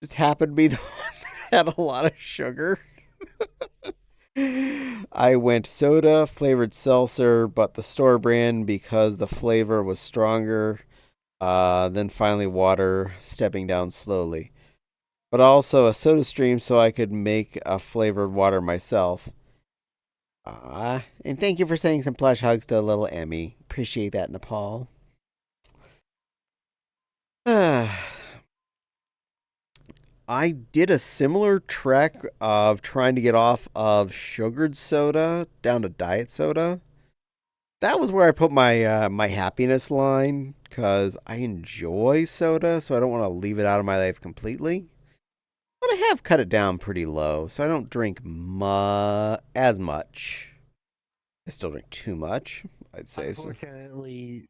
Speaker 1: just happened to be the one that had a lot of sugar. I went soda, flavored seltzer, but the store brand because the flavor was stronger. Then finally water, stepping down slowly. But also a soda stream so I could make a flavored water myself. And thank you for sending some plush hugs to little Emmy. Appreciate that, Nepal. I did a similar trek of trying to get off of sugared soda down to diet soda. That was where I put my happiness line because I enjoy soda, so I don't want to leave it out of my life completely. But I have cut it down pretty low, so I don't drink as much. I still drink too much, I'd say.
Speaker 2: Unfortunately,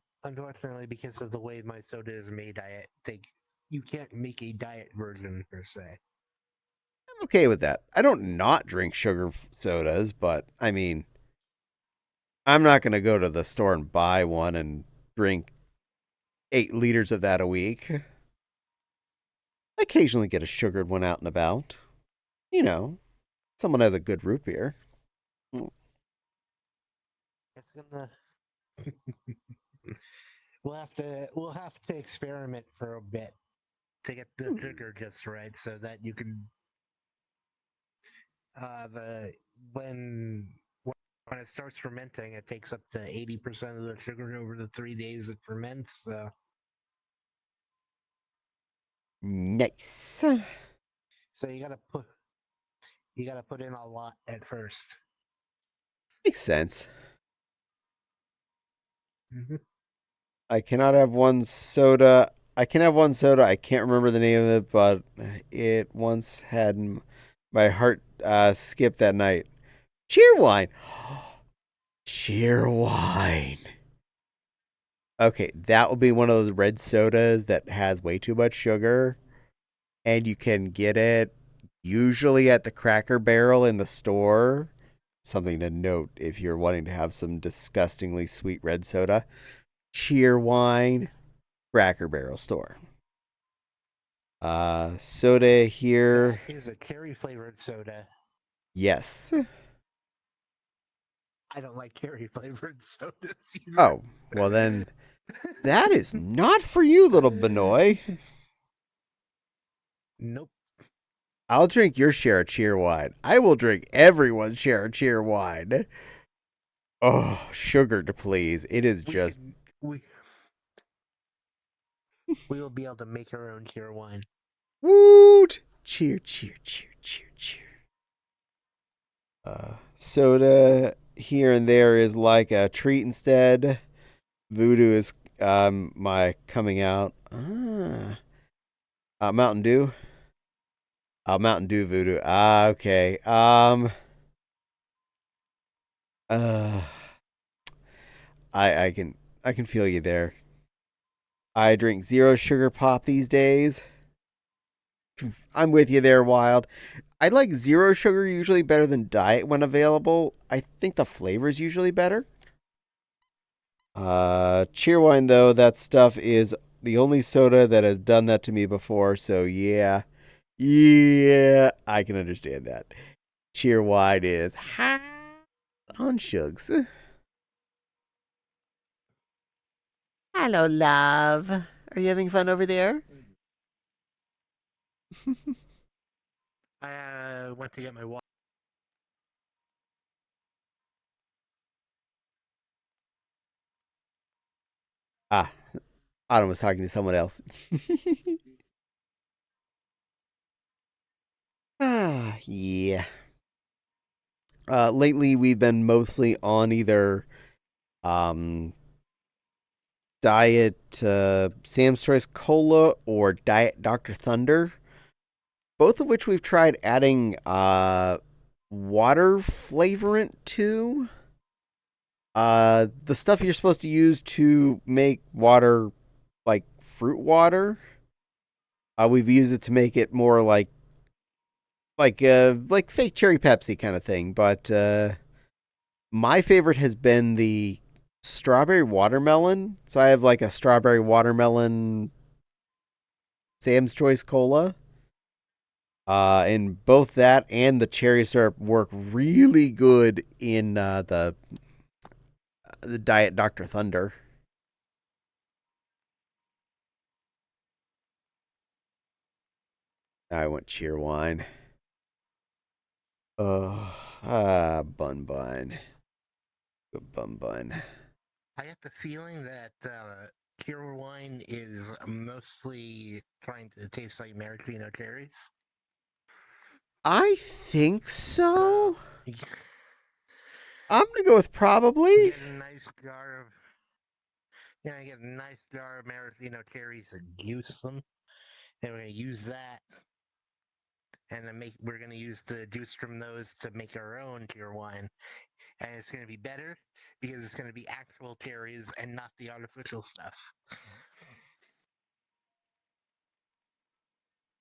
Speaker 2: because of the way my soda is made, I think you can't make a diet version per se.
Speaker 1: I'm okay with that. I don't not drink sugar sodas, but I mean, I'm not going to go to the store and buy one and drink 8 liters of that a week. I occasionally get a sugared one out and about. You know, someone has a good root beer.
Speaker 2: It's gonna. we'll have to experiment for a bit to get the sugar just right, so that you can when it starts fermenting, it takes up to 80% of the sugar over the 3 days it ferments. So
Speaker 1: Nice.
Speaker 2: so you gotta put in a lot at first.
Speaker 1: Makes sense.
Speaker 2: Mm-hmm.
Speaker 1: I cannot have one soda. I can have one soda. I can't remember the name of it, but it once had my heart skip that night. Cheerwine. Cheerwine. Okay, that will be one of those red sodas that has way too much sugar, and you can get it usually at the Cracker Barrel in the store. Something to note if you're wanting to have some disgustingly sweet red soda. Cheerwine, Cracker Barrel store. Soda here.
Speaker 2: That is a cherry flavored soda.
Speaker 1: Yes.
Speaker 2: I don't like cherry flavored sodas either.
Speaker 1: Oh, well then, that is not for you, little Benoy.
Speaker 2: Nope.
Speaker 1: I'll drink your share of Cheerwine. I will drink everyone's share of Cheerwine. Oh, sugar to please. It is just.
Speaker 2: We will be able to make our own cheer wine.
Speaker 1: Woot! Cheer, cheer, cheer, cheer, cheer. Soda here and there is like a treat instead. Voodoo is my coming out. Mountain Dew. Mountain Dew Voodoo. Okay. I can feel you there. I drink zero sugar pop these days. I'm with you there, Wild. I like zero sugar usually better than diet when available. I think the flavor is usually better. Cheerwine though, that stuff is the only soda that has done that to me before, so yeah. Yeah, I can understand that. Cheerwine is high on shugs. Hello, love. Are you having fun over there?
Speaker 2: I went to get my water.
Speaker 1: Autumn was talking to someone else. Yeah. Lately we've been mostly on either Diet Sam's Choice Cola or Diet Dr. Thunder. Both of which we've tried adding water flavorant to. The stuff you're supposed to use to make water like fruit water. We've used it to make it more like fake cherry Pepsi kind of thing, but my favorite has been the strawberry watermelon. So I have like a strawberry watermelon Sam's Choice Cola. And both that and the cherry syrup work really good in the Diet Dr. Thunder. I want cheer wine. Bun bun. Good bun bun.
Speaker 2: I get the feeling that pure wine is mostly trying to taste like maraschino cherries.
Speaker 1: I think so.
Speaker 2: You
Speaker 1: I'm gonna go with probably.
Speaker 2: get a nice jar of get a nice jar of maraschino cherries and juice them. And we're gonna use that, and then we're gonna use the juice from those to make our own pure wine, and it's gonna be better because it's gonna be actual cherries and not the artificial stuff.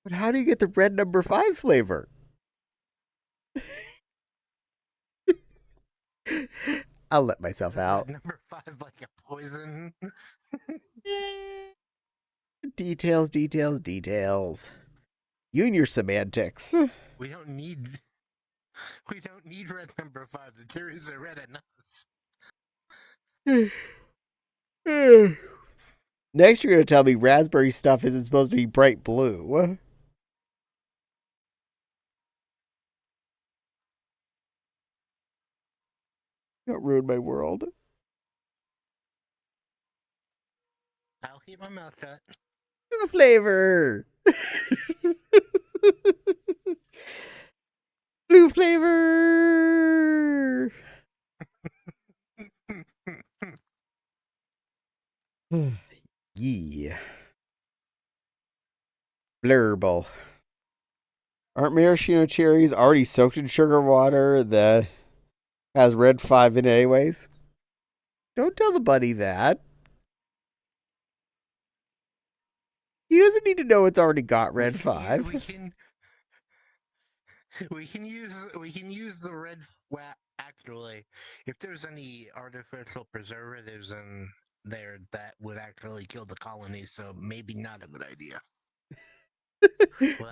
Speaker 1: But how do you get the red number 5 flavor? I'll let myself out.
Speaker 2: Number 5, like a poison.
Speaker 1: Details, details, details. You and your semantics.
Speaker 2: We don't need red number 5. The cherries are red enough.
Speaker 1: Next, you're going to tell me raspberry stuff isn't supposed to be bright blue. Don't ruin my world.
Speaker 2: I'll keep my mouth shut.
Speaker 1: The flavor. Blue flavor. Yeah. Blurble. Aren't maraschino cherries already soaked in sugar water that has red 5 in it anyways? Don't tell the buddy that. He doesn't need to know it's already got red 5.
Speaker 2: We can use the red. Well, actually, if there's any artificial preservatives in there, that would actually kill the colonies. So maybe not a good idea. We'll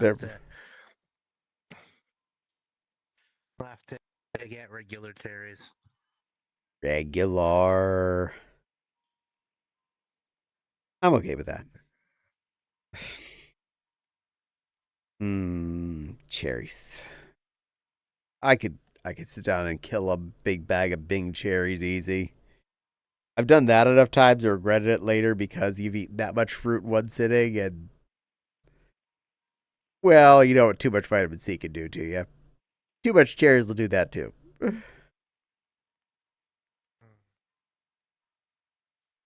Speaker 2: have to get regular cherries.
Speaker 1: Regular. I'm okay with that. Cherries. I could sit down and kill a big bag of Bing cherries easy. I've done that enough times and regretted it later because you've eaten that much fruit in one sitting and, well, you know what too much vitamin C can do to you. Too much cherries will do that too.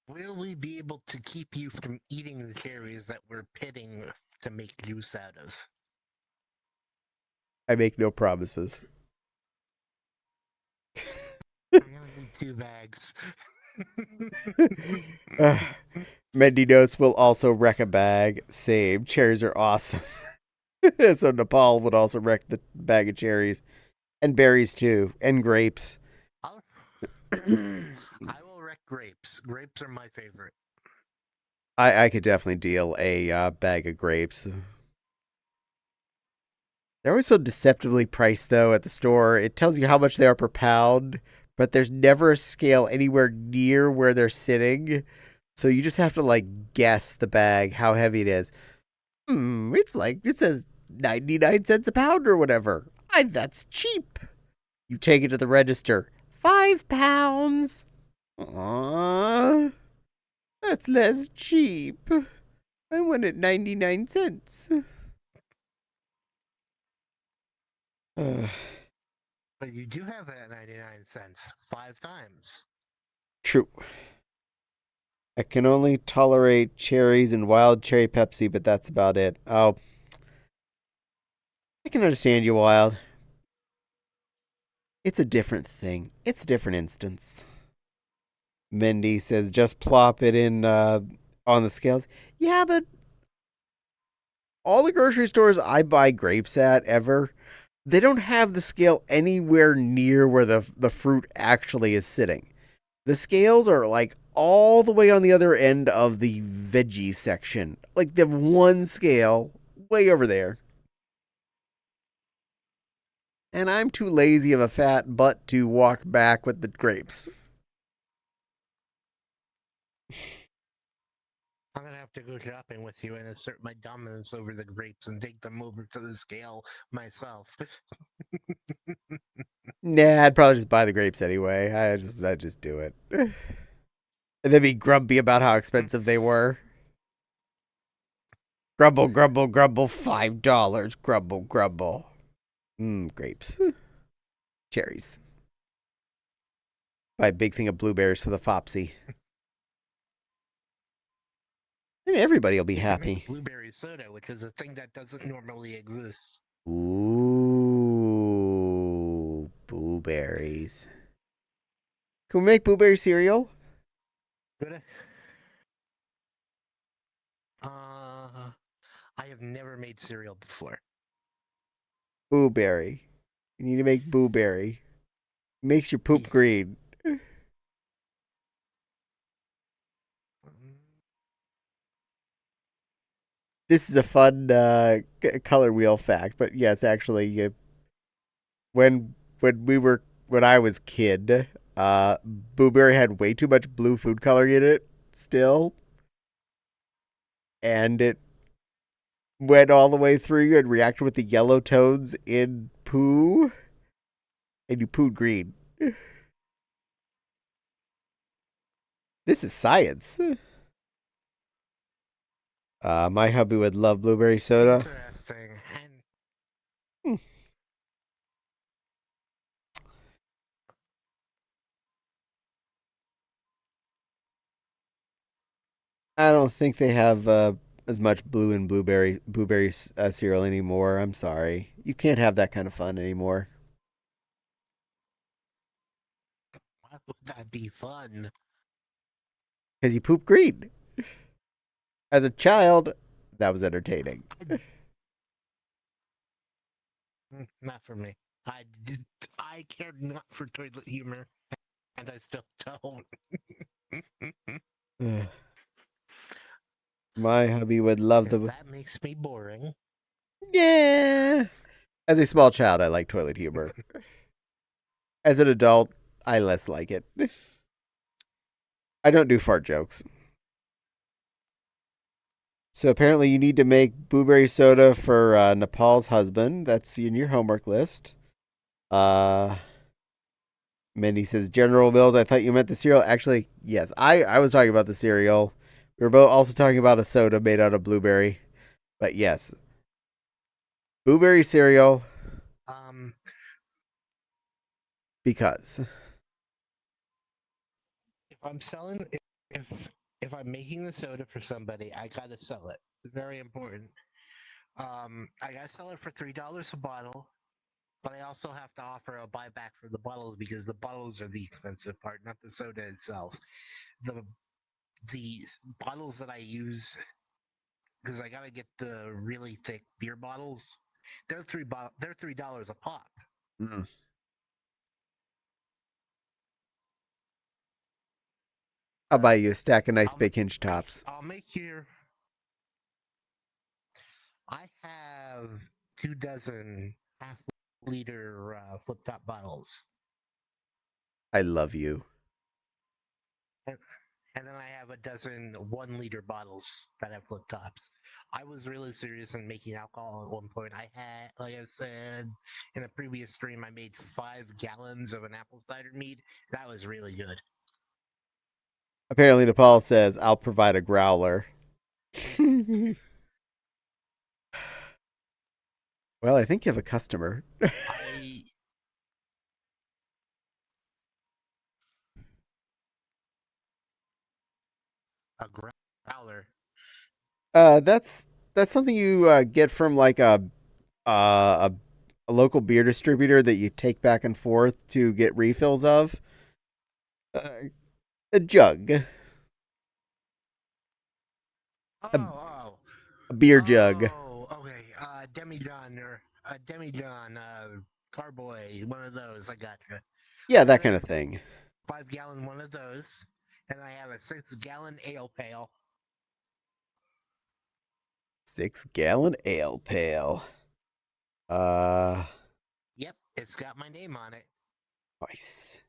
Speaker 2: Will we be able to keep you from eating the cherries that we're pitting to make juice out of?
Speaker 1: I make no promises.
Speaker 2: We're gonna need 2 bags.
Speaker 1: Mendy notes will also wreck a bag. Same. Cherries are awesome. So Nepal would also wreck the bag of cherries. And berries too. And grapes.
Speaker 2: I will wreck grapes. Grapes are my favorite.
Speaker 1: I could definitely deal a bag of grapes. They're always so deceptively priced, though, at the store. It tells you how much they are per pound, but there's never a scale anywhere near where they're sitting. So you just have to, like, guess the bag, how heavy it is. It's like, it says 99 cents a pound or whatever. That's cheap. You take it to the register. 5 pounds. Aww. That's less cheap. I want it 99 cents.
Speaker 2: But you do have that 99 cents 5 times.
Speaker 1: True. I can only tolerate cherries and wild cherry Pepsi, but that's about it. Oh. I can understand you, Wild. It's a different thing. It's a different instance. Mindy says, just plop it in on the scales. Yeah, but all the grocery stores I buy grapes at ever, they don't have the scale anywhere near where the fruit actually is sitting. The scales are like all the way on the other end of the veggie section. Like they have one scale way over there. And I'm too lazy of a fat butt to walk back with the grapes.
Speaker 2: I'm gonna have to go shopping with you and assert my dominance over the grapes and take them over to the scale myself.
Speaker 1: Nah, I'd probably just buy the grapes anyway. I'd just do it. And then be grumpy about how expensive they were. Grumble, grumble, grumble, $5. Grumble, grumble. Grapes. Cherries. Buy a big thing of blueberries for the Fopsy. And everybody will be happy.
Speaker 2: Blueberry soda, which is a thing that doesn't normally exist.
Speaker 1: Ooh, blueberries. Can we make blueberry cereal?
Speaker 2: Good. I have never made cereal before.
Speaker 1: Blueberry. You need to make blueberry. Makes your poop green. This is a fun color wheel fact, but yes, actually, when I was kid, blueberry had way too much blue food coloring in it still, and it went all the way through and reacted with the yellow tones in poo, and you pooed green. This is science. My hubby would love blueberry soda.
Speaker 2: Interesting.
Speaker 1: I don't think they have as much blue and blueberry cereal anymore. I'm sorry. You can't have that kind of fun anymore.
Speaker 2: Why would that be fun?
Speaker 1: Because you poop green. As a child, that was entertaining.
Speaker 2: Not for me. I cared not for toilet humor, and I still don't.
Speaker 1: My hubby would love the.
Speaker 2: That makes me boring.
Speaker 1: Yeah. As a small child, I like toilet humor. As an adult, I less like it. I don't do fart jokes. So apparently, you need to make blueberry soda for Nepal's husband. That's in your homework list. Mindy says General Mills. I thought you meant the cereal. Actually, yes, I was talking about the cereal. We were both also talking about a soda made out of blueberry. But yes, blueberry cereal. Because
Speaker 2: if I'm selling, if I'm making the soda for somebody, I gotta sell it. It's very important. I gotta sell it for $3 a bottle, but I also have to offer a buyback for the bottles because the bottles are the expensive part, not the soda itself. The bottles that I use, because I gotta get the really thick beer bottles. They're $3 a pop.
Speaker 1: I'll buy you a stack of nice big hinge tops.
Speaker 2: I'll make your. I have 24 half-liter flip-top bottles.
Speaker 1: I love you.
Speaker 2: And then I have a dozen 1-liter bottles that have flip tops. I was really serious in making alcohol at one point. I had, like I said in a previous stream, I made 5 gallons of an apple cider mead. That was really good.
Speaker 1: Apparently, Nepal says, I'll provide a growler. Well, I think you have a customer.
Speaker 2: A growler.
Speaker 1: That's something you get from like a local beer distributor that you take back and forth to get refills of. A jug. A beer jug.
Speaker 2: Oh, okay. Demijohn or Demijohn, Carboy, one of those. I gotcha.
Speaker 1: Yeah, that kind of thing.
Speaker 2: 5-gallon one of those, and I have a 6-gallon ale pail.
Speaker 1: 6-gallon ale pail.
Speaker 2: Yep, it's got my name on it.
Speaker 1: Nice.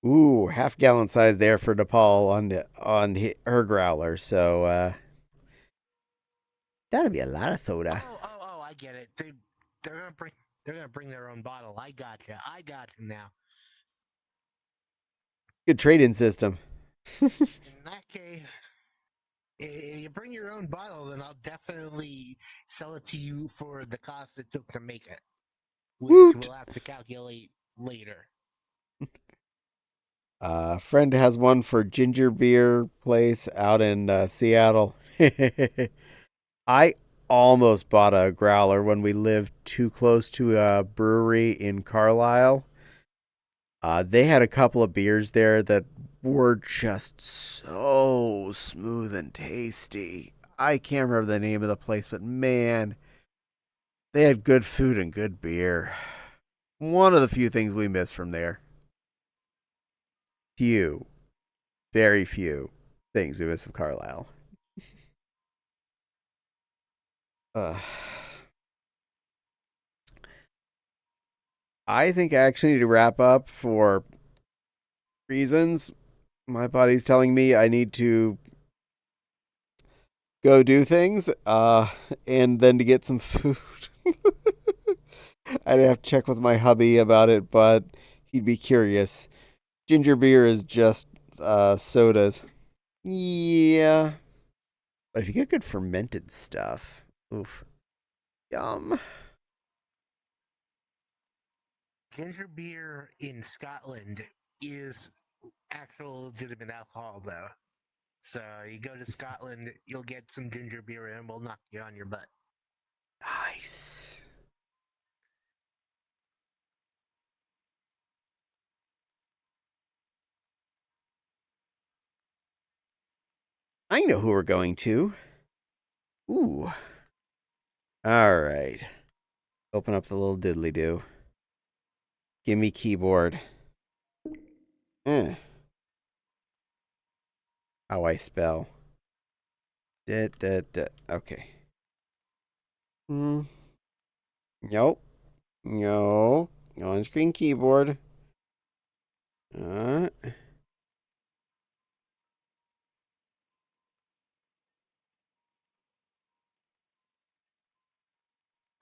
Speaker 1: Ooh, half-gallon size there for DePaul on her growler. So that'd be a lot of soda.
Speaker 2: Oh! I get it. They're gonna bring their own bottle. I gotcha now.
Speaker 1: Good trade-in system.
Speaker 2: In that case, if you bring your own bottle, then I'll definitely sell it to you for the cost it took to make it, which
Speaker 1: Woot!
Speaker 2: we'll have to calculate later.
Speaker 1: Friend has one for ginger beer place out in Seattle. I almost bought a growler when we lived too close to a brewery in Carlisle. They had a couple of beers there that were just so smooth and tasty. I can't remember the name of the place, but man, they had good food and good beer. One of the few things we missed from there. Very few things we miss from Carlisle. I think I actually need to wrap up for reasons. My body's telling me I need to go do things, and then to get some food. I'd have to check with my hubby about it, but he'd be curious. Ginger beer is just sodas. Yeah. But if you get good fermented stuff, oof. Yum.
Speaker 2: Ginger beer in Scotland is actual legitimate alcohol, though. So you go to Scotland, you'll get some ginger beer and we'll knock you on your butt.
Speaker 1: Nice. I know who we're going to. Ooh. All right. Open up the little diddly do. Give me keyboard. How I spell. Okay. Nope. No. On-screen keyboard.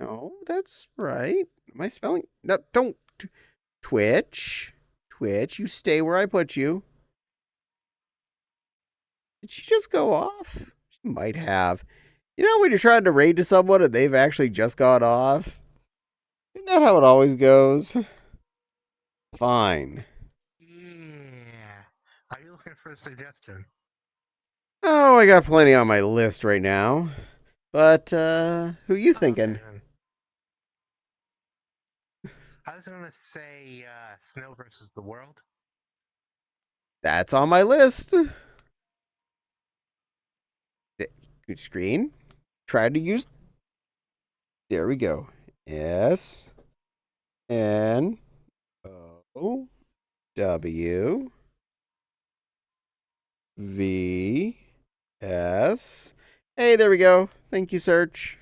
Speaker 1: No, that's right. Am I spelling? No, don't. Twitch. Twitch, you stay where I put you. Did she just go off? She might have. You know when you're trying to raid to someone and they've actually just got off? Isn't that how it always goes? Fine.
Speaker 2: Yeah. Are you looking for a suggestion?
Speaker 1: Oh, I got plenty on my list right now. But, who you thinking?
Speaker 2: Okay, I was gonna say Snow versus the World.
Speaker 1: That's on my list. Good screen. Try to use. There we go. S N O W V S. Hey, there we go. Thank you, Search.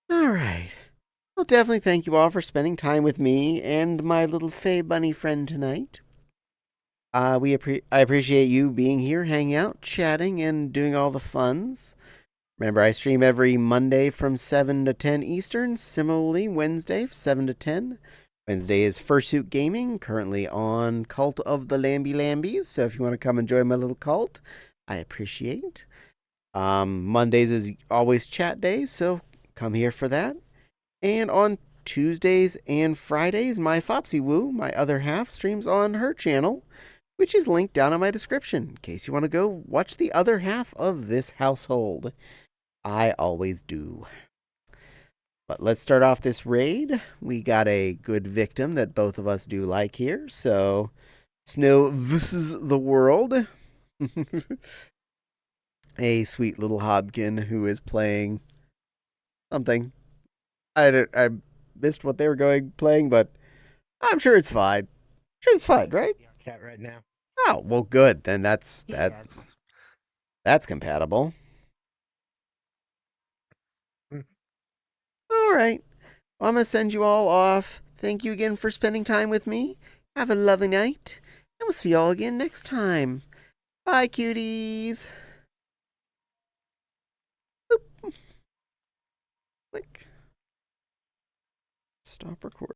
Speaker 1: All right. Well, definitely thank you all for spending time with me and my little Fey Bunny friend tonight. I appreciate you being here, hanging out, chatting, and doing all the funs. Remember, I stream every Monday from 7 to 10 Eastern. Similarly, Wednesday, 7 to 10. Wednesday is Fursuit Gaming, currently on Cult of the Lamby Lambies. So if you want to come and join my little cult, I appreciate. Mondays is always chat days, so come here for that. And on Tuesdays and Fridays, my Fopsy Woo, my other half, streams on her channel, which is linked down in my description, in case you want to go watch the other half of this household. I always do. But let's start off this raid. We got a good victim that both of us do like here. So, Snow versus the World. A sweet little Hobkin who is playing something. I missed what they were playing, but I'm sure it's fine. It's fine, right?
Speaker 2: Chat right now.
Speaker 1: Oh, well, good. Then that's compatible. All right. Well, I'm going to send you all off. Thank you again for spending time with me. Have a lovely night. And we'll see you all again next time. Bye, cuties. Boop. Click. Stop recording.